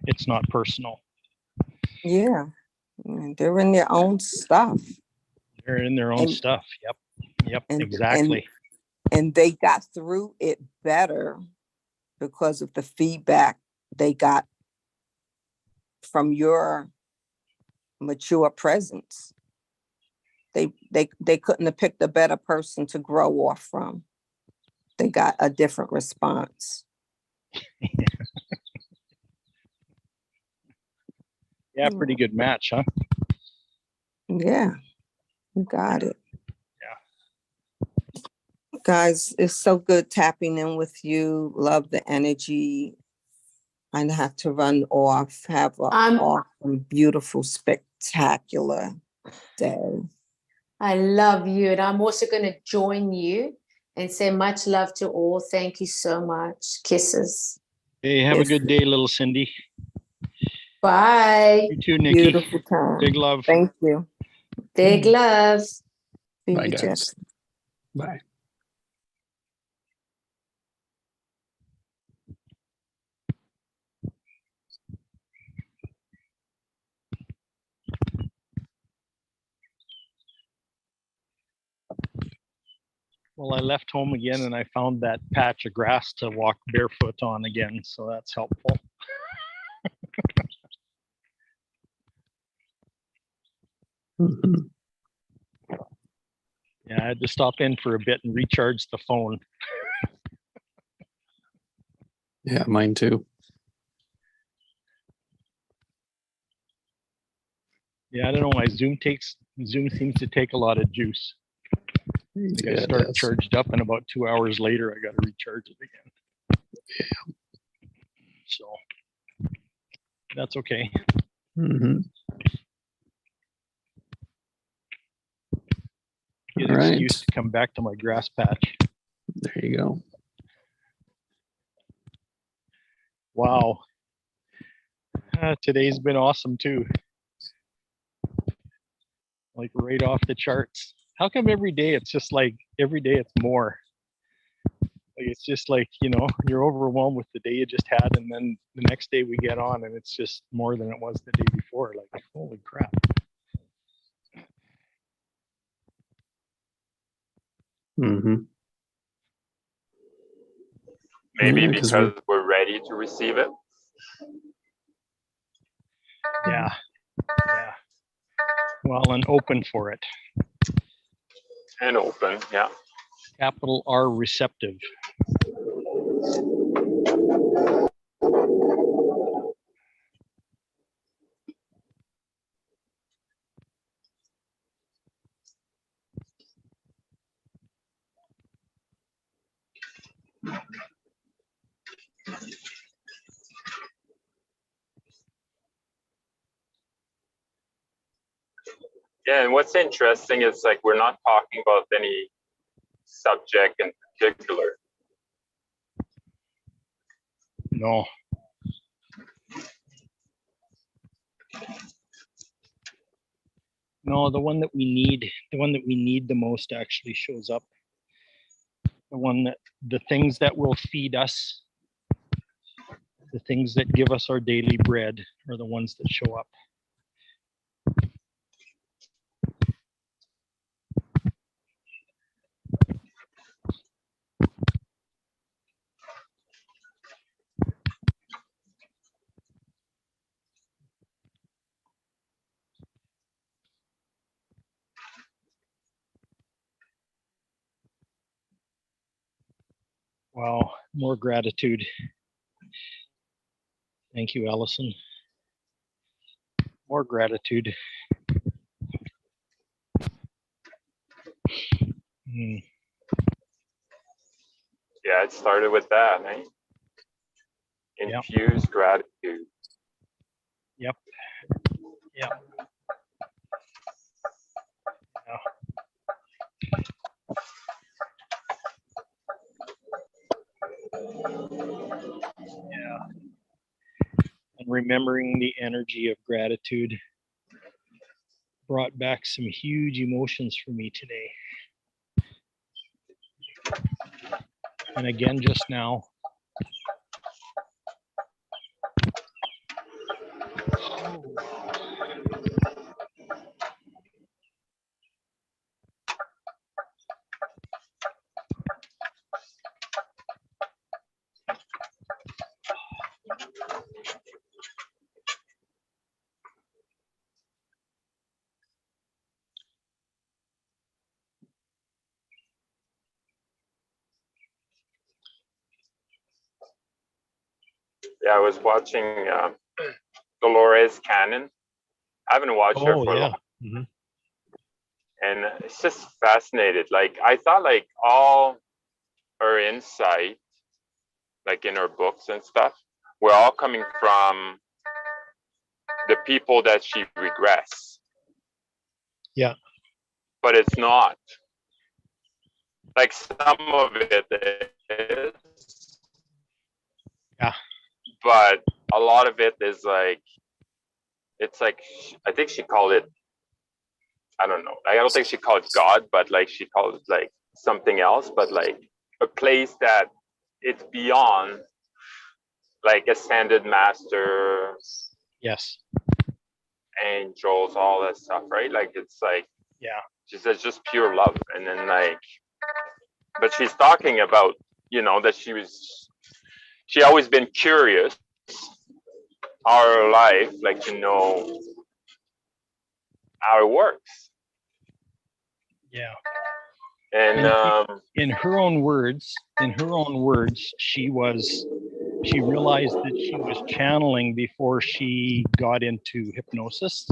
it's not personal. Yeah. They're in their own stuff. They're in their own stuff. Yep, exactly. And they got through it better because of the feedback they got from your mature presence. They couldn't have picked a better person to grow off from. They got a different response. Yeah, pretty good match, huh? Yeah, you got it. Yeah. Guys, it's so good tapping in with you. Love the energy. I have to run off. Have an awesome, beautiful, spectacular day. I love you. And I'm also going to join you and say much love to all. Thank you so much. Kisses. Hey, have a good day, little Cindy. Bye. You too, Nikki. Beautiful time. Big love. Thank you. Big love. See Bye, you, guys. Jess. Bye. Well, I left home again and I found that patch of grass to walk barefoot on again, so that's helpful. Mhm. Yeah, I had to stop in for a bit and recharge the phone. Yeah, mine too. Yeah, I don't know why Zoom seems to take a lot of juice. Like Yeah, I it start does. charged up and about 2 hours later, I got to recharge it again. Yeah. So that's okay. Mhm. Get All an right. excuse to come back to my grass patch. There you go. Wow. Today's been awesome too. Like right off the charts. How come every day it's just like every day it's more? Like it's just like, you know, you're overwhelmed with the day you just had, and then the next day we get on and it's just more than it was the day before. Like, holy crap. Mm-hmm. Maybe Yeah, 'cause because we're ready to receive it. Yeah. Well, and open for it. And open, yeah. Capital R receptive. Yeah, and what's interesting is like we're not talking about any subject in particular. No. No, the one that we need the most actually shows up. The things that will feed us, the things that give us our daily bread are the ones that show up. Wow, more gratitude. Thank you, Allison. More gratitude. Yeah, it started with that, eh? Yep. Infuse gratitude. Yep. Yep. Yeah. Yeah. And remembering the energy of gratitude brought back some huge emotions for me today. And again, just now. Yeah, I was watching Dolores Cannon. I haven't watched her Oh, for a yeah. long, Mhm. and it's just fascinated. Like I thought, like all her insight, like in her books and stuff, were all coming from the people that she regrets. Yeah. But it's not. Like some of it is. Yeah. But a lot of it is like, it's like, I think she called it, I don't know. I don't think she called it God, but like she called it like something else, but like a place that it's beyond like ascended master, Yes. angels, all that stuff, right? Like it's like, Yeah. she says just pure love. And then like, but she's talking about, you know, that she always been curious all her life, like to know how it works. Yeah. And In her own words, she realized that she was channeling before she got into hypnosis.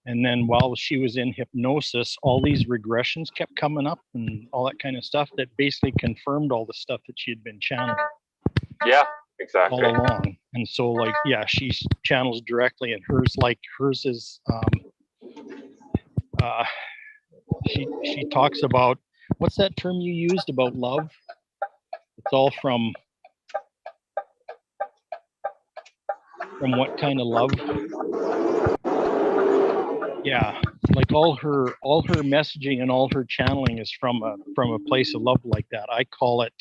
And then while she was in hypnosis, all these regressions kept coming up and all that kind of stuff that basically confirmed all the stuff that she had been channeling yeah, all exactly. along. And so like, yeah, she channels directly, and hers is she talks about, what's that term you used about love? It's all from what kind of love? Yeah, like all her messaging and all her channeling is from a place of love like that. I call it,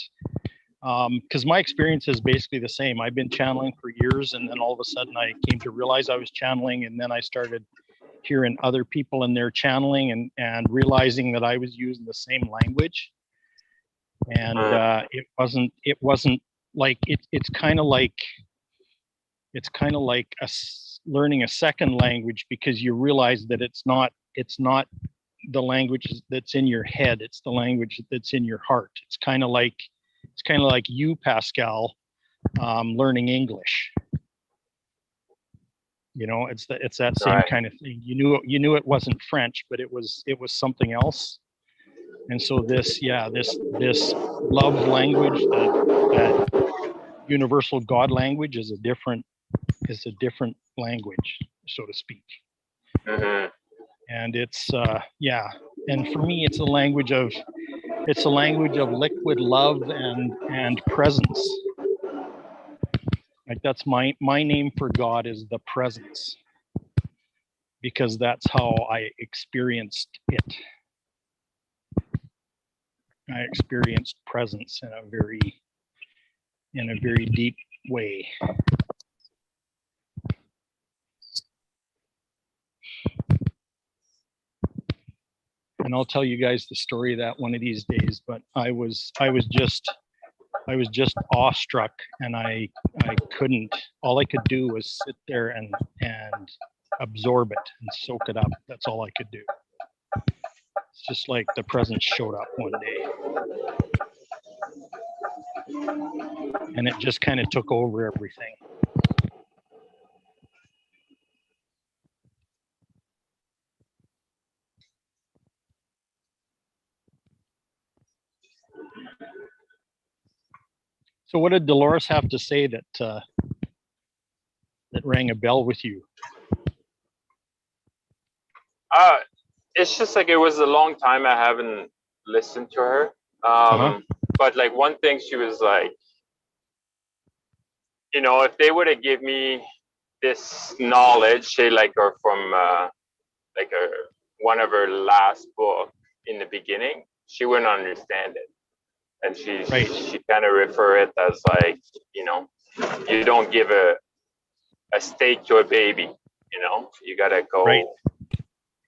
because my experience is basically the same. I've been channeling for years, and then all of a sudden I came to realize I was channeling, and then I started hearing other people in their channeling and realizing that I was using the same language. And it wasn't like it's kind of like learning a second language, because you realize that it's not the language that's in your head, it's the language that's in your heart. It's kind of like you, Pascal, learning English. You know, it's that same Right. kind of thing. You knew it wasn't French, but it was something else. And so this love language, that universal God language, is a different language, so to speak. Mm-hmm. And it's and for me it's a language of liquid love and presence. Like that's my name for God is the presence, because that's how I experienced it. I experienced presence in a very deep way. And I'll tell you guys the story of that one of these days, but I was just awestruck, and I couldn't, all I could do was sit there and absorb it and soak it up. That's all I could do. It's just like the presence showed up one day, and it just kind of took over everything. So what did Dolores have to say that that rang a bell with you? It's just like it was a long time I haven't listened to her. But like one thing she was like, you know, if they would have give me this knowledge, say like or from like one of her last book in the beginning, she wouldn't understand it. And she kind of refer it as like, you know, you don't give a steak to a baby, you know, you gotta go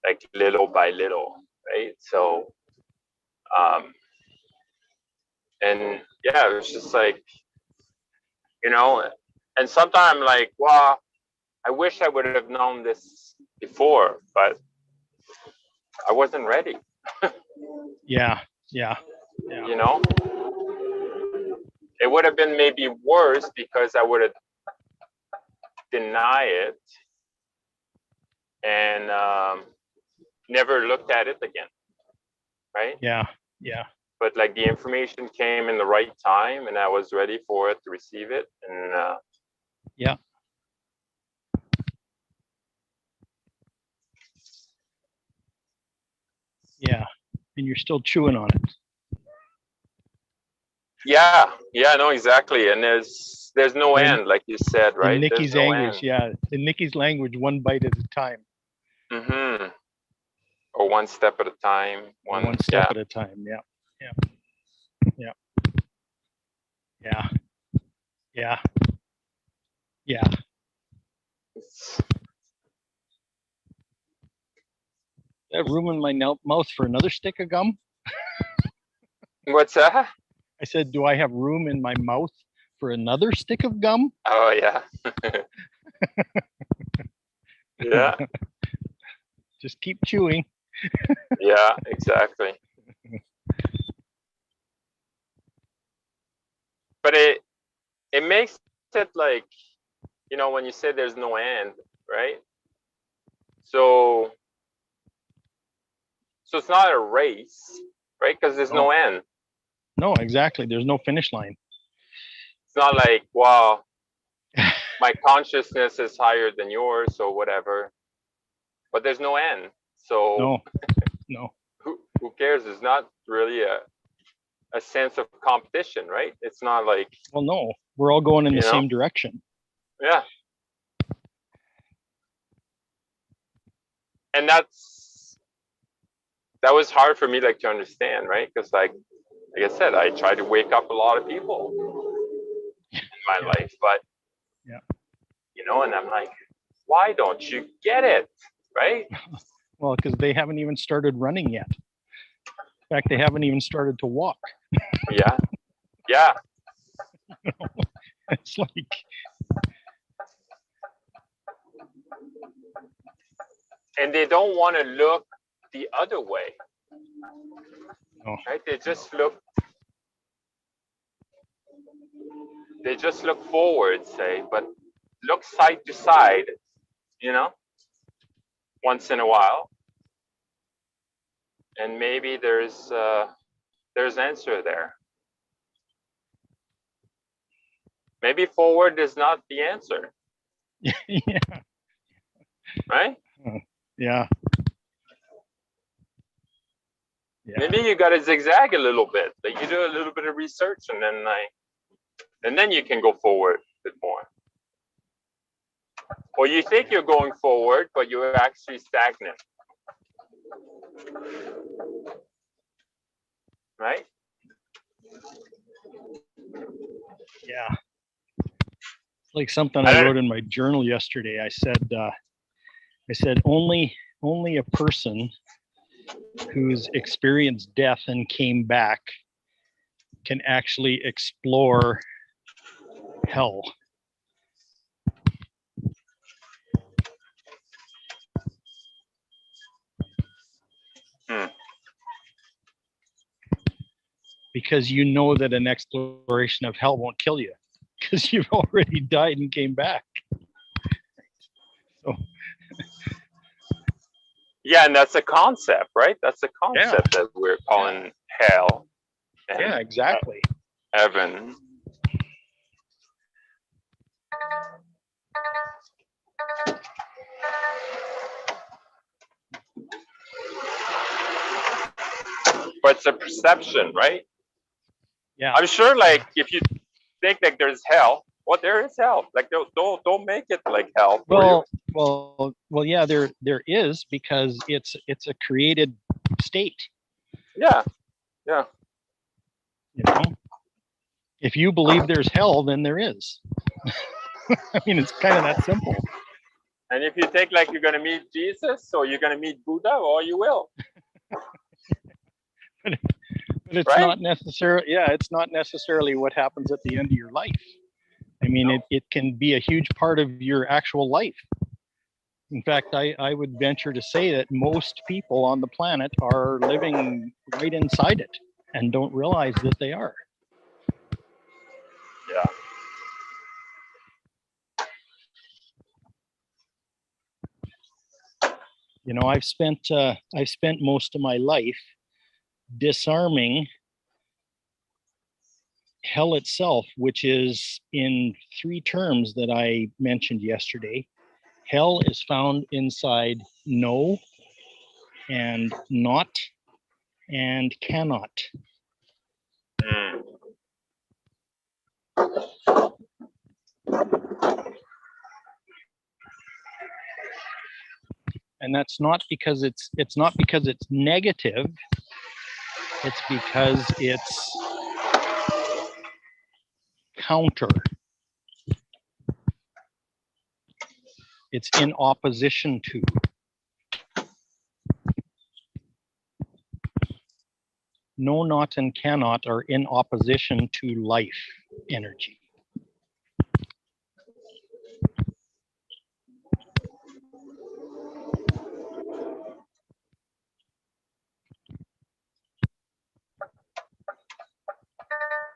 like little by little, right? So and yeah, it was just like, you know, and sometimes like, wow, I wish I would have known this before, but I wasn't ready. Yeah. You know, it would have been maybe worse because I would have denied it and never looked at it again, right? Yeah. But like the information came in the right time, and I was ready for it to receive it, and yeah. And you're still chewing on it. yeah, no, exactly. And there's no end, like you said, right? In Nikki's there's no language, end. in Nikki's language, one bite at a time. Mm-hmm. Or one step at a time. One step at a time. Yeah. I have room in my mouth for another stick of gum? What's that? I said, do I have room in my mouth for another stick of gum? Oh yeah. Yeah. Just keep chewing. Yeah, exactly. But it makes it like, you know, when you say there's no end, right? So it's not a race, right? Because there's no end. No, exactly. There's no finish line. It's not like, wow, my consciousness is higher than yours or whatever. But there's no end. So no. Who cares? It's not really a sense of competition, right? It's not like, well, no, we're all going in the same direction. Yeah. And that was hard for me like to understand, right? Because like I said, I tried to wake up a lot of people in my life, but you know, and I'm like, why don't you get it, right? Well, because they haven't even started running yet. In fact, they haven't even started to walk. Yeah. It's like, and they don't want to look the other way. Right? They just look forward, say, but look side to side, you know, once in a while. And maybe there's answer there. Maybe forward is not the answer. Yeah. Right? Yeah. Maybe you got to zigzag a little bit. Like you do a little bit of research, and then you can go forward a bit more. Or you think you're going forward, but you're actually stagnant. Right? Yeah. Like something I wrote in my journal yesterday. I said only a person who's experienced death and came back can actually explore hell. Because you know that an exploration of hell won't kill you because you've already died and came back. So. Yeah, and that's a concept, right? That's a concept that we're calling hell. Yeah, exactly. Heaven. but it's a perception, right? Yeah. I'm sure, like, if you think like there's hell, well, there is hell. Like, don't make it like hell for you. Well, yeah, there is, because it's a created state. Yeah. You know, if you believe there's hell, then there is. I mean, it's kind of that simple. And if you think like you're gonna meet Jesus or you're gonna meet Buddha, or you will. But it's Right? not necessarily, yeah, it's not necessarily what happens at the end of your life. I mean, No. it can be a huge part of your actual life. In fact, I would venture to say that most people on the planet are living right inside it and don't realize that they are. Yeah. You know, I've spent most of my life disarming hell itself, which is in 3 terms that I mentioned yesterday. Hell is found inside no, and not, and cannot. Mm. And that's not because it's negative. It's because it's counter. It's in opposition to. No, not, and cannot are in opposition to life energy.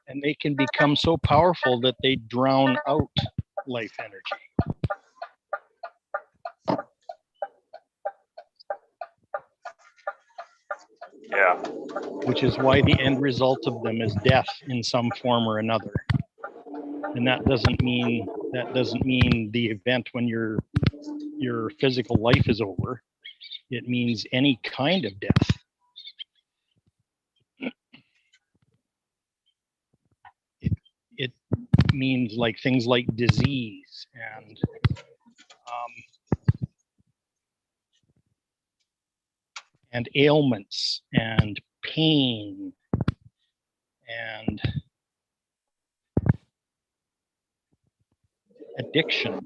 And they can become so powerful that they drown out life energy. Yeah. Which is why the end result of them is death in some form or another. And that doesn't mean the event when your physical life is over. It means any kind of death. It means like things like disease and ailments and pain and addiction.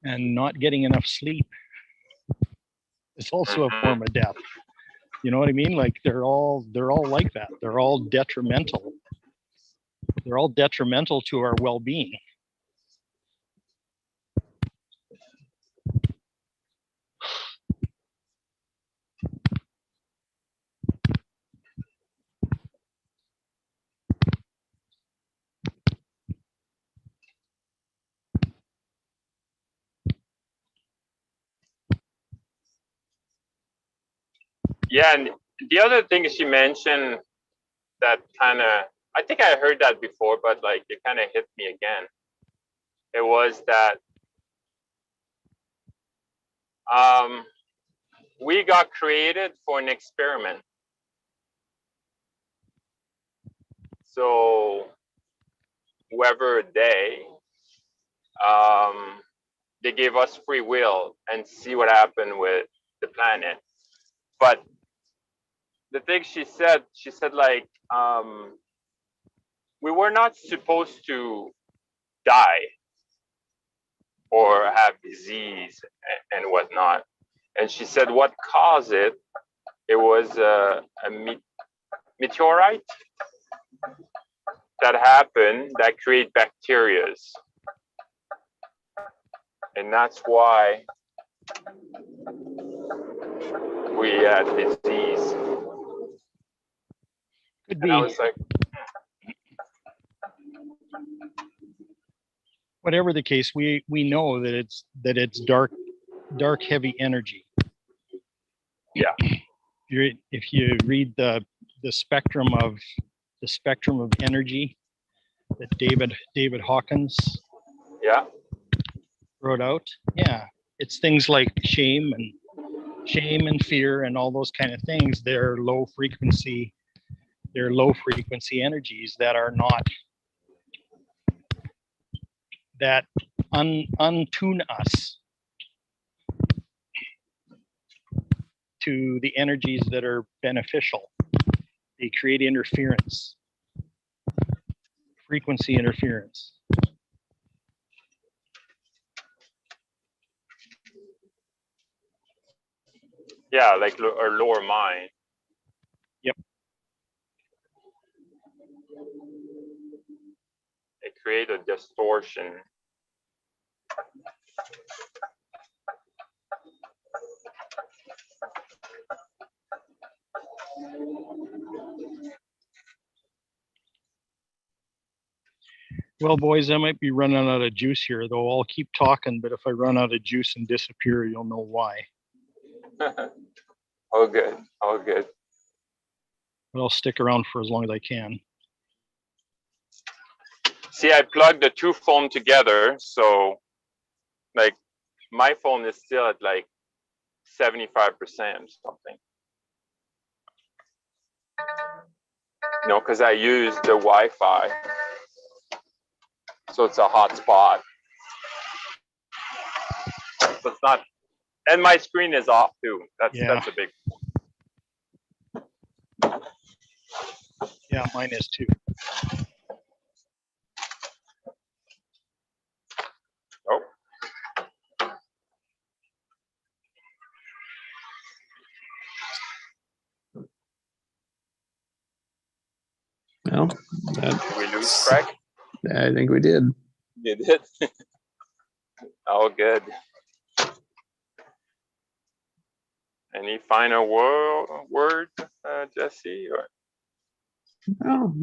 And not getting enough sleep is also a form of death. You know what I mean? Like they're all like that. They're all detrimental. They're all detrimental to our well-being. Yeah, and the other thing she mentioned that kind of, I think I heard that before, but like it kind of hit me again. It was that we got created for an experiment. So whoever they gave us free will and see what happened with the planet. But the thing she said like, we were not supposed to die or have disease and whatnot. And she said what caused it, it was a meteorite that happened that create bacterias. And that's why we had disease. Could And be. I was like, Whatever the case, we know that it's dark, heavy energy. yeah. If you read the spectrum of energy, that David Hawkins Yeah. wrote out. Yeah, it's things like shame and fear and all those kind of things. They're low frequency energies that are not, that untune us to the energies that are beneficial. They create interference, frequency interference. Yeah, like our lower mind. Yep. It create a distortion. Well, boys, I might be running out of juice here, though. I'll keep talking, but if I run out of juice and disappear, you'll know why. All good. All good. But I'll stick around for as long as I can. See, I plugged the two phones together, so like my phone is still at like 75% something. No, because I use the Wi-Fi, so it's a hotspot. But it's not, and my screen is off too. That's a big. Yeah, mine is too. Oh. Well, Did we lose Craig? I think we did. You did. All good. Any final word, Jesse? Or No.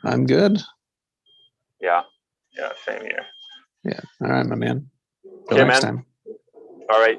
I'm good. Yeah, same here. Yeah. All right, my man. Till Okay, next man. time. All right.